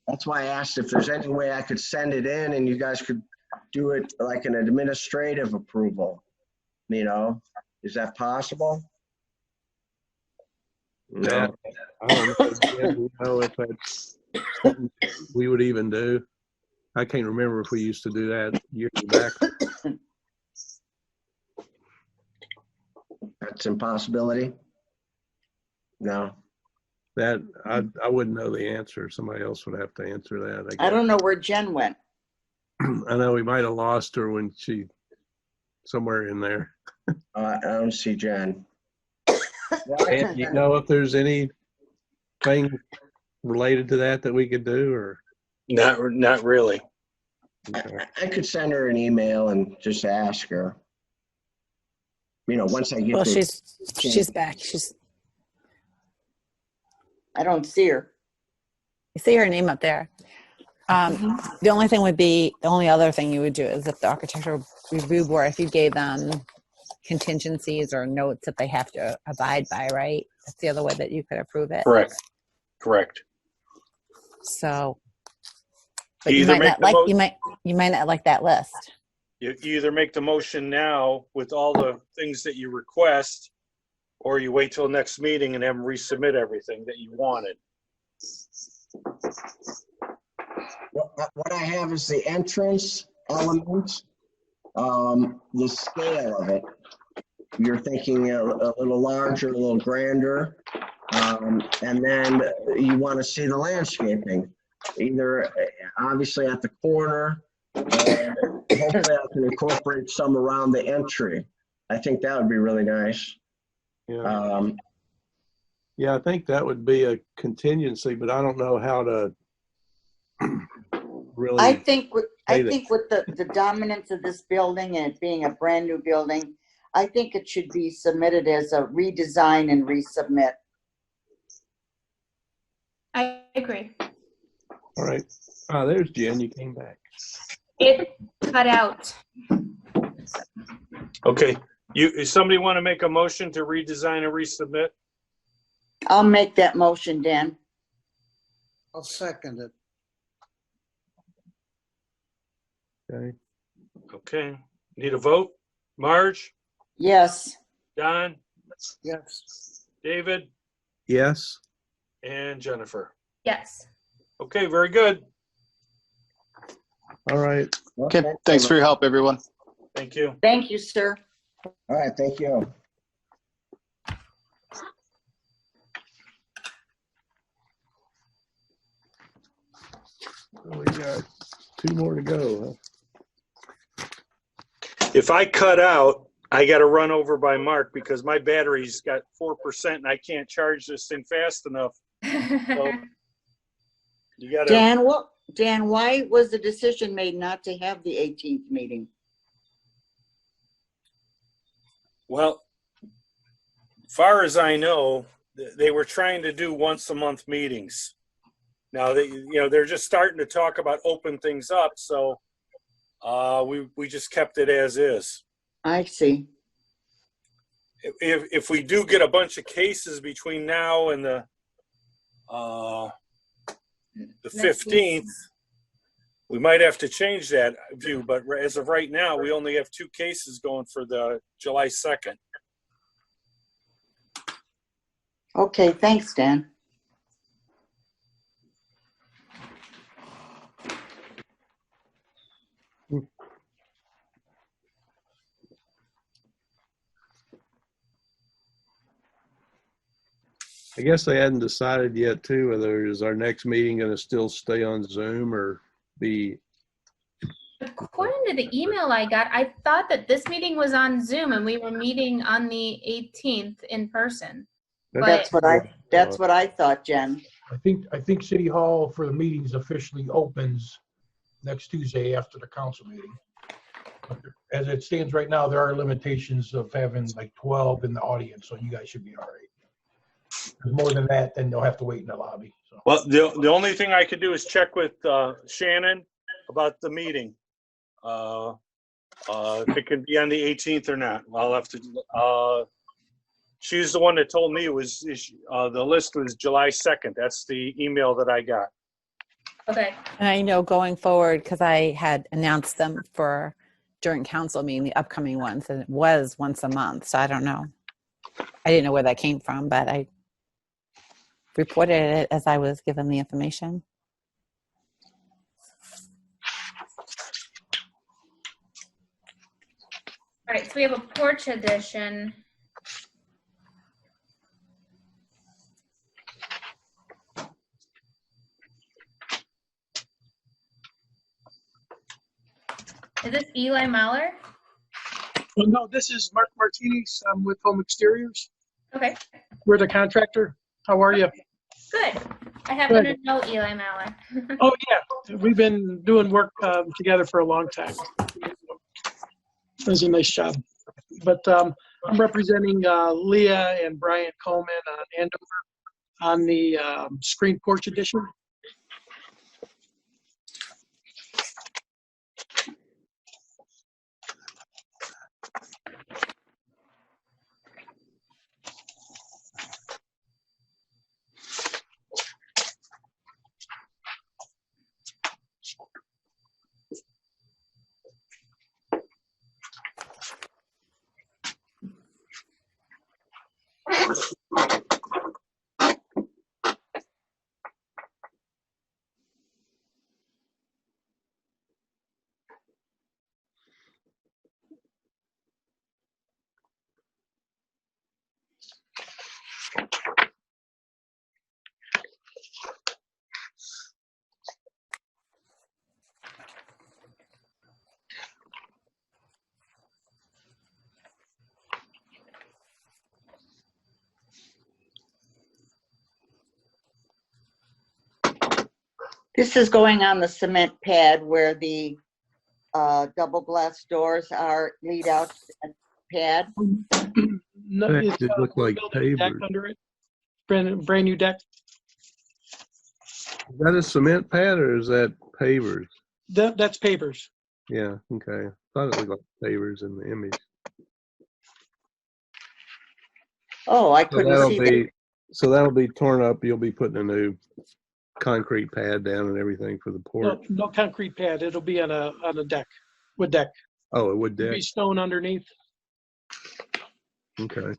That's why I asked if there's any way I could send it in and you guys could do it like an administrative approval. Is that possible? No. I don't know if that's something we would even do. I can't remember if we used to do that years back. That's an impossibility? No. That I wouldn't know the answer. Somebody else would have to answer that. I don't know where Jen went. I know we might have lost her when somewhere in there. I don't see Jen. And you know if there's anything related to that we could do, or not really. I could send her an email and just ask her. Once I get. Well, she's back. I don't see her. You see her name up there. The only other thing you would do is if the architectural review board, if you gave them contingencies or notes that they have to abide by, right? That's the other way that you could approve it. Correct. So, but you might not like that list. You either make the motion now with all the things that you request, or you wait till next meeting and have them resubmit everything that you wanted. What I have is the entrance element, the scale of it. You're thinking a little larger, a little grander, and then you want to see the landscaping, either obviously at the corner, and hopefully I can incorporate some around the entry. I think that would be really nice. Yeah. Yeah, I think that would be a contingency, but I don't know how to really. I think with the dominance of this building and it being a brand new building, I think it should be submitted as a redesign and resubmit. I agree. All right. There's Jen. You came back. It cut out. Okay. Somebody want to make a motion to redesign and resubmit? I'll make that motion, Dan. I'll second it. Okay. Okay. Need a vote? Marge? Yes. Don? Yes. David? Yes. And Jennifer? Yes. Okay, very good. All right. Okay, thanks for your help, everyone. Thank you. Thank you, sir. All right, thank you. We got 2 more to go. If I cut out, I got to run over by Mark because my battery's got 4% and I can't charge this thing fast enough. So you got to. Dan, why was the decision made not to have the 18th meeting? Well, far as I know, they were trying to do once a month meetings. Now they're just starting to talk about open things up, so we just kept it as is. I see. if we do get a bunch of cases between now and the 15th, we might have to change that view. But as of right now, we only have 2 cases going for the July 2nd. Okay, thanks, Dan. I guess they hadn't decided yet too, whether is our next meeting going to still stay on Zoom or be. According to the email I got, I thought that this meeting was on Zoom and we were meeting on the 18th in person. That's what I thought, Jen. I think City Hall for the meetings officially opens next Tuesday after the council meeting. But as it stands right now, there are limitations of having like 12 in the audience, so you guys should be all right. More than that, then they'll have to wait in the lobby. So. Well, the only thing I could do is check with Shannon about the meeting. If it can be on the 18th or not. I'll have to. She's the one that told me it was the list was July 2nd. That's the email that I got. Okay. And I know going forward, because I had announced them for during council meeting, the upcoming ones, and it was once a month. So I don't know. I didn't know where that came from, but I reported it as I was given the information. All right, so we have a porch edition. Is this Eli Mahler? Well, no, this is Mark Martinez. I'm with Home Exteriors. Okay. We're the contractor. How are you? Good. I happen Good. to know Eli Mahler. Oh, yeah. We've been doing work together for a long time. Does a nice job. But I'm representing Leah and Brian Coleman on Andover on the screen porch edition. This is going on the cement pad where the double glass doors are lead out to that pad. No, That it's, did look we're like building a deck pavers. under it. Brand new deck. Is that a cement pad or is that pavers? That's pavers. Yeah, okay. Thought it looked like pavers in the image. Oh, I couldn't see that. So that'll be torn up. You'll be putting a new concrete pad down and everything for the porch. No concrete pad. It'll be on a deck, wood deck. Oh, a wood There'll deck. be stone underneath. Okay.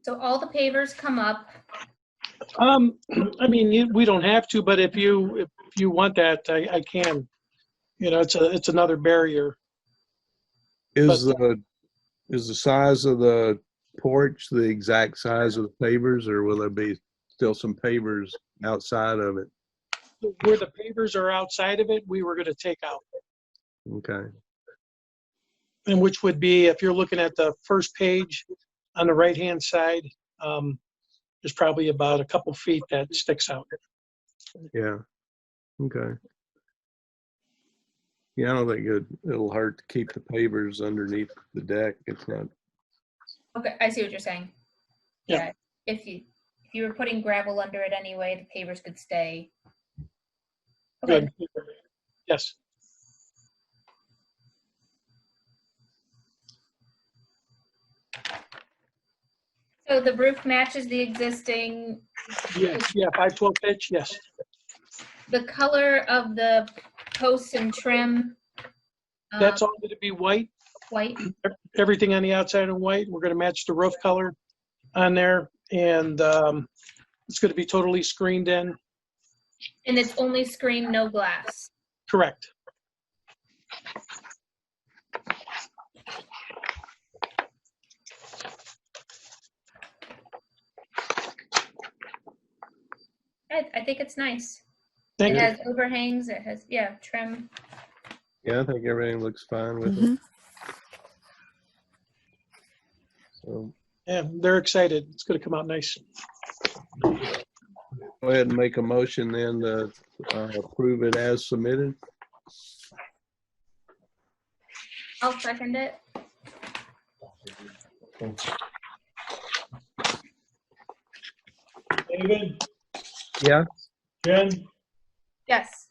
So all the pavers come up. I mean, we don't have to, but if you want that, I can. You know, it's another barrier. Is the size of the porch the exact size of the pavers, or will there be still some pavers outside of it? Where the pavers are outside of it, we were going to take out. Okay. And which would be, if you're looking at the first page on the right-hand side, there's probably about a couple feet that sticks out. Yeah. Okay. Yeah, I don't think it'll hurt to keep the pavers underneath the deck. It's not. Okay, I see what you're saying. Yeah. If you were putting gravel under it anyway, the pavers could stay. Okay. Good. Yes. So the roof matches the existing. Yes. Yeah. 512 pitch. Yes. The color of the posts and trim. That's all going to be white. White. Everything on the outside in white. We're going to match the roof color on there, and it's going to be totally screened in. And it's only screen, no glass. Correct. I think it's nice. Thank It you. has overhangs. It has, yeah, trim. Yeah, I think everything looks fine with Mm-hmm. it. So Yeah, they're excited. It's going to come out nice. go ahead and make a motion then to approve it as submitted. I'll second it. David, Yeah. Jen, Yes.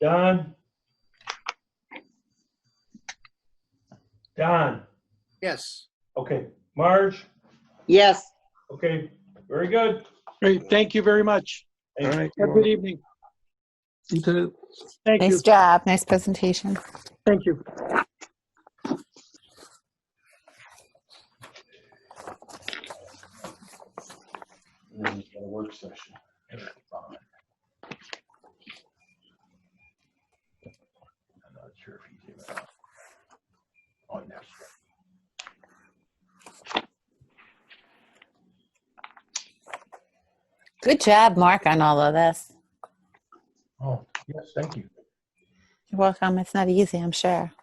Don? Don, Yes. okay. Marge? Yes. Okay, very good. Great. Thank you very much. All right. Have a good evening. You too. Thank Nice you. job. Nice presentation. Thank you. And then we've got a work session. I'm not sure if he's even on this. Good job, Mark, on all of this. Oh, yes, thank you. You're welcome. It's not easy, I'm sure.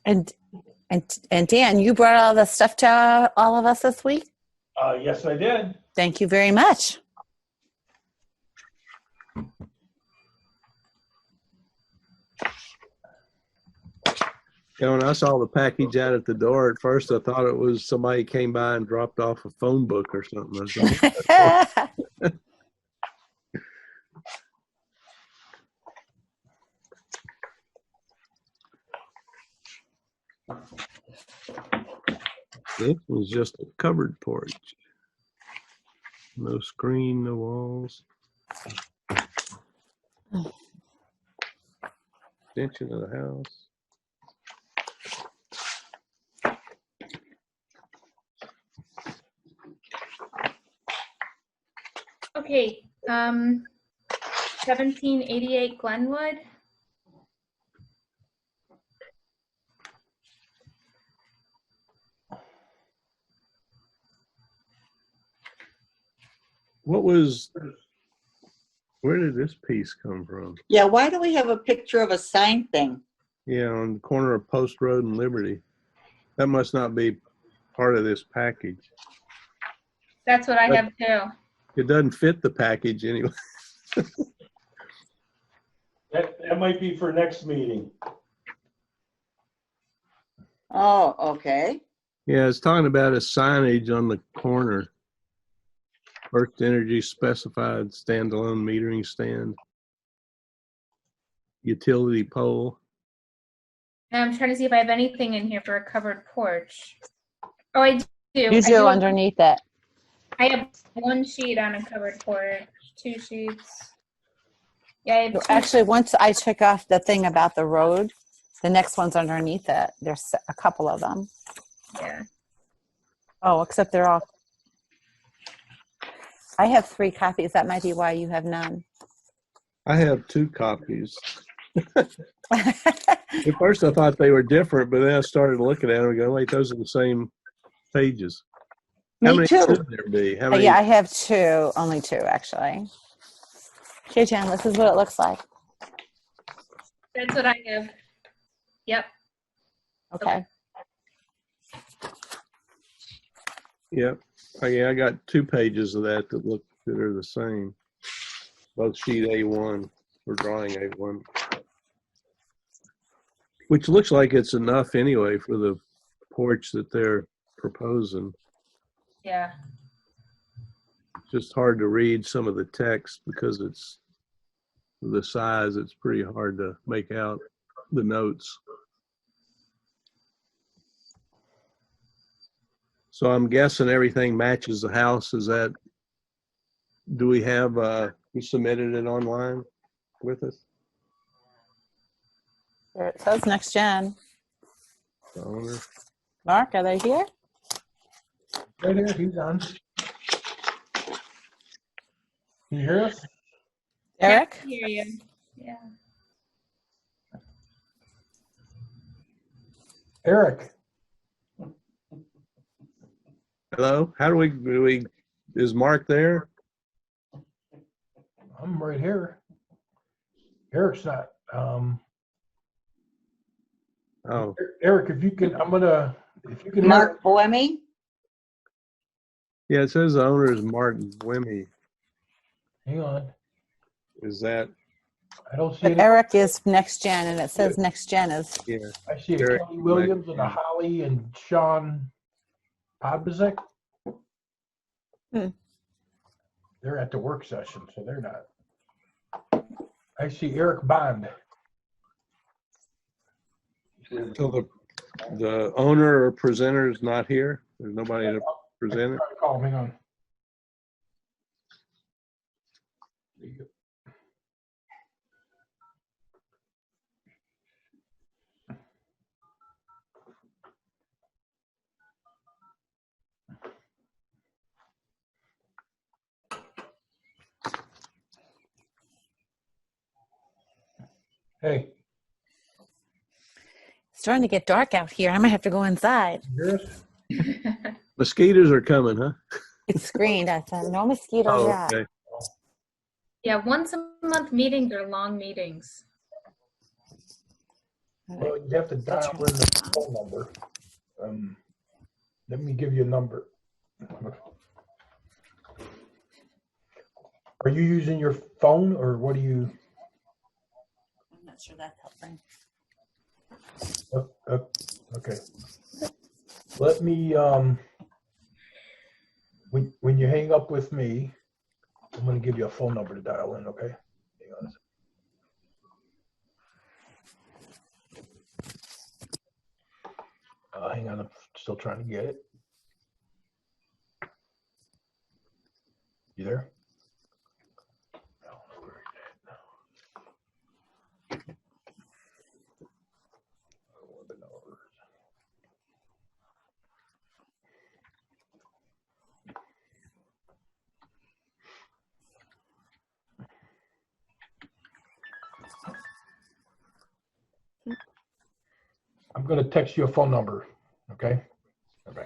And Dan, you brought all the stuff to all of us this week? Yes, I did. Thank you very much. Yeah, when I saw the package out at the door, at first I thought it was somebody came by and dropped off a phone book or something. I thought, this was just a covered porch. No screen, no walls. Extension of the house. Okay, 1788 Glenwood. Where did this piece come from? Yeah, why do we have a picture of a sign thing? Yeah, on the corner of Post Road and Liberty. That must not be part of this package. That's what I have too. It doesn't fit the package anyway. That might be for next meeting. Oh, okay. Yeah, it's talking about a signage on the corner. First Energy specified standalone metering stand. Utility pole. And I'm trying to see if I have anything in here for a covered porch. Oh, I do. You I do underneath it. I have one sheet on a covered porch, 2 sheets. Yeah, I have 2 Actually, once I took off the thing about the road, the next one's underneath it. There's a couple of them. Yeah. Oh, except they're all. I have 3 copies. That might be why you have none. I have 2 copies. At first I thought they were different, but then I started looking at them and going, wait, those are the same pages. How Me many too. should there be? How many? Yeah, I have 2, only 2 actually. Here, Jen, this is what it looks like. That's what I have. Yep. Okay. Yep. Yeah, I got 2 pages of that that are the same. Both sheet A1 or drawing A1. Which looks like it's enough anyway for the porch that they're proposing. Yeah. It's just hard to read some of the text because it's the size, it's pretty hard to make out the notes. So I'm guessing everything matches the house. Is that, do we have, we submitted it online with us? There it says next gen. The owner. Mark, are they here? Right here, he's on. Can you hear us? Eric? I hear you. Yeah. Eric. Hello? How do we, is Mark there? I'm right here. Eric's not. Oh, Eric, if you can, if you can. Mark Boemi? yeah, it says the owner is Mark Wimmy. Hang on. Is that? I don't see But any. Eric is next gen, and it says next gen is. Yeah. I see a Eric Kelly Williams and a Mac- Holly and Sean Podbizek. Hmm. They're at the work session, so they're not. I see Eric Bond. So the owner or presenter is not here? There's nobody to present it? Try to call him, hang on. There you go. Hey. It's starting to get dark out here. I might have to go inside. Mosquitoes are coming, huh? It's screened. I said no mosquitoes Oh, yet. okay. Yeah, once a month meetings are long meetings. Well, you have to dial in the phone number. Let me give you a number. Are you using your phone or what do you? I'm not sure that's helping. Okay. Let me, when you hang up with me, I'm going to give you a phone number to dial in, okay? Hang on a second. Hang on, I'm still trying to get it. You there? I'm going to text you a phone number, okay? Okay.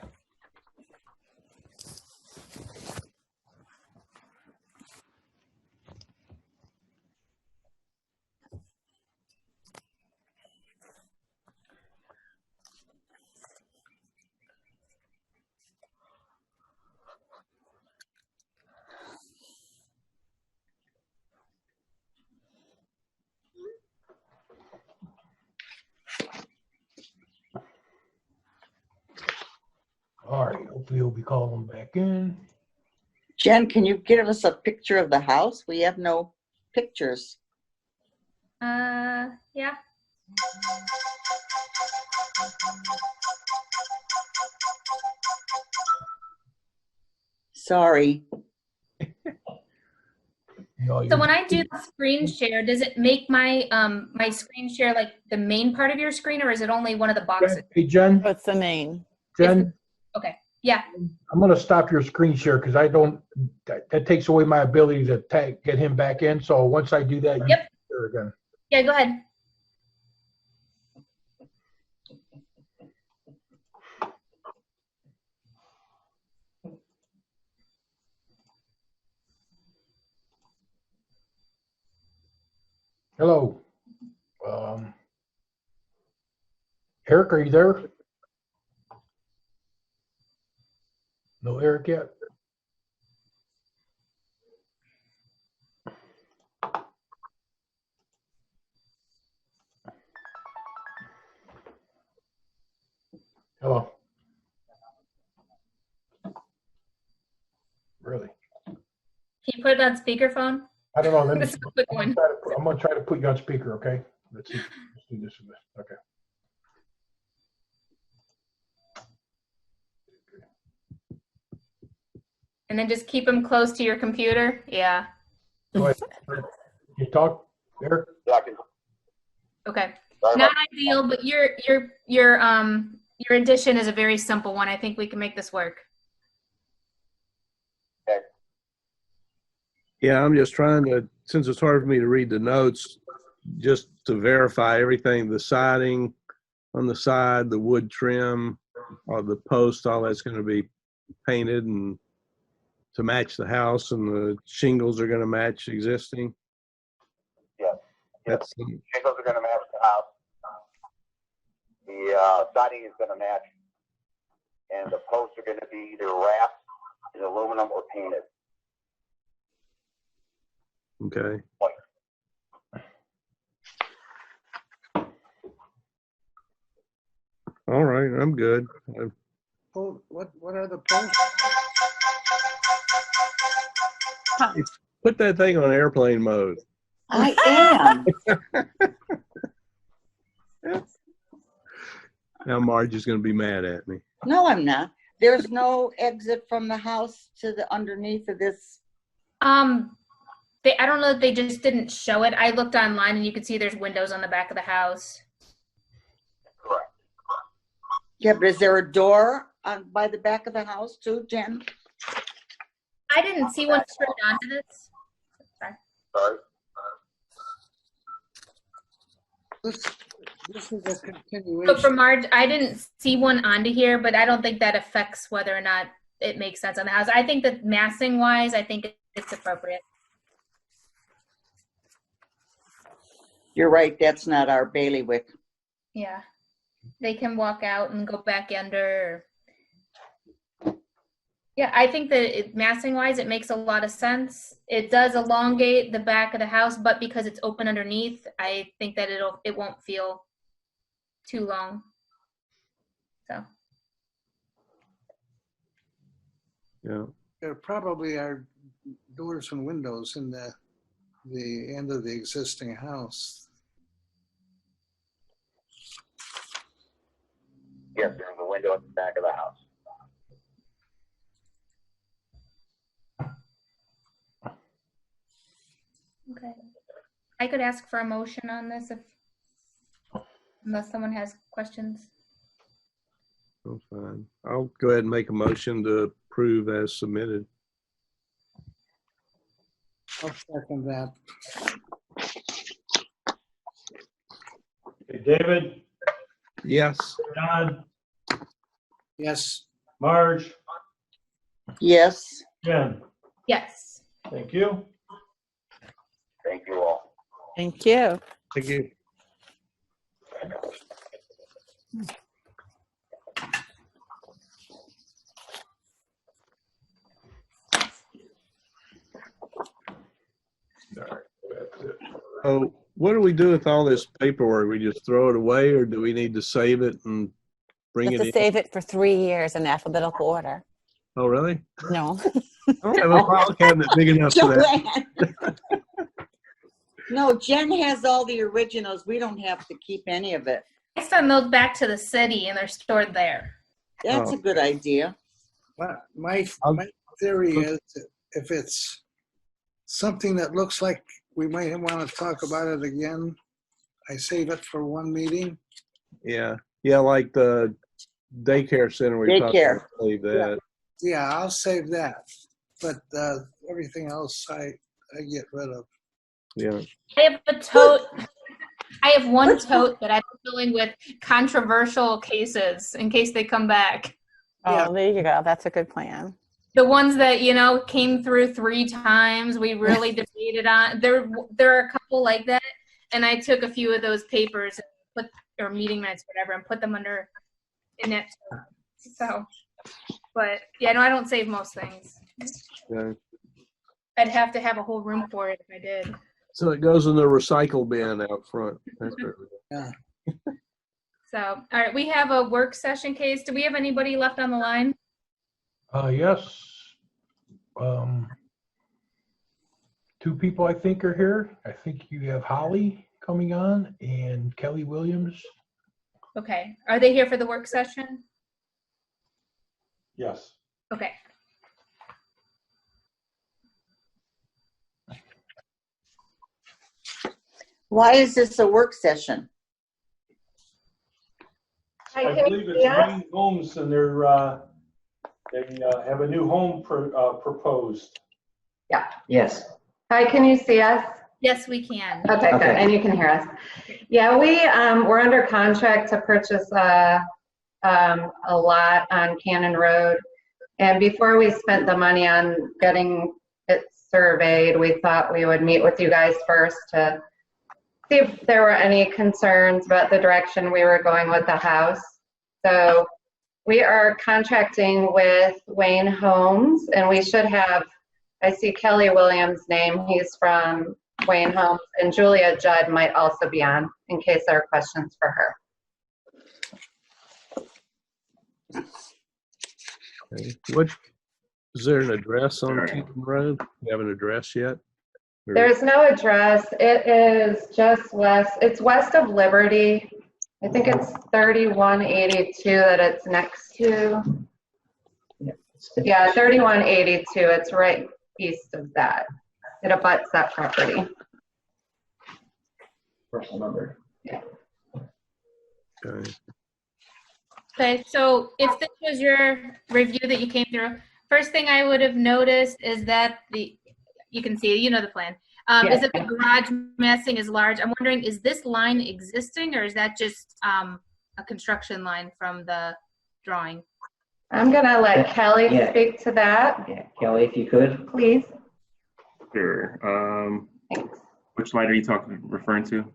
All right, hopefully he'll be calling back in. Jen, can you give us a picture of the house? We have no pictures. Yeah. Sorry. So when I do the screen share, does it make my my screen share like the main part of your screen, or is it only one of the boxes? Hey, Jen. Oh, it's the main. Jen, Okay. Yeah. I'm going to stop your screen share because I don't, that takes away my ability to get him back in. So once I do that, you can share again. Yeah, go ahead. Hello. Eric, are you there? No Eric yet? Hello. Really? Can you put it on speakerphone? I don't know. Let me, This is a quick one. I'm gonna try to put you on speaker, okay? Let's see. Let's do this. Okay. And then just keep them close to your computer. Yeah. Go ahead. You talk, Eric? Okay. Not ideal, but your addition is a very simple one. I think we can make this work. Yeah, I'm just trying to, since it's hard for me to read the notes, just to verify everything, the siding on the side, the wood trim, or the post, all that's going to be painted and to match the house, and the shingles are going to match existing. Yes. That's Shingles are going to match the house. The siding is going to match, and the posts are going to be either wrapped in aluminum or painted. okay. All right, I'm good. What are the posts? Put that thing on airplane mode. I am. Now Marge is going to be mad at me. No, I'm not. There's no exit from the house to the underneath of this. I don't know if they just didn't show it. I looked online and you could see there's windows on the back of the house. Yeah, but is there a door by the back of the house too, Jen? I didn't see one straight onto this. Sorry. This is a continuation. So for Marge, I didn't see one onto here, but I don't think that affects whether or not it makes sense on the house. I think that massing wise, I think it's appropriate. You're right, that's not our bailiwick. Yeah. They can walk out and go back under. Yeah, I think that massing wise, it makes a lot of sense. It does elongate the back of the house, but because it's open underneath, I think that it won't feel too long. So. Yeah. There probably are doors and windows in the end of the existing house. Yes, there's a window at the back of the house. Okay. I could ask for a motion on this unless someone has questions. Oh, fine. I'll go ahead and make a motion to approve as submitted. I'll second that. Okay, David, Yes. Don, Yes. Marge, Yes. Jen. Yes. Thank you. Thank you all. Thank you. Thank you. Oh, what do we do with all this paperwork? We just throw it away, or do we need to save it and bring You have it to in? save it for 3 years in alphabetical order. Oh, really? No. I don't have a file cabinet big enough for that. Joanne. No, Jen has all the originals. We don't have to keep any of it. I send those back to the city and they're stored there. That's a good idea. My theory is if it's something that looks like we might want to talk about it again, I save it for one meeting. Yeah. Yeah, like the daycare center we talked Daycare. about. Save that. Yeah, I'll save that. But everything else I get rid of. Yeah. I have a tote. I have one tote that I'm filling with controversial cases in case they come back. Oh, there you go. That's a good plan. The ones that, came through 3 times, we really debated on. There are a couple like that. And I took a few of those papers or meeting minutes, whatever, and put them in that tote. So, but yeah, no, I don't save most things. Yeah. I'd have to have a whole room for it if I did. So it goes in the recycle bin out front. That's right. Yeah. So, all right, we have a work session case. Do we have anybody left on the line? Yes. Two people I think are here. I think you have Holly coming on and Kelly Williams. Okay. Are they here for the work session? Yes. Okay. Why is this a work session? I believe it's Wayne Homes, and they have a new home proposed. Yeah. Yes. Hi, can you see us? Yes, we can. Okay, good. And you can hear us. Yeah, we're under contract to purchase a lot on Cannon Road. And before we spent the money on getting it surveyed, we thought we would meet with you guys first to see if there were any concerns about the direction we were going with the house. So we are contracting with Wayne Homes, and we should have, I see Kelly Williams' name. He's from Wayne Homes, and Julia Judd might also be on in case there are questions for her. Okay. Is there an address on Cannon Road? You have an address yet? Or- There's no address. It is just west. It's west of Liberty. I think it's 3182 that it's next to. Yeah, 3182. It's right east of that. It abuts that property. Parcel number. Yeah. Okay. Okay, so if this was your review that you came through, first thing I would have noticed is that you can see, you know the plan, is that the garage massing is large. I'm wondering, is this line existing, or is that just a construction line from the drawing? I'm gonna let Kelly speak to that. Yeah, Kelly, if you could. Please. Sure. Which slide are you referring to?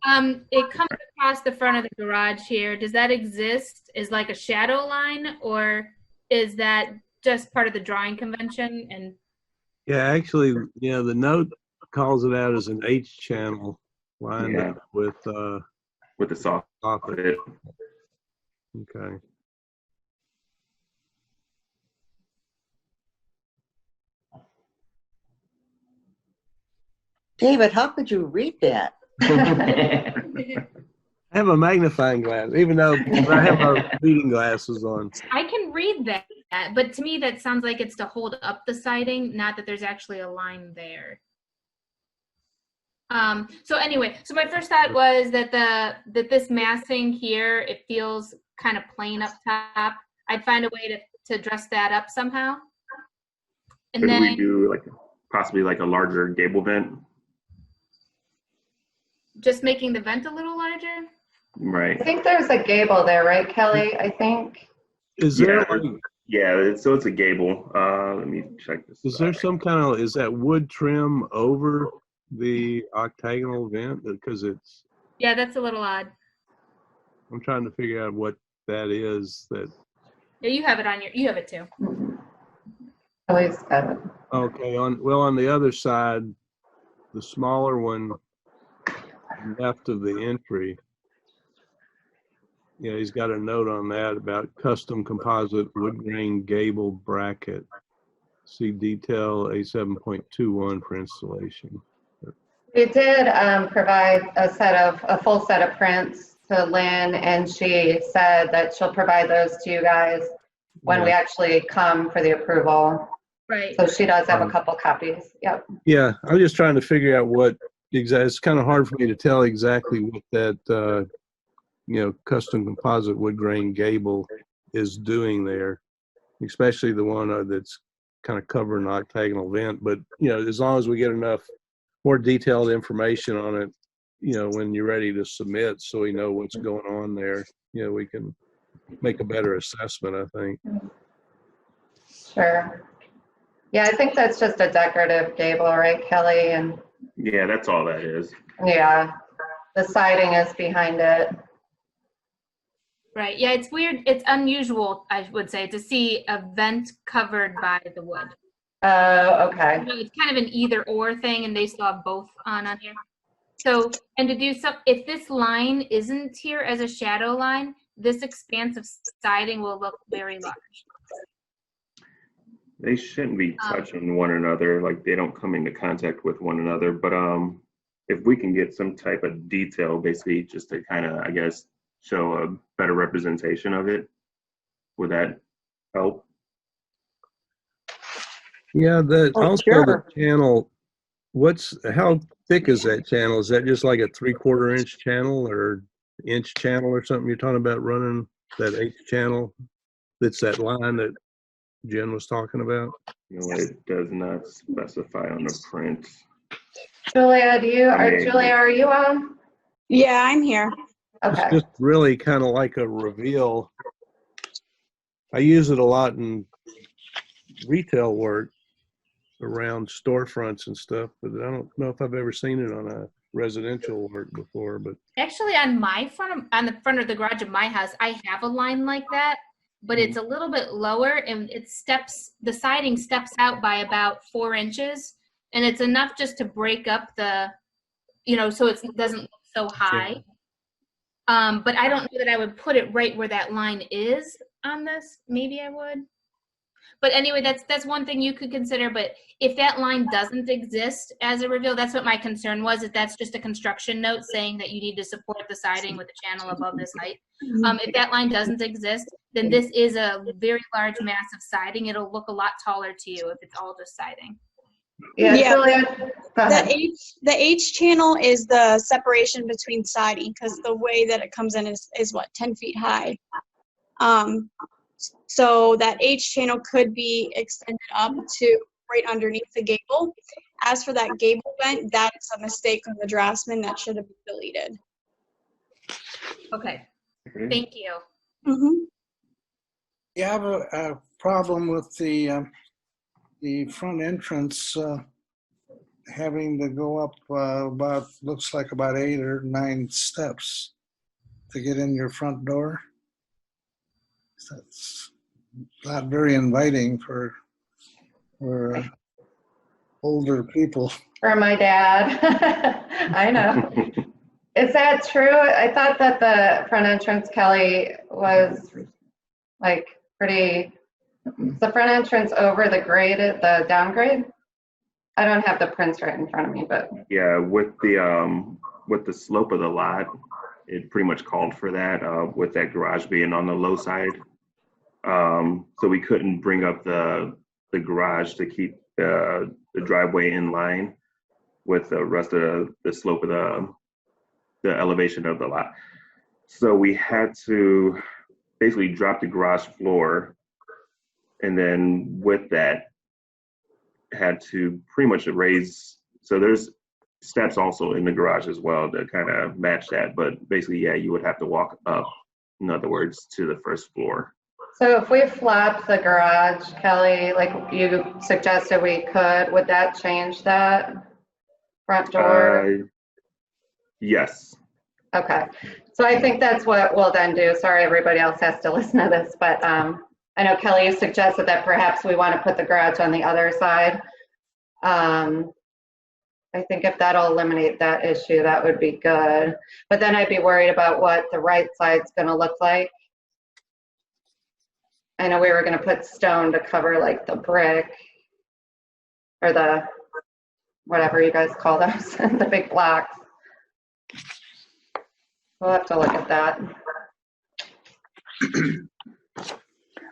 It comes across the front of the garage here. Does that exist? Is like a shadow line, or is that just part of the drawing convention? And Yeah, actually, yeah, the note calls it out as an H channel line with the soffit. Okay. David, how could you read that? I have a magnifying glass, even though I have my reading glasses on. I can read that, but to me that sounds like it's to hold up the siding, not that there's actually a line there. So anyway, so my first thought was that this massing here, it feels kind of plain up top. I'd find a way to dress that up somehow. And Could then we do possibly like a larger gable vent? just making the vent a little larger. Right. I think there's a gable there, right, Kelly? I think. Is there so it's a gable. Let me check this. Is there some kind of, is that wood trim over the octagonal vent? Because it's, Yeah, that's a little odd. I'm trying to figure out what that is. That Yeah, you have it too. Kelly's got it. Okay, on the other side, the smaller one left of the entry, yeah, he's got a note on that about custom composite wood grain gable bracket. See detail A7.21 for installation. We did provide a full set of prints to Lynn, and she said that she'll provide those to you guys when we actually come for the approval. Right. So she does have a couple copies. Yep. Yeah, I'm just trying to figure out what exactly. It's kind of hard for me to tell exactly what that custom composite wood grain gable is doing there, especially the one that's kind of covering the octagonal vent. But as long as we get enough more detailed information on it, when you're ready to submit, so we know what's going on there, we can make a better assessment, I think. Sure. Yeah, I think that's just a decorative gable, right, Kelly? And Yeah, that's all that is. yeah, the siding is behind it. Right. Yeah, it's weird. It's unusual, I would say, to see a vent covered by the wood. Oh, okay. It's kind of an either or thing, and they still have both on here. So, and to do some, if this line isn't here as a shadow line, this expanse of siding will look very large. They shouldn't be touching one another, like they don't come into contact with one another. But if we can get some type of detail, basically just to kind of, I guess, show a better representation of it, would that help? Yeah, also sure. the channel, how thick is that channel? Is that just like a 3/4 inch channel or inch channel or something you're talking about running, that H channel? That's that line that Jen was talking about? You know, it does not specify on the print. Julia, are you on? Yeah, I'm here. Okay. It's just really kind of like a reveal. I use it a lot in retail work around storefronts and stuff, but I don't know if I've ever seen it on a residential work before. But Actually, on the front of the garage of my house, I have a line like that, but it's a little bit lower, and the siding steps out by about 4 inches, and it's enough just to break up the, so it doesn't look so high. But I don't know that I would put it right where that line is on this. Maybe I would. But anyway, that's one thing you could consider. But if that line doesn't exist as a reveal, that's what my concern was, if that's just a construction note saying that you need to support the siding with a channel above this height. If that line doesn't exist, then this is a very large, massive siding. It'll look a lot taller to you if it's all just siding. Yeah, Julia, the H channel is the separation between siding, because the way that it comes in is what, 10 feet high. So that H channel could be extended up to right underneath the gable. As for that gable vent, that's a mistake from the draftsman that should have been deleted. Okay, thank you. You have a problem with the front entrance having to go up looks like about 8 or 9 steps to get in your front door. That's not very inviting for older people. For my dad. I know. Is that true? I thought that the front entrance, Kelly, was like pretty, the front entrance over the downgrade? I don't have the prints right in front of me, but. Yeah, with the slope of the lot, it pretty much called for that, with that garage being on the low side. So we couldn't bring up the garage to keep the driveway in line with the rest of the slope of the elevation of the lot. So we had to basically drop the garage floor, and then with that had to pretty much raise. So there's steps also in the garage as well to kind of match that. But basically, yeah, you would have to walk up, in other words, to the first floor. So if we flapped the garage, Kelly, like you suggested we could, would that change that front door? Yes. Okay. So I think that's what we'll then do. Sorry, everybody else has to listen to this, but I know Kelly, you suggested that perhaps we want to put the garage on the other side. I think if that'll eliminate that issue, that would be good. But then I'd be worried about what the right side's going to look like. I know we were going to put stone to cover like the brick or the whatever you guys call those, the big blocks. We'll have to look at that.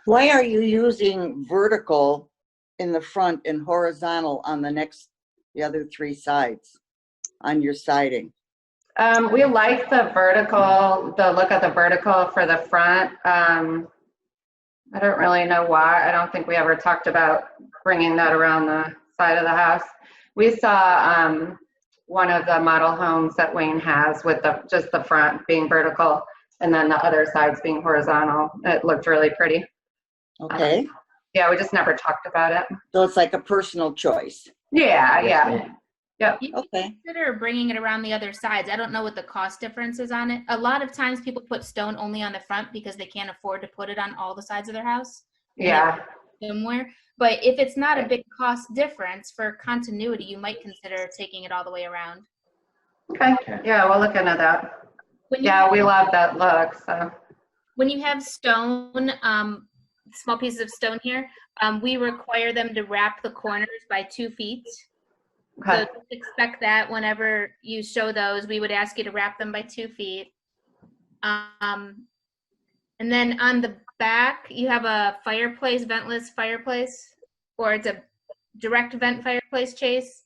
Why are you using vertical in the front and horizontal on the other 3 sides on your siding? We like the look of the vertical for the front. I don't really know why. I don't think we ever talked about bringing that around the side of the house. We saw one of the model homes that Wayne has with just the front being vertical and then the other sides being horizontal. It looked really pretty. Okay. Yeah, we just never talked about it. So it's like a personal choice. Yeah. Yep. You can consider bringing it around the other sides. I don't know what the cost difference is on it. A lot of times people put stone only on the front because they can't afford to put it on all the sides of their house. Yeah. Somewhere. But if it's not a big cost difference for continuity, you might consider taking it all the way around. Okay. Yeah, we'll look into that. We love that look. So when you have stone, small pieces of stone here. We require them to wrap the corners by 2 feet. Okay. So just expect that whenever you show those, we would ask you to wrap them by 2 feet. And then on the back, you have a fireplace, ventless fireplace, or it's a direct vent fireplace, Chase.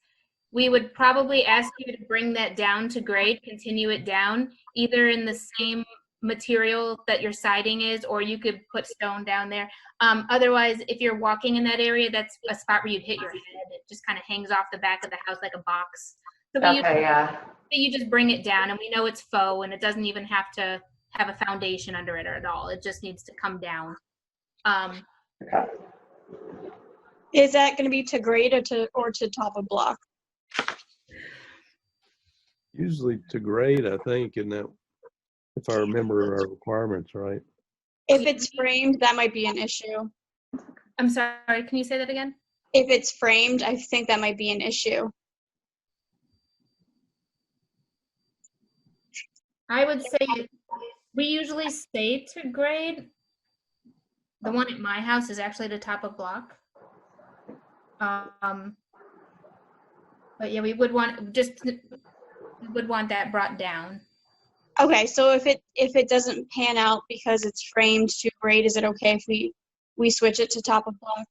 We would probably ask you to bring that down to grade, continue it down, either in the same material that your siding is, or you could put stone down there. Otherwise, if you're walking in that area, that's a spot where you'd hit your head. It just kind of hangs off the back of the house like a box. So you just bring it down, and we know it's faux, and it doesn't even have to have a foundation under it at all. It just needs to come down. Is that going to be to grade or to top of block? Usually to grade, I think, in that, if I remember our requirements right. If it's framed, that might be an issue. I'm sorry, can you say that again? If it's framed, I think that might be an issue. I would say we usually say to grade. The one at my house is actually the top of block. But yeah, we would want that brought down. Okay, so if it doesn't pan out because it's framed to grade, is it okay if we switch it to top of block?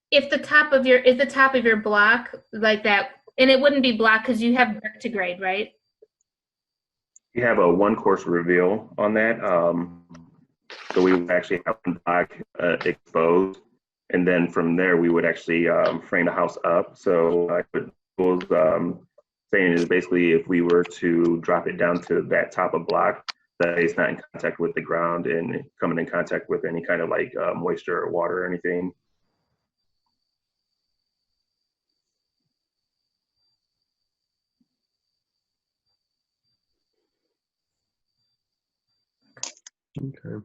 If the top of your block like that, and it wouldn't be block because you have brick to grade, right? We have a one-course reveal on that. So we would actually have one block exposed, and then from there we would actually frame the house up. So I was saying is basically if we were to drop it down to that top of block, that it's not in contact with the ground and coming in contact with any kind of like moisture or water or anything. Okay.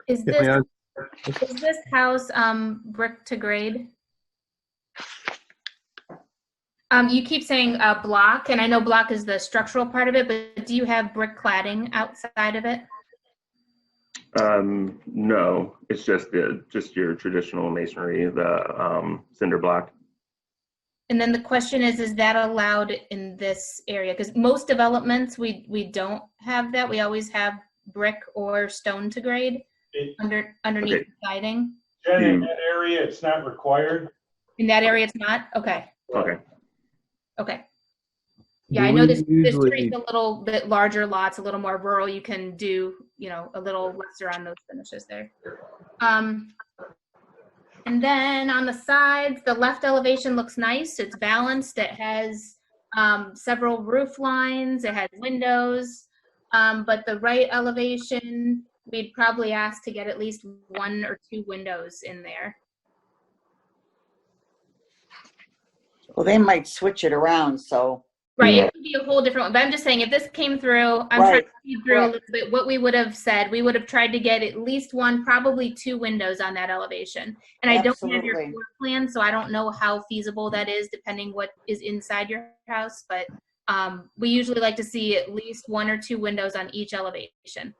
Is this house brick to grade? You keep saying block, and I know block is the structural part of it, but do you have brick cladding outside of it? No, it's just your traditional masonry, the cinder block. And then the question is that allowed in this area? Because most developments, we don't have that. We always have brick or stone to grade underneath the siding. Jen, in that area, it's not required. In that area, it's not? Okay. Okay. Yeah, I know this street's a little bit larger lots, a little more rural. You can do, a little lesser on those finishes there. And then on the sides, the left elevation looks nice. It's balanced. It has several roof lines. It has windows. But the right elevation, we'd probably ask to get at least 1 or 2 windows in there. Well, they might switch it around, so. Right, it could be a whole different one. But I'm just saying, if this came through, I'm trying to see through a little bit what we would have said. We would have tried to get at least 1, probably 2 windows on that elevation. And I don't have your floor plan, so I don't know how feasible that is, depending what is inside your house. But we usually like to see at least 1 or 2 windows on each elevation.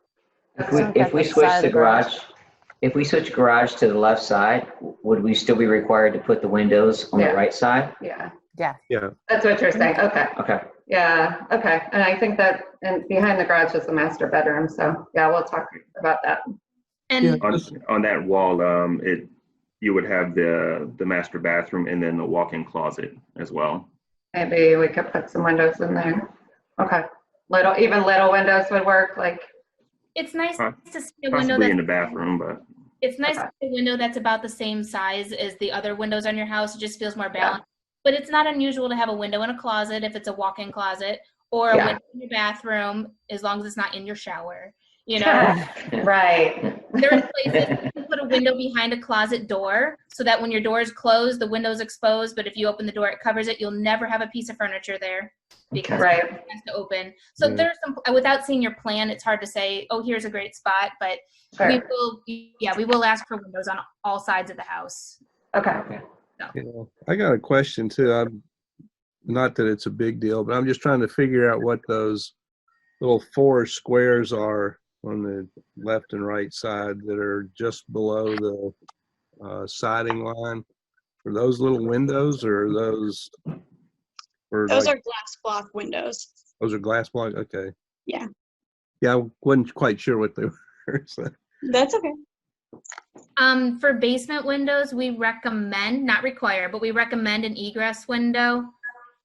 If we switch the garage, if we switch garage to the left side, would we still be required to put the windows on the right side? Yeah. Yeah. That's what you're saying. Okay. Okay. Yeah. Okay. And I think that and behind the garage is the master bedroom. So yeah, we'll talk about that. And on that wall, you would have the master bathroom and then the walk-in closet as well. Maybe we could put some windows in there. Okay. Even little windows would work. Like it's nice to see a window that's in the bathroom, but it's nice to see a window that's about the same size as the other windows on your house. It just feels more balanced. But it's not unusual to have a window in a closet if it's a walk-in closet, or a window in your bathroom, as long as it's not in your shower. Right. There are places you can put a window behind a closet door so that when your door is closed, the window's exposed, but if you open the door, it covers it. You'll never have a piece of furniture there because it has to open. So there's some, without seeing your plan, it's hard to say, oh, here's a great spot, but we will ask for windows on all sides of the house. Okay. I got a question too. Not that it's a big deal, but I'm just trying to figure out what those little 4 squares are on the left and right side that are just below siding line. Are those little windows or are those? Or Those like, are glass block windows. those are glass block? Okay. Yeah, Yeah, I wasn't quite sure what they were. So. that's okay. For basement windows, we recommend, not require, but we recommend an egress window.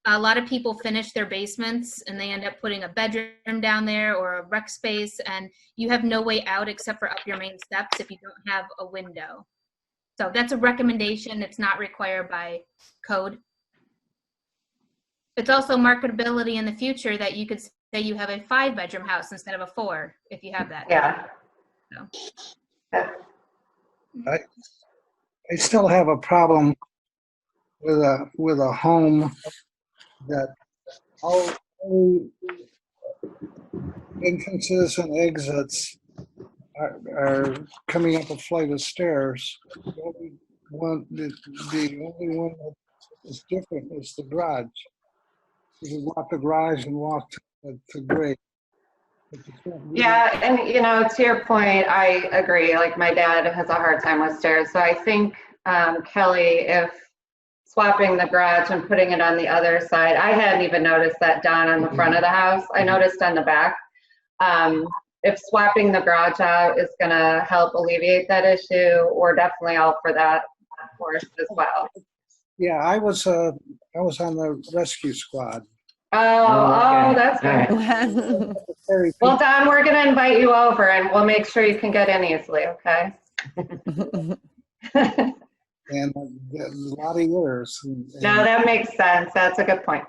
A lot of people finish their basements and they end up putting a bedroom down there or a rec space, and you have no way out except for up your main steps if you don't have a window. So that's a recommendation. It's not required by code. It's also marketability in the future that you could say you have a 5-bedroom house instead of a 4 if you have that. Yeah. So. I still have a problem with a home that all entrances and exits are coming up a flight of stairs. The only one that is different is the garage. You can walk the garage and walk to grade. Yeah, and to your point, I agree. Like my dad has a hard time with stairs, so I think Kelly, if swapping the garage and putting it on the other side, I hadn't even noticed that down on the front of the house. I noticed on the back. If swapping the garage out is going to help alleviate that issue, we're definitely all for that, of course, as well. Yeah, I was on the rescue squad. Oh, that's good. Well, Don, we're going to invite you over and we'll make sure you can get in easily, okay? And a lot of years. No, that makes sense. That's a good point.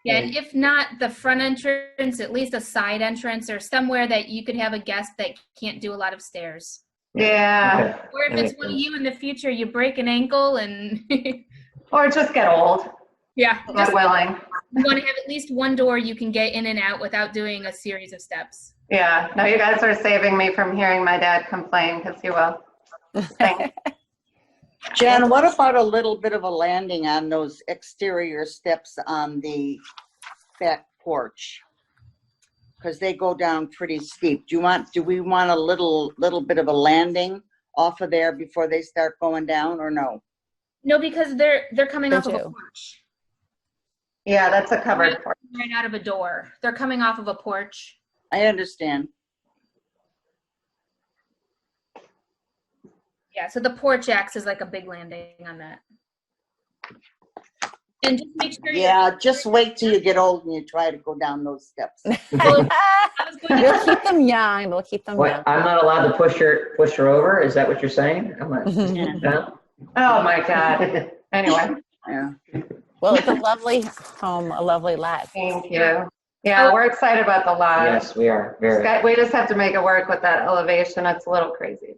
Yeah, and if not the front entrance, at least a side entrance or somewhere that you could have a guest that can't do a lot of stairs. Yeah. Okay. Or if it's one of you in the future, you break an ankle and... Or just get old. Yeah. God willing. You want to have at least one door you can get in and out without doing a series of steps. Yeah. No, you guys are saving me from hearing my dad complain, because he will. Thanks. Jen, what about a little bit of a landing on those exterior steps on the back porch? Because they go down pretty steep. Do we want a little bit of a landing off of there before they start going down, or no? No, because they're coming off of a porch. Yeah, that's a covered porch. Right out of a door. They're coming off of a porch. I understand. Yeah, so the porch acts as like a big landing on that. And just make sure. Yeah, just wait till you get old and you try to go down those steps. We'll keep them young. We'll keep them What, young. I'm not allowed to push her over? Is that what you're saying? I'm not, no? Oh my God. Anyway. Yeah. Well, it's a lovely home, a lovely lot. Thank you. Yeah, we're excited about the lot. Yes, we are. Very. We just have to make it work with that elevation. It's a little crazy.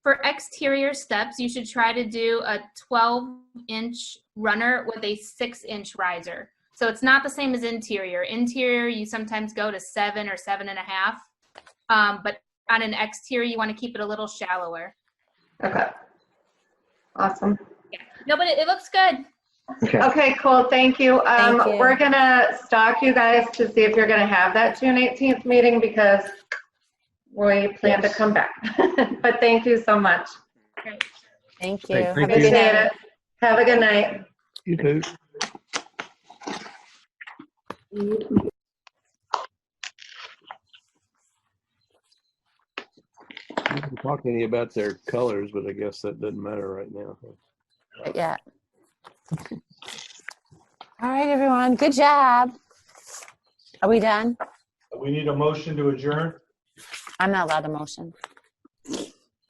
For exterior steps, you should try to do a 12-inch runner with a 6-inch riser. So it's not the same as interior. Interior, you sometimes go to 7 or 7.5. But on an exterior, you want to keep it a little shallower. Okay. Awesome. Yeah. No, but it looks good. Okay, cool. Thank you. Thank you. We're going to stalk you guys to see if you're going to have that June 18th meeting, because we plan to come back. But thank you so much. Great. Thank you. Hey, Have thank a good Appreciate night. it. Have a good night. You too. We can talk to any about their colors, but I guess that doesn't matter right now. Not yet. All right, everyone. Good job. Are we done? We need a motion to adjourn. I'm not allowed a motion.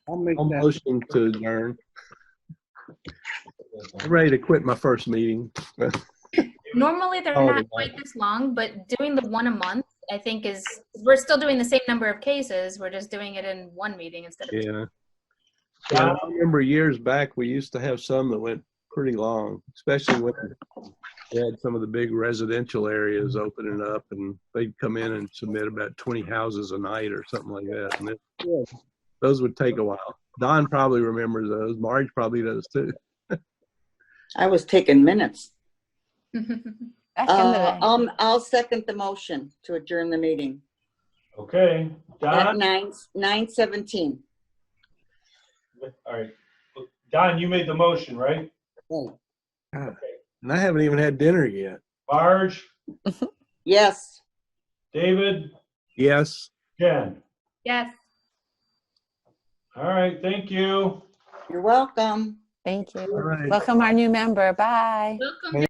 I'll make I'm that. motioning to adjourn. I'm ready to quit my first meeting. Normally they're Oh, not yeah. quite this long, but doing the one a month, I think we're still doing the same number of cases. We're just doing it in one meeting instead of two. Yeah. Yeah, I remember years back, we used to have some that went pretty long, especially when they had some of the big residential areas opening up, and they'd come in and submit about 20 houses a night or something like that. And those would take a while. Don probably remembers those. Marge probably does too. I was taking minutes. Back in the day. I'll second the motion to adjourn the meeting Okay, at Don, 9:17. All right. Don, you made the motion, right? Oh, God, and I haven't even had dinner yet. Marge, Yes. David, Yes. Jen. Yes. All right, thank you. You're welcome. Thank you. All right. Welcome our new member. Bye. Welcome.